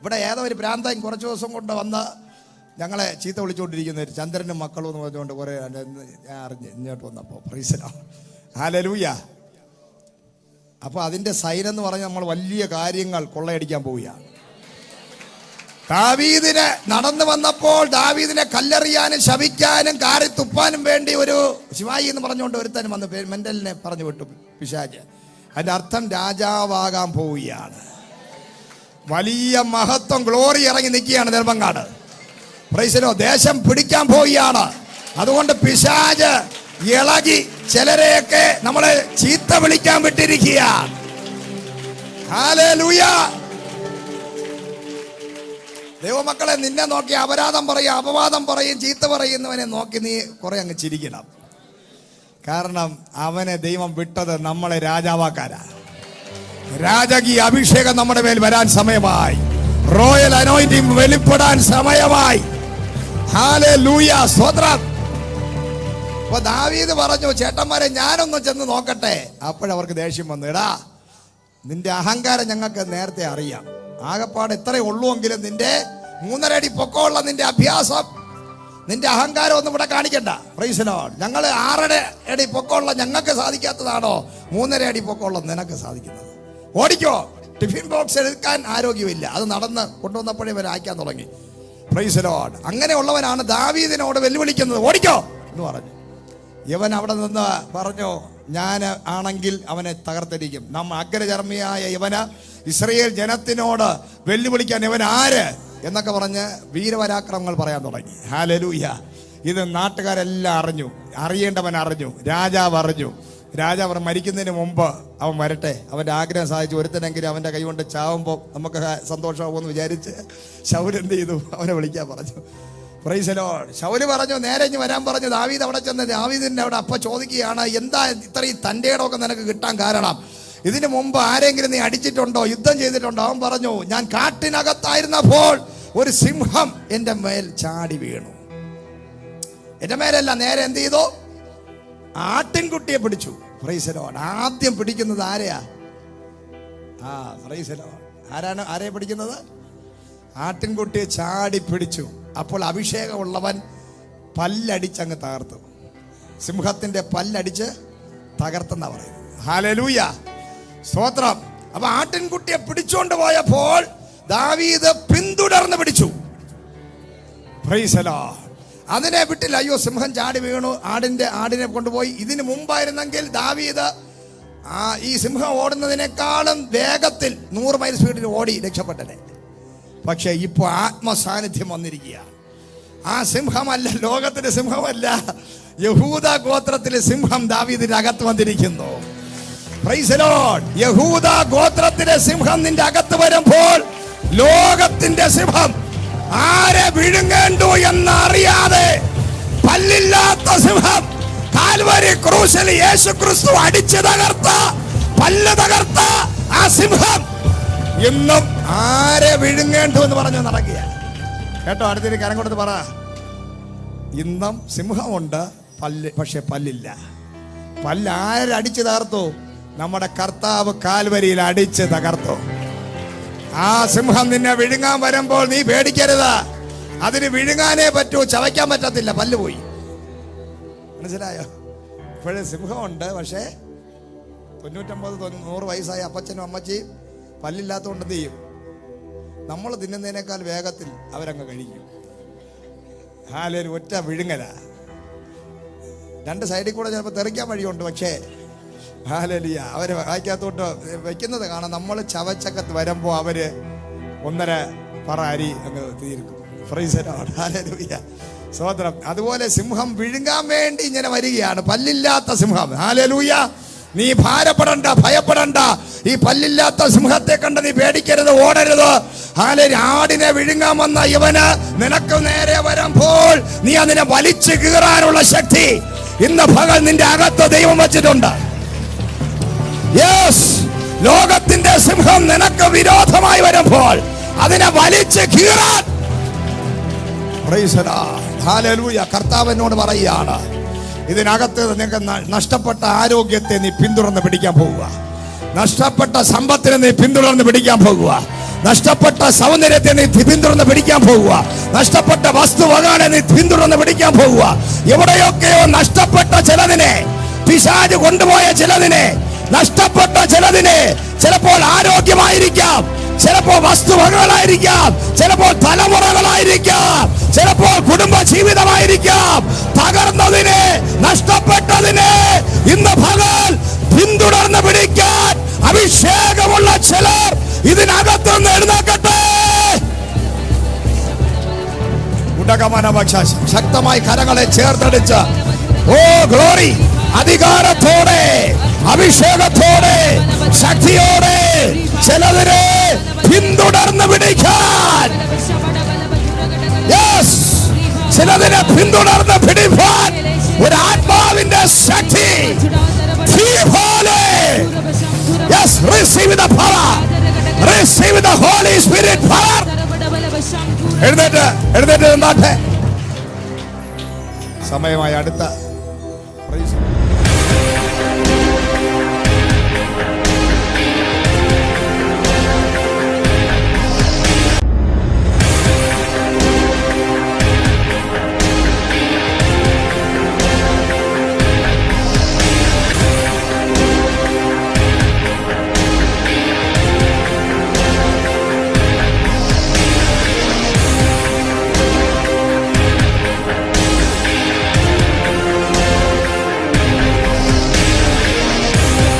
ഇവിടെ ഏതോ ഒരു പ്രാന്തൻ കുറച്ച് ദിവസം കൊണ്ട് വന്ന് ഞങ്ങളെ ചീത്ത വിളിച്ചുകൊണ്ടിരിക്കുന്ന ഒരു ചന്ദ്രനും മക്കളും എന്ന് പറഞ്ഞുകൊണ്ട് കുറേ ഞാൻ അറിഞ്ഞ് ഇങ്ങോട്ട് വന്നപ്പോൾ. Price the Lord, hallelujah. അപ്പോൾ അതിൻ്റെ സൈൻ എന്ന് പറഞ്ഞാൽ നമ്മൾ വലിയ കാര്യങ്ങൾ കൊള്ളയടിക്കാൻ പോവുകയാണ്. ദാവീദിനെ നടന്നു വന്നപ്പോൾ ദാവീദിനെ കല്ലെറിയാനും ശപിക്കാനും കാറി തുപ്പാനും വേണ്ടി ഒരു ശിവായി എന്ന് പറഞ്ഞുകൊണ്ട് ഒരുത്തനും വന്ന് മെന്റലിനെ പറഞ്ഞു വിട്ടു പിശാച്. അതിന്റെ അർത്ഥം രാജാവാകാൻ പോവുകയാണ്. വലിയ മഹത്വം, ഗ്ലോറി ഇറങ്ങി നിൽക്കുകയാണ് നെടുമങ്ങാട്. Price the Lord. ദേശം പിടിക്കാൻ പോവുകയാണ്. അതുകൊണ്ട് പിശാച് ഇളകി ചിലരെയൊക്കെ നമ്മളെ ചീത്ത വിളിക്കാൻ വിട്ടിരിക്കുകയാണ്. ഹല്ലേലൂയ. ദൈവമക്കളെ, നിന്നെ നോക്കി അപരാധം പറയും, അപവാദം പറയും, ചീത്ത പറയുന്നവനെ നോക്കി നീ കുറെ അങ്ങ് ചിരിക്കണം. കാരണം അവനെ ദൈവം വിട്ടത് നമ്മളെ രാജാവാക്കാനാ. രാജകീയ അഭിഷേകം നമ്മുടെ മേൽ വരാൻ സമയമായി. റോയൽ അനോയിന്റിംഗ് വെളിപ്പെടാൻ സമയമായി. ഹല്ലേലൂയ, സ്തോത്രം. അപ്പൊ ദാവീദ് പറഞ്ഞു, ചേട്ടന്മാരെ ഞാനൊന്ന് ചെന്ന് നോക്കട്ടെ. അപ്പോഴവർക്ക് ദേഷ്യം വന്നു. എടാ, നിന്റെ അഹങ്കാരം ഞങ്ങൾക്ക് നേരത്തെ അറിയാം. ആകപ്പാട് ഇത്രേ ഉള്ളുവെങ്കിലും നിന്റെ 3.5 അടി പൊക്കമുള്ള നിന്റെ അഭ്യാസം, നിന്റെ അഹങ്കാരം ഒന്നും ഇവിടെ കാണിക്കണ്ട. Praise the Lord. ഞങ്ങൾ 6.5 അടി പൊക്കമുള്ള ഞങ്ങൾക്ക് സാധിക്കാത്തതാണോ 3.5 അടി പൊക്കമുള്ള നിനക്ക് സാധിക്കുന്നത്? ഓടിക്കോ. ടിഫിൻ ബോക്സ് എടുക്കാൻ ആരോഗ്യമില്ല. അത് നടന്ന് കൊണ്ടുവന്നപ്പോഴേ ഇവർ അയക്കാൻ തുടങ്ങി. Price the Lord. അങ്ങനെയുള്ളവനാണ് ദാവീദിനോട് വെല്ലുവിളിക്കുന്നത്. ഓടിക്കോ എന്ന് പറഞ്ഞു. ഇവൻ അവിടെ നിന്ന് പറഞ്ഞു, ഞാൻ ആണെങ്കിൽ അവനെ തകർത്തിരിക്കും. അഗ്രചർമ്മിയായ ഇവന് ഇസ്രായേൽ ജനത്തിനോട് വെല്ലുവിളിക്കാൻ ഇവൻ ആര് എന്നൊക്കെ പറഞ്ഞ് വീരപരാക്രമങ്ങൾ പറയാൻ തുടങ്ങി. ഹല്ലേലൂയ. ഇത് നാട്ടുകാരെല്ലാം അറിഞ്ഞു, അറിയേണ്ടവൻ അറിഞ്ഞു, രാജാവ് അറിഞ്ഞു. രാജാവ് മരിക്കുന്നതിന് മുമ്പ് അവൻ വരട്ടെ, അവൻ്റെ ആഗ്രഹം സാധിച്ചു. ഒരുത്തനെങ്കിലും അവൻ്റെ കൈ കൊണ്ട് ചാവുമ്പോൾ നമുക്ക് സന്തോഷമാകുമെന്ന് വിചാരിച്ച് ശൗൽ എന്ത് ചെയ്തു? അവനെ വിളിക്കാൻ പറഞ്ഞു. Price the Lord. ശൗല് പറഞ്ഞു, നേരെ ഇഞ്ഞ് വരാൻ പറഞ്ഞു. ദാവീദ് അവിടെ ചെന്ന് ദാവീദിന്റെ അവിടെ അപ്പ ചോദിക്കുകയാണ്, എന്താ ഇത്രയും തൻ്റെ ഇടമൊക്കെ നിനക്ക് കിട്ടാൻ കാരണം? ഇതിനു മുമ്പ് ആരെങ്കിലും നീ അടിച്ചിട്ടുണ്ടോ, യുദ്ധം ചെയ്തിട്ടുണ്ടോ? അവൻ പറഞ്ഞു, ഞാൻ കാട്ടിനകത്തായിരുന്നപ്പോൾ ഒരു സിംഹം എൻ്റെ മേൽ ചാടി വീണു. എന്റെ മേലല്ല, നേരെ എന്ത് ചെയ്തു? ആട്ടിൻകുട്ടിയെ പിടിച്ചു. Price the Lord. ആദ്യം പിടിക്കുന്നത് ആരെയാ? Price the Lord. ആരെയെ പിടിക്കുന്നത്? ആട്ടിൻകുട്ടിയെ ചാടി പിടിച്ചു. അപ്പോൾ അഭിഷേകമുള്ളവൻ പല്ലടിച്ചങ്ങ് തകർത്തു. സിംഹത്തിന്റെ പല്ലടിച്ച് തകർത്തെന്നാ പറയുന്നത്. ഹല്ലേലൂയ, സ്തോത്രം. അപ്പൊ ആട്ടിൻകുട്ടിയെ പിടിച്ചുകൊണ്ട് പോയപ്പോൾ ദാവീദ് പിന്തുടർന്ന് പിടിച്ചു. Price the Lord. അതിനെ വിട്ടില്ല. അയ്യോ, സിംഹം ചാടി വീണു, ആടിനെ കൊണ്ടുപോയി. ഇതിന് മുമ്പായിരുന്നെങ്കിൽ ദാവീദ് ഈ സിംഹം ഓടുന്നതിനേക്കാളും വേഗത്തിൽ 100 മൈൽ സ്പീഡിൽ ഓടി രക്ഷപ്പെട്ടനെ. പക്ഷെ ഇപ്പൊ ആത്മസാന്നിധ്യം വന്നിരിക്കുകയാണ്. ആ സിംഹമല്ല, ലോകത്തിന്റെ സിംഹമല്ല, യഹൂദ ഗോത്രത്തിലെ സിംഹം ദാവീദിന്റെ അകത്ത് വന്നിരിക്കുന്നു. Price the Lord. യഹൂദ ഗോത്രത്തിലെ സിംഹം നിന്റെ അകത്ത് വരുമ്പോൾ ലോകത്തിന്റെ സിംഹം ആരെ വിഴുങ്ങേണ്ടു എന്നറിയാതെ പല്ലില്ലാത്ത സിംഹം കാൽവരി ക്രൂശിൽ യേശു ക്രിസ്തു അടിച്ചു തകർത്ത, പല്ല് തകർത്ത ആ സിംഹം ഇന്നും ആരെ വിഴുങ്ങേണ്ടു എന്ന് പറഞ്ഞു നടക്കുക. കേട്ടോ? അടുത്തൊരു കരം കൊടുത്ത് പറ. ഇന്നും സിംഹമുണ്ട്, പക്ഷെ പല്ലില്ല. പല്ല് ആരടിച്ചു തകർത്തു? നമ്മുടെ കർത്താവ് കാൽവരിയിൽ അടിച്ച് തകർത്തു. ആ സിംഹം നിന്നെ വിഴുങ്ങാൻ വരുമ്പോൾ നീ പേടിക്കരുത്. അതിന് വിഴുങ്ങാനേ പറ്റൂ, ചവയ്ക്കാൻ പറ്റത്തില്ല, പല്ല് പോയി. മനസ്സിലായോ? ഇപ്പോഴും സിംഹമുണ്ട്, പക്ഷേ 99-100 വയസ്സായ അപ്പച്ചനും അമ്മച്ചിയും പല്ലില്ലാത്തതുകൊണ്ട് എന്ത് ചെയ്യും? നമ്മൾ തിന്നുന്നതിനേക്കാൾ വേഗത്തിൽ അവരങ്ങ് കഴിക്കും. ഹാലൊരു ഒറ്റ വിഴുങ്ങല. 2 സൈഡിൽ കൂടെ ചിലപ്പോൾ തെറിക്കാൻ വഴിയുണ്ട്, പക്ഷേ ഹാലലിയ അവര് വായിക്കാത്തോട്ട് വെക്കുന്നത് കാണാം. നമ്മൾ ചവച്ചക്കത്ത് വരുമ്പോ അവര് 1.5 പറ അരി അങ്ങ് തീർക്കും. Price the Lord. ഹല്ലേലൂയ, സ്തോത്രം. അതുപോലെ സിംഹം വിഴുങ്ങാൻ വേണ്ടി ഇങ്ങനെ വരികയാണ്, പല്ലില്ലാത്ത സിംഹം. ഹല്ലേലൂയ. നീ ഭാരപ്പെടണ്ട, ഭയപ്പെടണ്ട. ഈ പല്ലില്ലാത്ത സിംഹത്തെ കണ്ട് നീ പേടിക്കരുത്, ഓടരുത്. ഹാലലൂയ. ആടിനെ വിഴുങ്ങാൻ വന്ന ഇവന് നിനക്ക് നേരെ വരുമ്പോൾ നീ അതിനെ വലിച്ചു കീറാനുള്ള ശക്തി ഇന്ന് പകൽ നിന്റെ അകത്ത് ദൈവം വച്ചിട്ടുണ്ട്. യെസ്, ലോകത്തിന്റെ സിംഹം നിനക്ക് വിരോധമായി വരുമ്പോൾ അതിനെ വലിച്ച് കീറാൻ പ്രൈസ് ദി ലോർഡ്. ഹല്ലേലൂയ. കർത്താവിനോട് പറയുകയാണ്, ഇതിനകത്ത് നിങ്ങൾക്ക് നഷ്ടപ്പെട്ട ആരോഗ്യത്തെ നീ പിന്തുടർന്ന് പിടിക്കാൻ പോകുക. നഷ്ടപ്പെട്ട സമ്പത്തിനെ നീ പിന്തുടർന്ന് പിടിക്കാൻ പോകുക. നഷ്ടപ്പെട്ട സൗന്ദര്യത്തെ നീ പിന്തുടർന്ന് പിടിക്കാൻ പോകുക. നഷ്ടപ്പെട്ട വസ്തുവകളെ നീ പിന്തുടർന്ന് പിടിക്കാൻ പോകുക. എവിടെയൊക്കെയോ നഷ്ടപ്പെട്ട ചിലതിനെ, പിശാച് കൊണ്ടുപോയ ചിലതിനെ, നഷ്ടപ്പെട്ട ചിലതിനെ, ചിലപ്പോൾ ആരോഗ്യമായിരിക്കാം, ചിലപ്പോൾ വസ്തുവകളായിരിക്കാം, ചിലപ്പോൾ തലമുറകളായിരിക്കാം, ചിലപ്പോൾ കുടുംബ ജീവിതമായിരിക്കാം. തകർന്നതിനെ, നഷ്ടപ്പെട്ടതിനെ ഇന്ന് പകൽ പിന്തുടർന്ന് പിടിക്കാൻ അഭിഷേകമുള്ള ചിലർ ഇതിനകത്തുനിന്ന് എഴുന്നേൽക്കട്ടെ. ശക്തമായി കരങ്ങളെ ചേർത്തടിച്ച് ഓ ഗ്ലോറി, അധികാരത്തോടെ, അഭിഷേകത്തോടെ, ശക്തിയോടെ ചിലതിനെ പിന്തുടർന്ന് പിടിക്കാൻ, ചിലതിനെ പിന്തുടർന്ന് പിടിക്കാൻ ഒരു ആത്മാവിന്റെ ശക്തി പോലെ. Yes, receive the power, receive the Holy Spirit power. എഴുന്നേറ്റ് നിന്നാട്ടെ. സമയമായി അടുത്ത